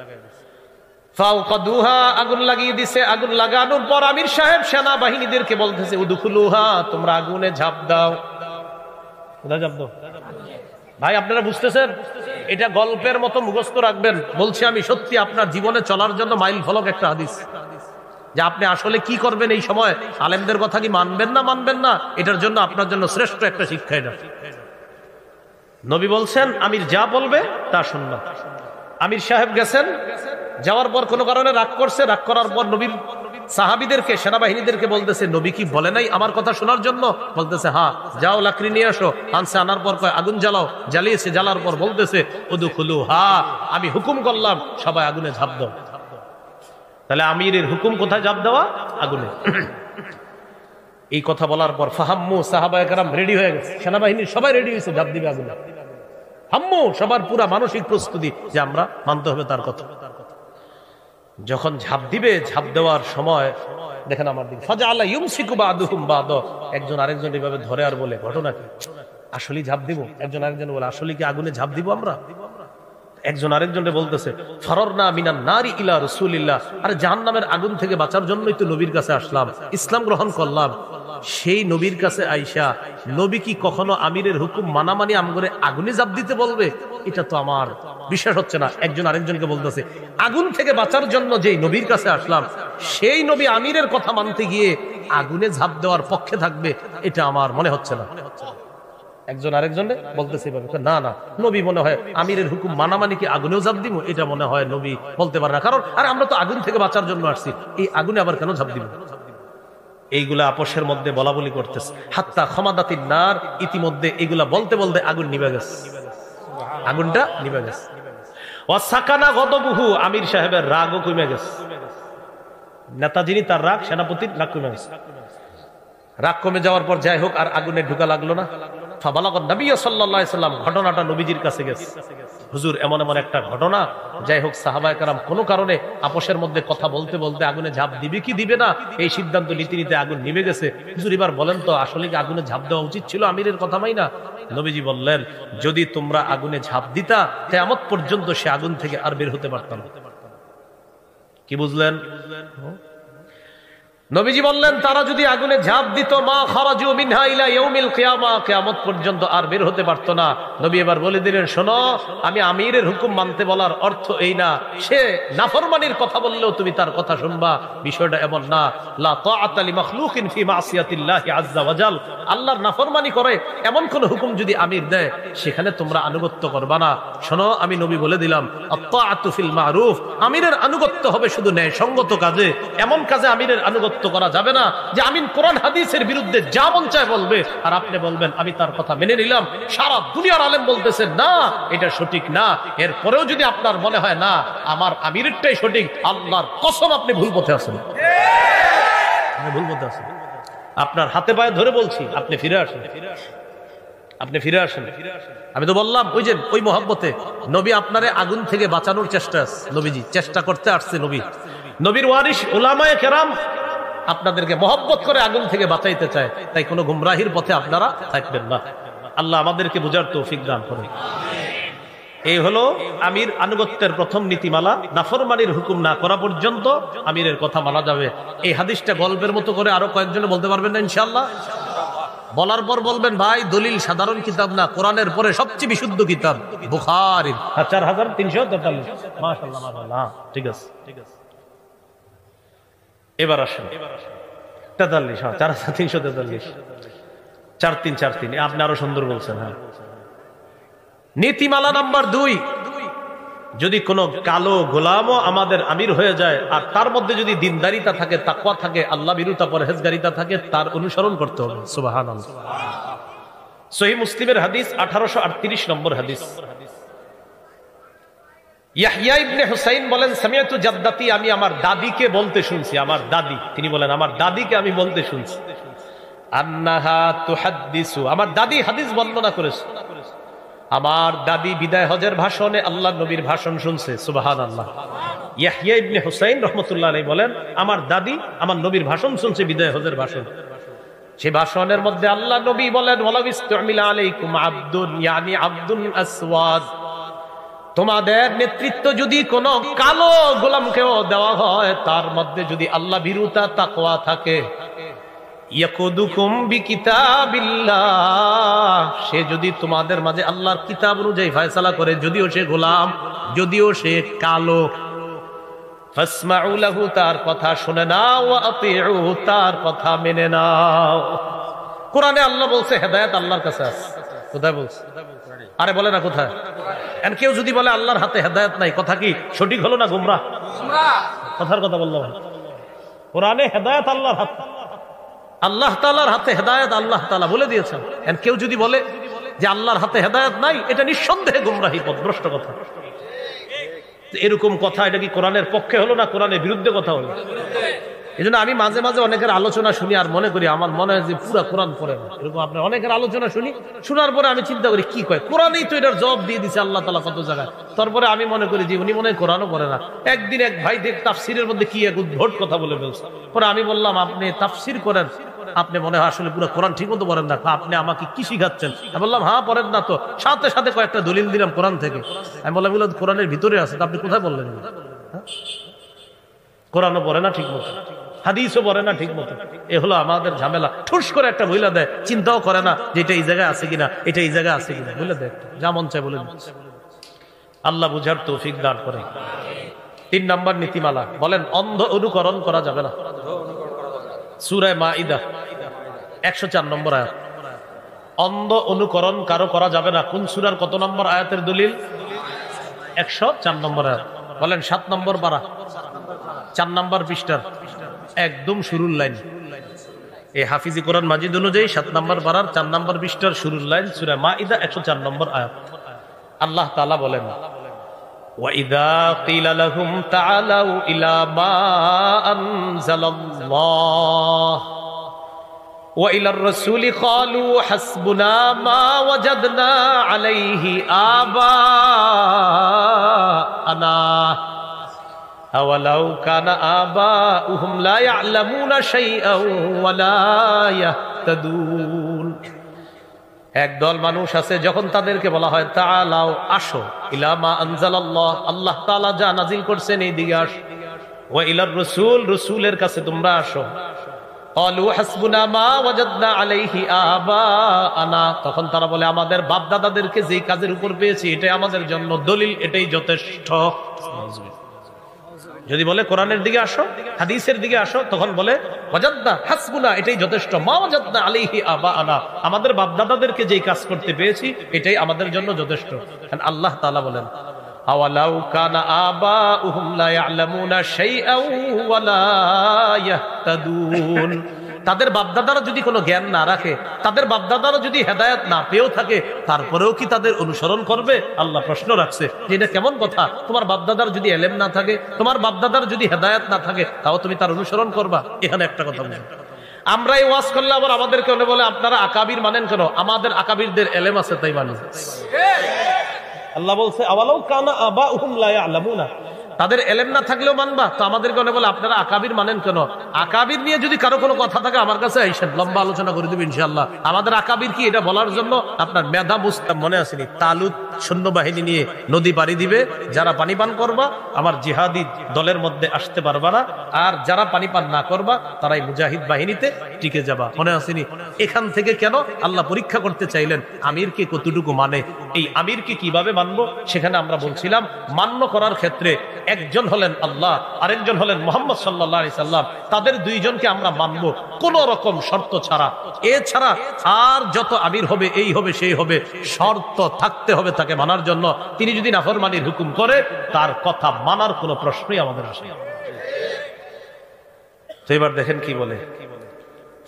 ফাওকাদুহা, আগুন লাগিয়ে দিছে। আগুন লাগানোর পর আমির সাহেব সেনাবাহিনীদেরকে বলতেছে উদখুলুহা, তোমরা আগুনে ঝাঁপ দাও। কোথায় ঝাঁপ দাও? ভাই আপনারা বুঝতেছেন? এটা গল্পের মতো মুখস্থ রাখবেন। বলছি আমি সত্যি আপনার জীবনে চলার জন্য মাইল ফলক একটা হাদিস, যে আপনি আসলে কি করবেন এই সময়, আলেমদের কথা কি মানবেন না মানবেন না, এটার জন্য আপনার জন্য শ্রেষ্ঠ একটা শিক্ষা এটা। নবী বলছেন আমির যা বলবে তা শুনবা। আমির সাহেব গেছেন, যাওয়ার পর কোনো কারণে রাগ করছে, রাগ করার পর নবীর সাহাবীদেরকে সেনাবাহিনীদেরকে বলতেছে, নবী কি বলে নাই আমার কথা শোনার জন্য? বলতেছে হ্যাঁ, যাও লাকড়ি নিয়ে আসো। আনছে, আনার পর কয় আগুন জ্বালাও। জ্বালিয়েছে, জ্বালার পর বলতেছে উদখুলুহা, আমি হুকুম করলাম সবাই আগুনে ঝাঁপ দাও। তাহলে আমিরের হুকুম কোথায়? ঝাঁপ দেওয়া, আগুনে। এই কথা বলার পর ফাহাম্মু, সাহাবায়ে কেরাম রেডি হয়ে গেছে, সেনাবাহিনীর সবাই রেডি হয়েছে ঝাঁপ দিবে আগুনে। হাম্মু, সবার পুরা মানসিক প্রস্তুতি যে আমরা মানতে হবে তার কথা। যখন ঝাঁপ দিবে, ঝাঁপ দেওয়ার সময় দেখেন আমার দিকে, ফাজআলা ইউমসিকু বাদুহুম বাদ, একজন আরেকজন এভাবে ধরে আর বলে, ঘটনা কি? আসলে ঝাঁপ দিব? একজন আরেকজন বলে, আসলে কি আগুনে ঝাঁপ দিব আমরা? একজন আরেকজনকে বলতেছে ফারারনা মিনান নারি ইলা রাসূলিল্লাহ, আরে জাহান্নামের আগুন থেকে বাঁচার জন্যই তো নবীর কাছে আসলাম, ইসলাম গ্রহণ করলাম। সেই নবীর কাছে আইসা নবী কি কখনো আমিরের হুকুম মানামানি আমগরে আগুনে ঝাঁপ দিতে বলবে? এটা তো আমার বিশ্বাস হচ্ছে না। একজন আরেকজনকে বলতেছে আগুন থেকে বাঁচার জন্য যেই নবীর কাছে আসলাম, সেই নবী আমিরের কথা মানতে গিয়ে আগুনে ঝাঁপ দেওয়ার পক্ষে থাকবে, এটা আমার মনে হচ্ছে না। একজন আরেকজন বলতেছে না না, নবী মনে হয় আমিরের হুকুম মানামানি কি আগুনেও ঝাঁপ দিব, এটা মনে হয় নবী বলতে পারে না, কারণ আর আমরা তো আগুন থেকে বাঁচার জন্য আসছি, এই আগুনে আবার কেন ঝাঁপ দিব? এইগুলা আপোষের মধ্যে বলা বলি করতেছে। হাত্তা খমাদাতিন নার, ইতিমধ্যে এগুলা বলতে বলতে আগুন নিভে গেছে, আগুনটা নিভে গেছে। ওয়াসাকানা গদবুহু, আমির সাহেবের রাগও কমে গেছে। নেতা যিনি, তার রাগ, সেনাপতির রাগ কমে গেছে। রাগ কমে যাওয়ার পর যাই হোক আর আগুনে ঢুকা লাগলো না। ফাবালাগান নবী সাল্লাল্লাহু আলাইহি সাল্লাম, ঘটনাটা নবীজির কাছে গেছে। হুজুর এমন এমন একটা ঘটনা, যাই হোক সাহাবায়ে কেরাম কোনো কারণে আপোষের মধ্যে কথা বলতে বলতে আগুনে ঝাঁপ দিবে কি দিবে না এই সিদ্ধান্ত নিতে নিতে আগুন নিভে গেছে। হুজুর এবার বলেন তো আসলে কি আগুনে ঝাঁপ দেওয়া উচিত ছিল আমিরের কথা মাই না? নবীজি বললেন, যদি তোমরা আগুনে ঝাঁপ দিতা কিয়ামত পর্যন্ত সে আগুন থেকে আর বের হতে পারত না। কি বুঝলেন? নবীজি বললেন, তারা যদি আগুনে ঝাঁপ দিত মা খারাজু মিনহা ইলা ইয়াউমিল কিয়ামা, কিয়ামত পর্যন্ত আর বের হতে পারতো না। নবী এবার বলে দিলেন, শোনো, আমি আমিরের হুকুম মানতে বলার অর্থ এই না সে নাফরমানির কথা বললেও তুমি তার কথা শুনবা, বিষয়টা এমন না। লা তাআতা লি মাখলুকিন ফি মাসিয়াতিল্লাহি আযজা ওয়া জাল, আল্লাহর নাফরমানি করে এমন কোন হুকুম যদি আমির দেয় সেখানে তোমরা আনুগত্য করবা না। শোনো, আমি নবী বলে দিলাম, আত-তাআতু ফিল মারুফ, আমিরের আনুগত্য হবে শুধু ন্যায়সঙ্গত কাজে। এমন কাজে আমিরের আনুগত্য করা যাবে না যে আমিন কোরআন হাদিসের বিরুদ্ধে যা মন চায় বলবে আর আপনি বলবেন আমি তার কথা মেনে নিলাম। সারা দুনিয়ার আলেম বলতেছেন না এটা সঠিক না, এরপরেও যদি আপনার মনে হয় না আমার আমিরেরটাই সঠিক, আল্লাহর কসম আপনি ভুল পথে আছেন, ভুল পথে আছেন। আপনার হাতে পায়ে ধরে বলছি, আপনি ফিরে আসেন, আপনি ফিরে আসেন। আমি তো বললাম ওই যে ওই মহব্বতে নবী আপনারে আগুন থেকে বাঁচানোর চেষ্টা, নবীজি চেষ্টা করতে আসছে। নবীর ওয়ারিস উলামায়ে কেরাম আপনাদেরকে মহব্বত করে আগুন থেকে বাঁচাইতে চায়, তাই কোনো গুমরাহির পথে আপনারা থাকবেন না। আল্লাহ আমাদেরকে বুঝার তৌফিক দান করে। এই হলো আমির আনুগত্যের প্রথম নীতিমালা, নাফরমানির হুকুম না করা পর্যন্ত আমিরের কথা মানা যাবে। এই হাদিসটা গল্পের মতো করে আরো কয়েকজনে বলতে পারবেন না ইনশাআল্লাহ? বলার পর বলবেন ভাই দলিল সাধারণ কিতাব না, কোরআনের পরে সবচেয়ে বিশুদ্ধ কিতাব বুখারী 4343। মাশাআল্লাহ মাশাআল্লাহ, ঠিক আছে ঠিক আছে। এবার আসেন 43, 4343, 4343, আপনি আরো সুন্দর বলছেন। হ্যাঁ, নীতিমালা নাম্বার 2, যদি কোনো কালো গোলামও আমাদের আমির হয়ে যায় আর তার মধ্যে যদি দিনদারিতা থাকে, তাকওয়া থাকে, আল্লাহ বিরুতা পরহেজগারিতা থাকে, তার অনুসরণ করতে হবে। সুবহানাল্লাহ। সহিহ মুসলিমের হাদিস 1838 নম্বর হাদিস। ইয়াহইয়া ইবনে হুসাইন বলেন, সামিআতু জাদ্দাতি, আমি আমার দাদিকে বলতে শুনছি, আমার দাদি, তিনি বলেন আমার দাদিকে আমি বলতে শুনছি, আন্নাহা তুহাদ্দিসু, আমার দাদি হাদিস বর্ণনা করেছে। আমার দাদি বিদায় হজের ভাষণে আল্লাহ নবীর ভাষণ শুনছে। সুবহানাল্লাহ। ইয়াহইয়া ইবনে হুসাইন রাহমাতুল্লাহ আলাইহি বলেন, আমার দাদি আমার নবীর ভাষণ শুনছে, বিদায় হজের ভাষণ। সেই ভাষণের মধ্যে আল্লাহ নবী বলেন, ওয়ালাউ ইসতুমিলা আলাইকুম আবদুন ইয়ানি আবদুন আসওয়াদ, তোমাদের নেতৃত্ব যদি কোনো কালো গোলামকেও দেওয়া হয়, তার মধ্যে যদি আল্লাহ ভীরুতা তাকওয়া থাকে, ইয়াকুদুকুম বিকিতাবিল্লাহ, সে যদি তোমাদের মাঝে আল্লাহর কিতাব অনুযায়ী ফয়সালা করে, যদিও সে গোলাম, যদিও সে কালো, ফাসমাউ লাহু, তার কথা শুনে নাও, ওয়া আতিউ, তার কথা মেনে নাও। কোরআনে আল্লাহ বলছে হেদায়েত আল্লাহর কাছে আছে। কোথায় বলছে? আরে বলে না কোথায়? এন্ড কেউ যদি বলে আল্লাহর হাতে হেদায়েত নাই, কথা কি সঠিক হলো না গুমরাহ? কথার কথা বললাম, কোরআনে হেদায়েত আল্লাহর হাতে, আল্লাহ তাআলার হাতে হেদায়েত আল্লাহ তাআলা বলে দিয়েছেন। এন্ড কেউ যদি বলে যে আল্লাহর হাতে হেদায়েত নাই, এটা নিঃসন্দেহে গুমরাহি পথ, ভ্রষ্ট কথা। এরকম কথা এটা কি কোরআনের পক্ষে হলো না কোরআনের বিরুদ্ধে কথা হলো? এই জন্য আমি মাঝে মাঝে অনেকের আলোচনা শুনি আর মনে করি, আমার মনে হয় যে পুরা কোরআন পড়ে না। এরকম আপনার অনেকের আলোচনা শুনি, শোনার পরে আমি চিন্তা করি কি কয়, কোরআনই তো এটার জবাব দিয়ে দিছে আল্লাহ তাআলা কত জায়গায়। তারপরে আমি মনে করি যে উনি মনে হয় কোরআনও পড়ে না। একদিন এক ভাই দেখ তাফসিরের মধ্যে কি এক উদ্ভট কথা বলে ফেলছে। পরে আমি বললাম, আপনি তাফসির করেন, আপনি মনে হয় আসলে পুরো কোরআন ঠিক মতো পড়েন না, আপনি আমাকে কি শিখাচ্ছেন? আমি বললাম হ্যাঁ পড়েন না তো, সাথে সাথে কয়েকটা দলিল দিলাম কোরআন থেকে। আমি বললাম এগুলো কোরআনের ভিতরে আছে, আপনি কোথায় বললেন? কোরআনও পড়ে না ঠিক মতো, হাদিসও পড়ে না ঠিক মতো। এ হলো আমাদের ঝামেলা। ঠুস করে একটা বইলা দেয়, চিন্তাও করে না যে এটা এই জায়গায় আছে কিনা, এটা এই জায়গায় আছে কিনা, বলে দেয়, যা মন চায় বলে দিচ্ছে। আল্লাহ বুঝার তৌফিক দান করে। 3 নম্বর নীতিমালা, বলেন অন্ধ অনুকরণ করা যাবে না। সূরা মাইদা 104 নম্বর আয়াত। অন্ধ অনুকরণ কারো করা যাবে না। কোন সূরার কত নম্বর আয়াতের দলিল? 104 নম্বর আয়াত। বলেন 7 নম্বর পারা, 4 নম্বর পৃষ্ঠার একদম শুরুর লাইন। এই হাফিজি কোরআন মাজিদ অনুযায়ী 7 নম্বর পারার 4 নম্বর পৃষ্ঠার শুরুর লাইন, সূরা মাইদা 104 নম্বর আয়াত। আল্লাহ তাআলা বলেন, وَإِذَا قِيلَ لَهُمْ تَعَالَوْا إِلَى مَا أَنزَلَ اللَّهُ وإلى الرسول قالوا حسبنا ما وجدنا عليه آباءنا أولو كان آباؤهم لا يعلمون شيئا ولا يهتدون। একদল মানুষ আছে যখন তাদেরকে বলা হয় তাআলাও আসো ইলা মা আনজালাল্লাহ, আল্লাহ তাআলা যা নাজিল করছেন এই দিকে আসো, ওয়া ইলার রাসূল, রাসূলের কাছে তোমরা আসো, ক্বালু হাসবুনা মা ওয়াজাদনা আলাইহি আবাআনা, তখন তারা বলে আমাদের বাপ দাদাদেরকে যেই কাজের উপর পেয়েছি এটাই আমাদের জন্য দলিল, এটাই যথেষ্ট। যদি বলে কোরআনের দিকে আসো, হাদিসের দিকে আসো, তখন বলে ওয়াজাদনা হাসবুনা, এটাই যথেষ্ট, মা ওয়াজাদনা আলাইহি আবাআনা, আমাদের বাপ দাদাদেরকে যেই কাজ করতে পেয়েছি এটাই আমাদের জন্য যথেষ্ট। আল্লাহ তাআলা বলেন আওয়ালাউ কানা আবাউহুম লা ইয়ালামুনা শাইআন ওয়া লা ইয়াহতাদুন, তাদের বাপদাদারা যদি কোনো জ্ঞান না রাখে, তাদের বাপদাদারা যদি হেদায়েত না পেয়েও থাকে, তারপরেও কি তাদের অনুসরণ করবে? আল্লাহ প্রশ্ন রাখছে যে এটা কেমন কথা, তোমার বাপদাদার যদি এলেম না থাকে, তোমার বাপদাদার যদি হেদায়েত না থাকে, তাও তুমি তার অনুসরণ করবা? এখানে একটা কথা বলি, আমরা এই ওয়াজ করলে আবার আমাদেরকে বলে আপনারা আকাবির মানেন কেন? আমাদের আকাবিরদের এলেম আছে তাই মানি। আল্লাহ বলছে আওয়ালাউ কানা আবাউহুম লা ইয়ালামুনা, তাদের এলেম না থাকলেও মানবা? তো আমাদেরকে বলে আপনারা আকাবির মানেন কেন? আকাবির নিয়ে যদি কারো কোনো কথা থাকে আমার কাছে আইসেন, লম্বা আলোচনা করে দেব ইনশাআল্লাহ। আমাদের আকাবির কি এটা বলার জন্য আপনার মেধা মুস্তাম মনে আসেনি? তালুত সৈন্যবাহিনী নিয়ে নদী পাড়ি দিবে, যারা পানি পান করবা আমার জিহাদি দলের মধ্যে আসতে পারবা না, আর যারা পানি পান না করবা তারাই মুজাহিদ বাহিনীতে টিকে যাবা, মনে আসেনি? এখান থেকে কেন আল্লাহ পরীক্ষা করতে চাইলেন আমিরকে কতটুকু মানে, এই আমিরকে কিভাবে মানবো। সেখানে আমরা বলছিলাম মান্য করার ক্ষেত্রে একজন হলেন আল্লাহ, আরেকজন হলেন মুহাম্মদ সাল্লাল্লাহু আলাইহি সাল্লাম, তাদের দুইজনকে আমরা মানবো কোন রকম শর্ত ছাড়া। এছাড়া আর যত আমির হবে, এই হবে সেই হবে, শর্ত থাকতে হবে তাকে মানার জন্য। তিনি যদি নাফরমানির হুকুম করে তার কথা মানার কোনো প্রশ্নই আমাদের আসে না। তো এবার দেখেন কি বলে,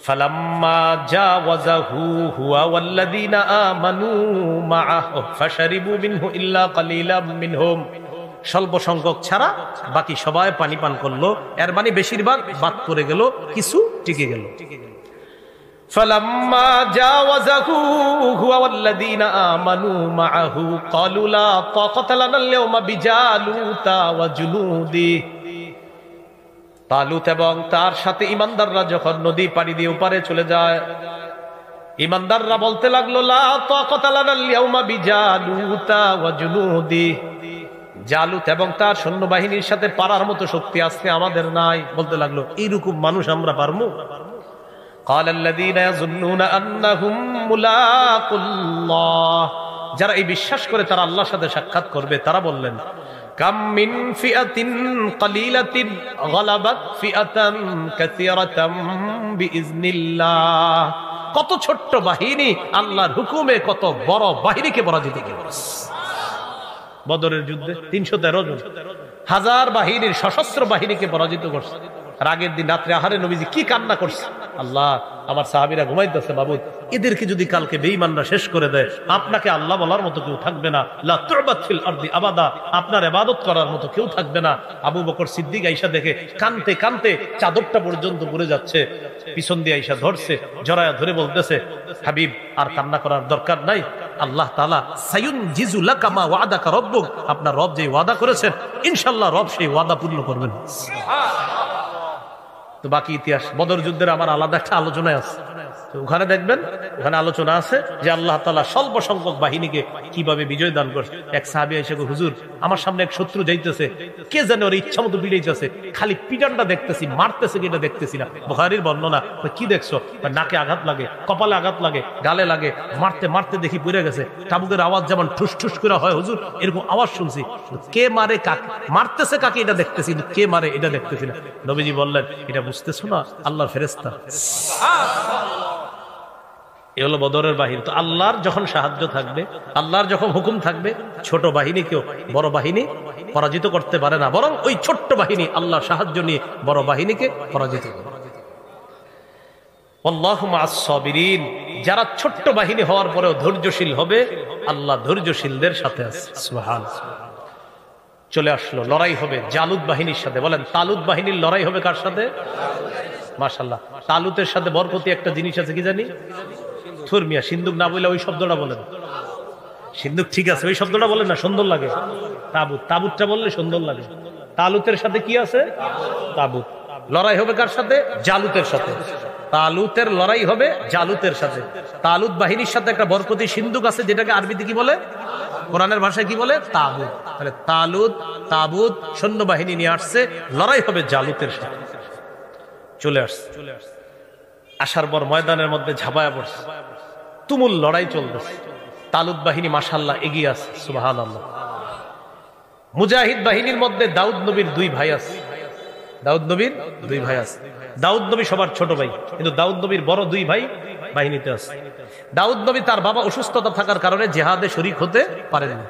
ফালাম্মা জাওয়াযাহু হুয়া ওয়াল্লাযীনা আমানু মাআহু ফাশারিবু মিনহু ইল্লা কালিলাম মিনহুম, স্বল্প সংখ্যক ছাড়া বাকি সবাই পানি পান করলো, এর মানে বেশিরভাগ বাদ পড়ে গেল, কিছু টিকে গেল। ফালাম্মা জাওয়াযাহু হুয়া ওয়াল্লাযীনা আমানু মাআহু ক্বালু লা তাকাতা লানাল ইয়াওমা বিজালুতা ওয়া জুনুদি, তালুত এবং তার সাথে ইমানদাররা যখন নদী পাড়ি দিয়ে ওপারে চলে যায়, ইমানদাররা বলতে লাগলো লা তাকাতা লানাল ইয়াওমা বিজালুতা ওয়া জুনুদি, জালুত এবং তার সৈন্যবাহিনীর সাথে পারার মতো শক্তি আজকে আমাদের নাই। বলতে লাগলো এইরকম মানুষ আমরা পারবো? ক্বালাল্লাযীনা ইয়াযুন্নুনা আন্নাহুম মুলাকুল্লাহ, যারা এই বিশ্বাস করে তারা আল্লাহর সাথে সাক্ষাৎ করবে, তারা বললেন কাম মিন ফিআতিন কালিলাতিন গালাবাত ফিআতান কাসীরাতাম বিইজনিল্লাহ, কত ছোট্ট বাহিনী আল্লাহর হুকুমে কত বড় বাহিনীকে পরাজিত করেছে। বদরের যুদ্ধে ৩১৩ জন হাজার বাহিনীর সশস্ত্র বাহিনীকে পরাজিত করছে। রাগের দিন রাত্রে আহারে নবীজি কি কান্না করছে, আল্লাহ আমার সাহাবীরা ঘুমাইতেছে, মাবুদ এদেরকে যদি কালকে বেঈমানরা শেষ করে দেয়, আপনাকে আল্লাহ বলার মতো কেউ থাকবে না, লা তু'বাদ ফিল আরদি আবাদা, আপনার ইবাদত করার মতো কেউ থাকবে না। আবু বকর সিদ্দিক আয়েশা দেখে কানতে কানতে চাদরটা পর্যন্ত পড়ে যাচ্ছে, পিছন দিয়ে আয়েশা ধরছে, জড়ায়া ধরে বলতেছে হাবিব আর কান্না করার দরকার নাই, আল্লাহ তাআলা সায়ুনজিজু লাকা মা ওয়াদাকা রাব্বুক, আপনার রব যে ওয়াদা করেছেন ইনশাআল্লাহ রব সেই ওয়াদা পূর্ণ করবেন। তো বাকি ইতিহাস, বদর যুদ্ধের আমার আলাদা একটা আলোচনায় আছে, ওখানে দেখবেন, ওখানে আলোচনা আছে যে আল্লাহ তাআলা স্বল্প সংখ্যক বাহিনীকে কিভাবে বিজয় দান করছে। এক সাহাবী এসে হুজুর আমার সামনে এক শত্রু যাইতেছে, কে জানে ওর ইচ্ছা মতো পিড়াইতেছে, খালি পিটানটা দেখতেছি, মারতেছে কিনা দেখতেছি না। বুখারীর বর্ণনা, কি দেখছো? নাকে আঘাত লাগে, কপালে আঘাত লাগে, গালে লাগে, মারতে মারতে দেখি পড়ে গেছে। তাবুকের আওয়াজ যেমন ঠুস ঠুস করে হয় হুজুর, এরকম আওয়াজ শুনছি, কে মারে কাকে, মারতেছে কাকে এটা দেখতেছি, কে মারে এটা দেখতেছি না। নবীজি বললেন এটা বুঝতেছো না, আল্লাহর ফেরেশতা। এ হলো বদরের বাহিনী। তো আল্লাহর যখন সাহায্য থাকবে, আল্লাহর যখন হুকুম থাকবে, ছোট বাহিনীকেও বড় বাহিনী পরাজিত করতে পারে না, বরং ওই ছোট্ট বাহিনী আল্লাহর সাহায্য নিয়ে বড় বাহিনীকে পরাজিত করে। আল্লাহু মা'আস সাবিরিন, যারা ছোট্ট বাহিনী হওয়ার পরেও ধৈর্যশীল হবে, আল্লাহ ধৈর্যশীলদের সাথে আছে। সুবহানাল্লাহ। চলে আসলো, লড়াই হবে জালুত বাহিনীর সাথে। বলেন তালুত বাহিনীর লড়াই হবে কার সাথে? মাশাআল্লাহ। তালুতের সাথে বরকতি একটা জিনিস আছে, কি জানি? থুরমিয়া। সিন্দুক না বলে ওই শব্দটা বলেন। সিন্দুক ঠিক আছে, ওই শব্দটা বলেন না, সুন্দর লাগে। তাবুত, তাবুতটা বললে সুন্দর লাগে। তালুতের সাথে কি আছে? তাবুত। লড়াই হবে কার সাথে? জালুতের সাথে। তালুতের লড়াই হবে জালুতের সাথে। তালুত বাহিনীর সাথে একটা বরকতি সিন্দুক আছে, যেটাকে আরবিতে কি বলে? কোরআনের ভাষায় কি বলে? তাবুত। তাহলে তালুত, তাবুত সৈন্যবাহিনী নিয়ে আসছে, লড়াই হবে জালুতের সাথে। চলে আসছে। আসার পর ময়দানের মধ্যে ঝাঁপায়া পড়ছে, তুমুল লড়াই চলতেছে। তালুত বাহিনী মাশাআল্লাহ এগিয়ে আছে, সুবহানাল্লাহ। মুজাহিদ বাহিনীর মধ্যে দাউদ নবীর দুই ভাই আছে। দাউদ নবীর দুই ভাই আছে। দাউদ নবী সবার ছোট ভাই, কিন্তু দাউদ নবীর বড় দুই ভাই বাহিনীতে আছে। দাউদ নবী তার বাবা অসুস্থতা থাকার কারণে জিহাদে শরীক হতে পারেননি।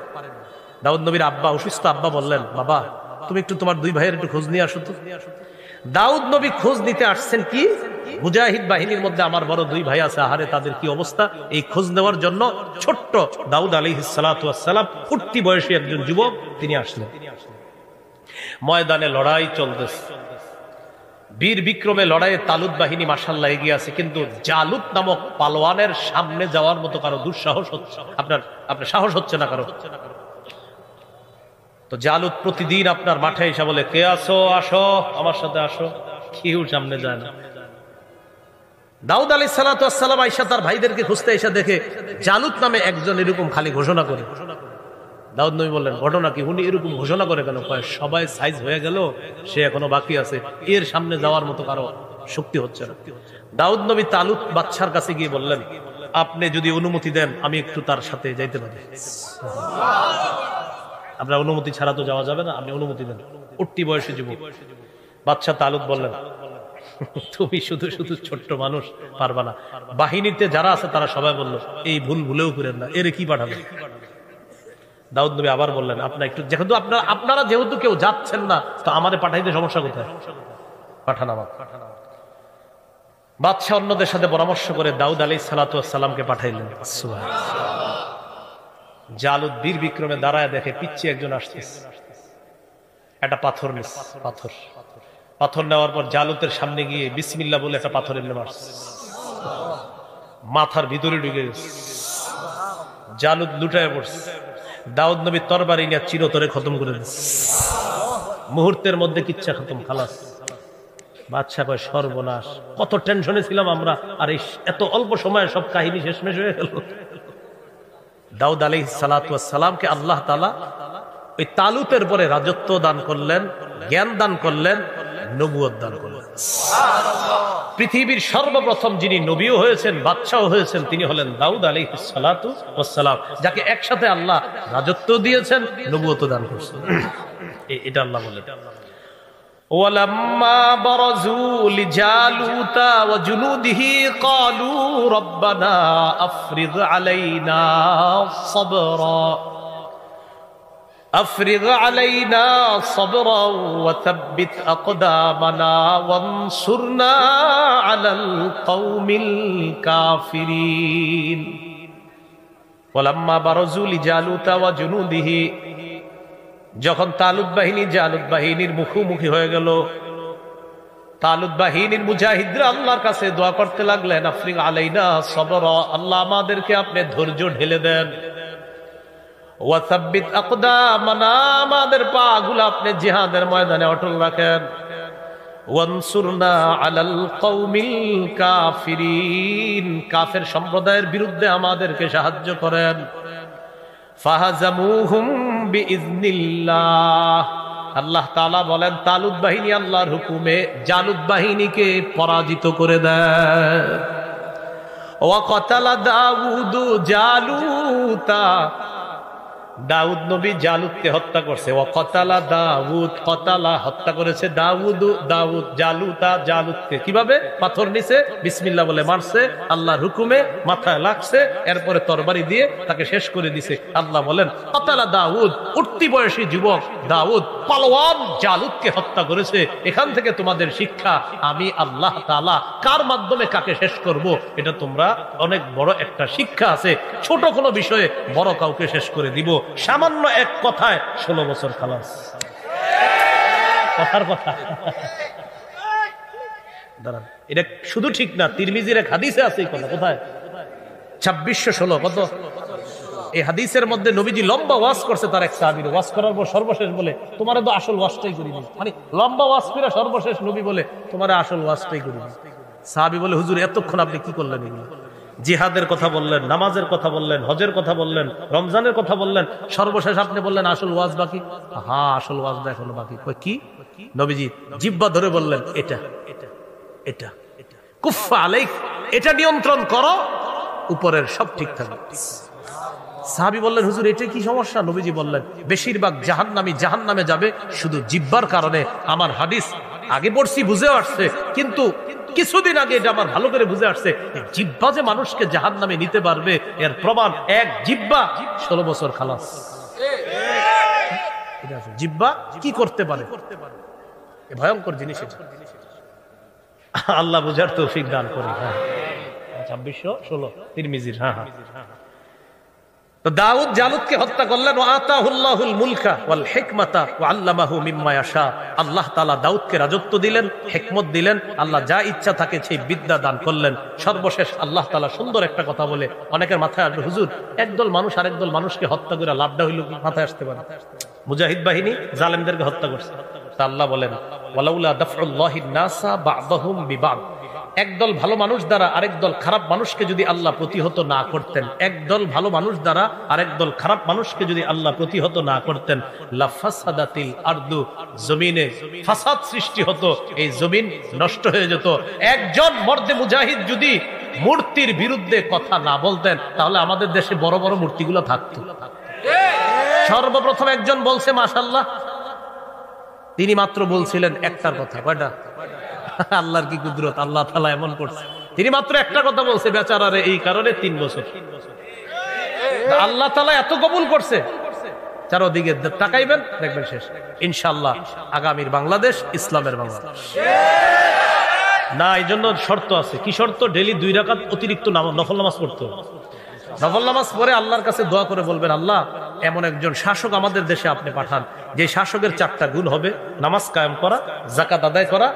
দাউদ নবীর আব্বা অসুস্থ, আব্বা বললেন, বাবা তুমি একটু তোমার দুই ভাইয়ের একটু খোঁজ নিয়ে আসো তো। দাউদ নবী খোঁজ নিতে আসছেন কি, মুজাহিদ বাহিনীর মধ্যে আমার বড় দুই ভাই আছে, আহারে তাদের কি অবস্থা, এই খোঁজ নেওয়ার জন্য ছোট্ট দাউদ আলাইহিস সালাতু ওয়াস সালাম ফুটতি বয়সী একজন যুবক তিনি আসলেন। ময়দানে লড়াই চলতেছে, বীর বিক্রমে লড়াইয়ে তালুত বাহিনী মাশাআল্লাহ এগিয়ে আছে, কিন্তু জালুত নামক পালোয়ানের সামনে যাওয়ার মতো কারো দুঃসাহস হচ্ছে, আপনার সাহস হচ্ছে না কারো। তো জালুত প্রতিদিন আপনার মাঠে এসে বলে, কে আসো, আসো আমার সাথে আসো, কেউ সামনে যায় না। দাউদ আলাইহিস সালাতু ওয়াস সালাম আয়েশা তার ভাইদেরকে খুঁজতে এসে দেখে জালুত নামে একজন এরকম খালি ঘোষণা করে। দাউদ নবী বললেন, ঘটনা কি? উনি এরকম ঘোষণা করে কেন? সবাই সাইজ হয়ে গেল, সে এখনো বাকি আছে, এর সামনে যাওয়ার মতো কারো শক্তি হচ্ছে না। দাউদ নবী তালুত বাদশার কাছে গিয়ে বললেন, আপনি যদি অনুমতি দেন আমি একটু তার সাথে যাইতে পারি। আপনার অনুমতি ছাড়া তো যাওয়া যাবে না, আপনি অনুমতি দেন। উঠতি বয়সী যুবক। বাদশা তালুত বললেন, তুমি শুধু শুধু ছোট্ট মানুষ, পারবা না। বাহিনীতে যারা আছে তারা সবাই বলল, এই ভুল ভুলেও করেন না, এর কি পাঠাবে? দাউদ নবী আবার বললেন, আপনার একটু, যেহেতু আপনারা যেহেতু কেউ যাচ্ছেন না, তো আমাদের পাঠাইতে সমস্যা কোথায়? পাঠান আমার। বাদশা অন্যদের সাথে পরামর্শ করে দাউদ আলাইহিস সালাতু ওয়াস সালামকে পাঠাইলেন। জালুত বীর বিক্রমে দাঁড়ায় দেখে পিচ্চি একজন আসতেছে, একটা পাথর নিচ্ছে। পাথর নেওয়ার পর জালুতের সামনে গিয়ে বিসমিল্লাহ বলে একটা পাথর এনে মারছে, মাথার ভিতরে ঢুকে গেছে। জালুত লুটায় পড়ছে। দাউদ নবী তরবারি নিয়ে চিরতরে খতম করে দিচ্ছে, মুহূর্তের মধ্যে কিচ্ছা খতম, খালাস। বাদশা কয়, সর্বনাশ, কত টেনশনে ছিলাম আমরা, আর এই এত অল্প সময়ে সব কাহিনী শেষমেশ হয়ে গেল। দাউদ আলাইহিস সালাতু ওয়াস সালামকে আল্লাহ তাআলা ওই তালুতের পরে রাজত্ব দান করলেন, জ্ঞান দান করলেন, নবুয়ত দান করলেন। পৃথিবীর সর্বপ্রথম যিনি নবীও হয়েছেন, বাদশাও হয়েছেন, তিনি হলেন দাউদ আলাইহিস সালাতু ওয়াস সালাম, যাকে একসাথে আল্লাহ রাজত্ব দিয়েছেন, নবুয়ত দান করেছেন। এটা আল্লাহ বলেন। ওয়ালাম্মা বারাজু লিজালুতা ওয়া জুনুদিহি ক্বালু রব্বানা আফরিগ আলাইনা সাবরা أفرغ علينا صبرا وثبت أقدامنا وانصرنا على القوم الكافرين ولما برزوا لجالوت وجنوده যখন তালুত বাহিনী জালুত বাহিনীর মুখোমুখি হয়ে গেল, তালুত বাহিনীর মুজাহিদরা আল্লাহর কাছে দোয়া করতে লাগলেন, আফরিগ আলাইনা সবরা, আল্লাহ আমাদেরকে আপনি ধৈর্য ঢেলে দেন, ওয়াসাব্বিত আকদামানা, আমাদের পাগুলো আপনি জিহাদের ময়দানে অটল রাখেন, ওয়ানসুরনা আলাল কওমিল কাফিরিন, কাফের সম্প্রদায়ের বিরুদ্ধে আমাদেরকে সাহায্য করেন। ফাহাজামুহুম বিইজনিল্লাহ, আল্লাহ তাআলা বলেন তালুত বাহিনী আল্লাহর হুকুমে জালুত বাহিনীকে পরাজিত করে দেয়। ওয়া কাতালা দাউদু জালুতা, দাউদ নবী জালুতকে হত্যা করছে। ওয়া কাতালা দাউদ, কাতালা হত্যা করেছে দাউদ, দাউদ জালুতা, জালুতকে কিভাবে? পাথর নিচে বিসমিল্লাহ বলে মারছে, আল্লাহর হুকুমে মাথায় লাগছে, এরপরে তরবারি দিয়ে তাকে শেষ করে দিছে। আল্লাহ বলেন কাতালা দাউদ, উঠতি বয়সী যুবক দাউদ পালোয়ান জালুতকে হত্যা করেছে। এখান থেকে তোমাদের শিক্ষা, আমি আল্লাহ তাআলা কার মাধ্যমে কাকে শেষ করব, এটা তোমরা অনেক বড় একটা শিক্ষা আছে। ছোট কোনো বিষয়ে বড় কাউকে শেষ করে দিব, সামান্য এক কথায় 16 বছর খালাস। কথার কথা। দাঁড়ান, এটা শুধু ঠিক না, তিরমিজির এক হাদিসে আছে এই কথা। কোথায়? 2616 কত? এই হাদিসের মধ্যে নবীজি লম্বা ওয়াজ করছে তার এক সাহাবীর। ওয়াজ করার পর সর্বশেষ বলে, তোমারে তো আসল ওয়াজটাই করিনি। মানে লম্বা ওয়াজ করে সর্বশেষ নবী বলে, তোমারে আসল ওয়াজটাই করিনি। সাহাবী বলে, হুজুর এতক্ষণ আপনি কি করলেন? এগুলো জিহাদের কথা বললেন, নামাজের কথা বললেন, হজের কথা বললেন, রমজানের কথা বললেন, সর্বশেষ আপনি বললেন আসল ওয়াজ বাকি। হ্যাঁ, আসল ওয়াজটা এখনো বাকি। কি? নবীজি জিহ্বা ধরে বললেন, এটা এটা কুফা আলাইক, এটা নিয়ন্ত্রণ করো, উপরের সব ঠিক থাকবে। সাহাবী বললেন, হুজুর এটা কি সমস্যা? নবীজি বললেন, বেশিরভাগ জাহান্নামে যাবে শুধু জিহ্বার কারণে। আমার হাদিস আগে পড়ছি, বুঝে আসছে, কিন্তু কিছুদিন আগে এটা আমার ভালো করে বুঝে আসছে, জিহ্বা যে মানুষকে জাহান্নামে নিতে পারবে এর প্রমাণ এক জিহ্বা 16 বছর খালাস। জিহ্বা কি করতে পারে, ভয়ঙ্কর জিনিস। আল্লাহ বুঝার তৌফিক দান করে। 2616 তিরমিজির। হ্যাঁ। তো দাউদ জালুতকে হত্যা করলেন। আতাহুল্লাহুল মুলকা ওয়াল হিকমাতা ওয়া আল্লামাহু মিম্মা ইয়াশা। আল্লাহ তাআলা দাউদকে রাজত্ব দিলেন, হিকমত দিলেন, আল্লাহ যা ইচ্ছা তাকে সেই বিদ্যা দান করলেন। সর্বশেষ আল্লাহ তাআলা সুন্দর একটা কথা বলে, অনেকের মাথায় আসবে, হুজুর একদল মানুষ আরেকদল মানুষকে হত্যা করে লাভটা হইল কি? মাথায় আসতে পারে, মুজাহিদ বাহিনী জালেমদেরকে হত্যা করছে। তা আল্লাহ বলেন, ওয়ালাউলা দাফউল্লাহিন নাসা বা'দাহুম বিবা'দ, একদল ভালো মানুষ দ্বারা আরেকদল খারাপ মানুষকে যদি আল্লাহ প্রতিহত না করতেন, একদল ভালো মানুষ দ্বারা আরেকদল খারাপ মানুষকে যদি আল্লাহ প্রতিহত না করতেন, লাফাসাদাতিল আরদু, জমিনে ফাসাদ সৃষ্টি হতো, এই জমিন নষ্ট হয়ে যেত। একজন মর্দে মুজাহিদ যদি মূর্তির বিরুদ্ধে কথা না বলতেন, তাহলে আমাদের দেশে বড় বড় মূর্তিগুলো থাকতো। সর্বপ্রথম একজন বলছে মাশাআল্লাহ, তিনি মাত্র বলছিলেন একটার কথা। কয়টা? আল্লাহর কি কুদরত, আল্লাহ তাআলা এমন করছে। তিনি মাত্র একটা কথা বলছে, বেচারারে এই কারণে 3 বছর। আল্লাহ তাআলা এত কবুল করছে, চারদিকে তাকাইবেন দেখবেন শেষ। ইনশাআল্লাহ আগামীর বাংলাদেশ ইসলামের বাংলাদেশ। না, এই জন্য শর্ত আছে। কি শর্ত? ডেইলি 2 রাকাত অতিরিক্ত নফল নামাজ পড়তে হবে। নফল নামাজ পড়ে আল্লাহর কাছে দোয়া করে বলবেন, আল্লাহ এমন একজন শাসক আমাদের দেশে আপনি পাঠান, যে শাসকের 4টা গুণ হবে: নামাজ কায়েম করা, যাকাত আদায় করা,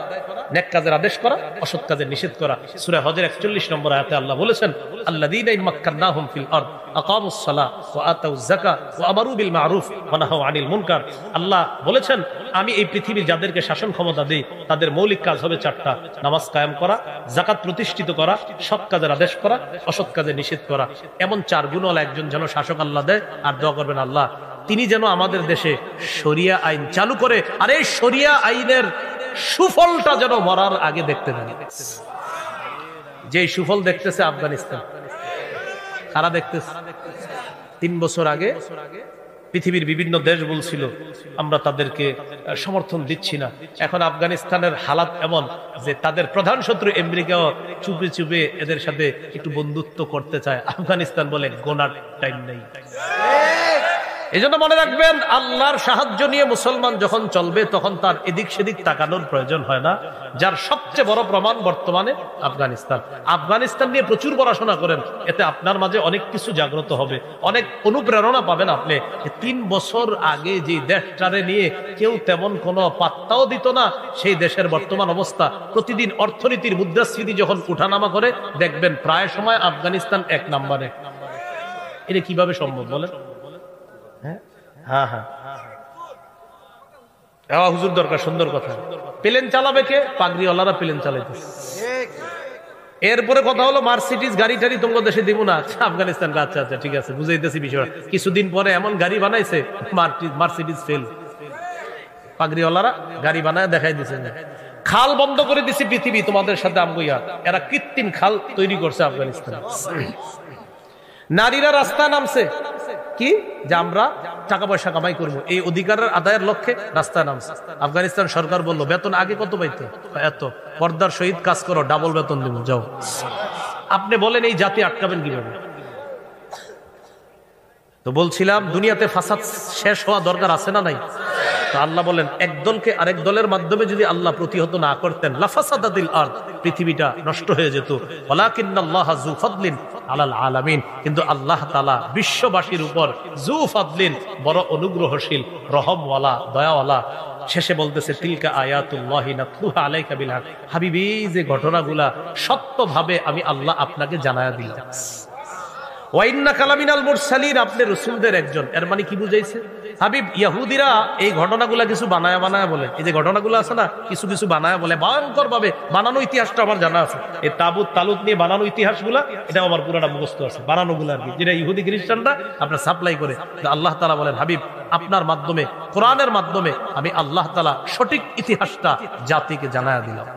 নেক কাজের আদেশ করা, অসৎ কাজের নিষেধ করা। সূরা হজের 41 নম্বর আয়াতে আল্লাহ বলেছেন, আল্লাযীনা ইম্মাক্কানাহুম ফিল আরদ আকামুস সালাহ ওয়া আতাউয যাকাত ওয়া আমারু বিল মা'রুফ ওয়া নাহাউ আনিল মুনকার। আল্লাহ বলেছেন, আমি এই পৃথিবীর যাদেরকে শাসন ক্ষমতা দেই, তাদের মৌলিক কাজ হবে 4টা: নামাজ কায়েম করা, যাকাত প্রতিষ্ঠিত করা, সৎ কাজের আদেশ করা, অসৎ কাজের নিষেধ করা। এমন 4 গুণওয়ালা একজন যেন শাসক আল্লাহ দেয়। আর দোয়া করবেন, আল্লাহ তিনি যেন আমাদের দেশে শরিয়া আইন চালু করে, আর এই শরিয়া আইনের সুফলটা যেন মরার আগে দেখতে পারি। যে সুফল দেখতেছে আফগানিস্তান, কারা দেখতেছে? 3 বছর আগে পৃথিবীর বিভিন্ন দেশ বলছিল আমরা তাদেরকে সমর্থন দিচ্ছি না। এখন আফগানিস্তানের হালাত এমন যে তাদের প্রধান শত্রু আমেরিকাও চুপে চুপে এদের সাথে একটু বন্ধুত্ব করতে চায়। আফগানিস্তান বলে গোনার টাইম নেই। এই জন্য মনে রাখবেন, আল্লাহর সাহায্য নিয়ে মুসলমান যখন চলবে, তখন তার এদিক সেদিক তাকানোর প্রয়োজন হয় না। যার সবচেয়ে বড় প্রমাণ বর্তমানে আফগানিস্তান। আফগানিস্তান নিয়ে প্রচুর পড়াশোনা করেন, এতে আপনার মাঝে অনেক কিছু জাগ্রত হবে, অনেক অনুপ্রেরণা পাবেন আপনি। 3 বছর আগে যে দেশটারে নিয়ে কেউ তেমন কোনো পাত্তাও দিত না, সেই দেশের বর্তমান অবস্থা, প্রতিদিন অর্থনীতির মুদ্রাস্ফীতি যখন উঠানামা করে, দেখবেন প্রায় সময় আফগানিস্তান 1 নম্বরে। এটা কিভাবে সম্ভব বলেন? হুজুর দরকার, সুন্দর কথা। প্লেন চালাবে কে? পাগড়িওয়ালারা প্লেন চালাইতেছে। এরপরে কথা হলো মার্সিডিজ গাড়ি টাড়ি তোমার দেশে দিব না। আফগানিস্তান, আচ্ছা আচ্ছা ঠিক আছে, বুঝাইতেছি বিষয়। কিছুদিন পরে এমন গাড়ি বানাইছে, মার্সিডিজ ফেল। পাগড়িওয়ালারা গাড়ি বানায় দেখাই দিছে। খাল বন্ধ করে দিছে পৃথিবী তোমাদের সাথে আমগইয়া। এরা কৃত্রিম খাল তৈরি করছে আফগানিস্তান। নারীরা রাস্তায় নামছে কি, যে আমরা টাকা পয়সা কামাই করবো, এই অধিকারের আদায়ের লক্ষ্যে রাস্তায় নামছে। আফগানিস্তান সরকার বললো, বেতন আগে কত পাইতো? এত। পর্দার সহিত কাজ করো, ডাবল বেতন দিব, যাও। আপনি বলেন এই জাতি আটকাবেন কিভাবে? তো বলছিলাম, দুনিয়াতে ফাসাদ শেষ হওয়া দরকার আছে না নাই? তো আল্লাহ বলেন, একদলকে আরেক দলের মাধ্যমে যদি আল্লাহ প্রতিহত না করতেন, লাফাসাদাতিল আরদ, পৃথিবীটা নষ্ট হয়ে যেত। ওয়ালাকিন্নাল্লাহা যু ফাদলিন আলাল আলামিন। কিন্তু আল্লাহ তাআলা বিশ্ববাসীর উপর যু ফাদলিন, বড় অনুগ্রহশীল, রহমওয়ালা, দয়াওয়ালা। শেষে বলতেছে তিলকা আয়াতুল্লাহি নাতলুহা আলাইকা বিল হক। হাবিবি, যে ঘটনাগুলা সত্যভাবে আমি আল্লাহ আপনাকে জানায়া দিলাম। ওয়া ইন্নাকা লামিনাল মুরসালিন, আপনি রাসূলদের একজন। এর মানে কি বুঝাইছে হাবিব? ইহুদিরা এই ঘটনাগুলা কিছু বানায়া বানায়া বলে, এই যে ঘটনাগুলো আছে না, কিছু কিছু বানায়া বলে, ভয়ঙ্কর ভাবে বানানো ইতিহাসটা আমার জানা আছে। এই তাবুত তালুত নিয়ে বানানো ইতিহাসগুলা, এটা আমার পুরোটা মুখস্থ আছে, বানানো গুলা আর কি, যেটা ইহুদি খ্রিস্টানরা আপনার সাপ্লাই করে। আল্লাহ তাআলা বলেন, হাবিব আপনার মাধ্যমে, কোরআনের মাধ্যমে আমি আল্লাহ তাআলা সঠিক ইতিহাসটা জাতিকে জানায়া দিলাম।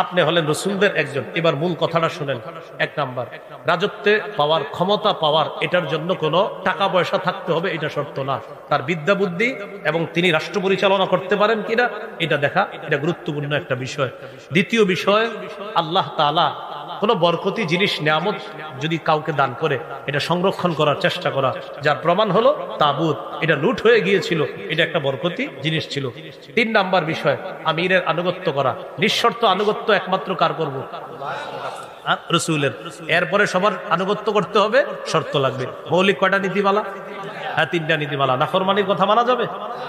আপনি হলেন রসুলদের একজন। এবার মূল কথাটা শুনেন। এক নাম্বার, রাজত্বে পাওয়ার, ক্ষমতা পাওয়ার, এটার জন্য কোনো টাকা পয়সা থাকতে হবে এটা শর্ত না। তার বিদ্যা বুদ্ধি এবং তিনি রাষ্ট্র পরিচালনা করতে পারেন কিনা এটা দেখা, এটা গুরুত্বপূর্ণ একটা বিষয়। দ্বিতীয় বিষয়, আল্লাহ তাআলা কোনো বরকতি জিনিস, নিয়ামত যদি কাউকে দান করে, এটা সংরক্ষণ করার চেষ্টা করা, যার প্রমাণ হলো তাবুত। এটা লুট হয়ে গিয়েছিল, এটা একটা বরকতি জিনিস ছিল। 3 নাম্বার বিষয়, আমিরের আনুগত্য করা। নিঃশর্ত আনুগত্য একমাত্র কার করব? রাসূলের। এরপরে সবার আনুগত্য করতে হবে, শর্ত লাগবে। মৌলিক কয়টা নীতিমালা? হ্যাঁ, 3টা নীতিমালা। নাফরমানির কথা মানা যাবে?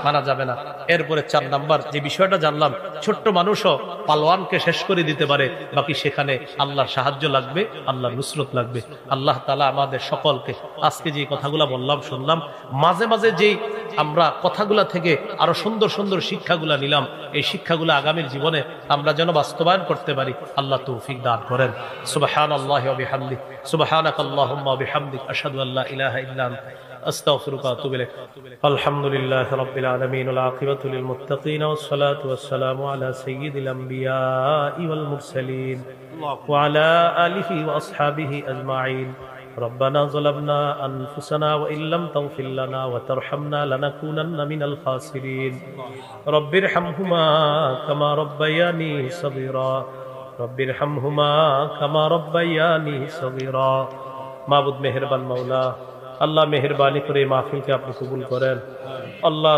মানা যাবে না। এরপরে 4 নাম্বার যে বিষয়টা জানলাম, ছোট্ট মানুষও পালোয়ানকে শেষ করে দিতে পারে, বাকি সেখানে আল্লাহর সাহায্য লাগবে, আল্লাহর নুসরত লাগবে। আল্লাহ তাআলা আমাদের সকলকে আজকে যে কথাগুলা বললাম, শুনলাম, মাঝে মাঝে যেই আমরা কথাগুলা থেকে আরো সুন্দর সুন্দর শিক্ষাগুলা নিলাম, এই শিক্ষাগুলা আগামীর জীবনে আমরা যেন বাস্তবায়ন করতে পারি, আল্লাহ তৌফিক দান করেন। সুবহানাল্লাহি ওয়া বিহামদিহি, সুবহানাকাল্লাহুম্মা ওয়া বিহামদিক, আশহাদু আল্লা ইলাহা ইল্লা আনতা, আস্তাগফিরুকা ওয়া আতুবু ইলাইক। আলহামদুলিল্লাহি রাব্বিল আলামিন, ওয়াল আকিবাতু লিল মুত্তাকিন, ওয়াস সালাতু ওয়াস সালামু আলা সাইয়্যিদিল আমবিয়াই ওয়াল মুরসালিন ওয়া আলা আলিহি ওয়া আসহাবিহি আজমাইন। ربنا ظلمنا أنفسنا وإن لم تغفر لنا وترحمنا لنكونن من الخاسرين. رب ارحمهما كما ربياني صغيرا، رب ارحمهما كما ربياني صغيرا. মাবুদ মেহেরবান, মাওলা আল্লাহ মেহেরবানি করে মাহফিলকে আপনি কবুল করেন। আল্লাহ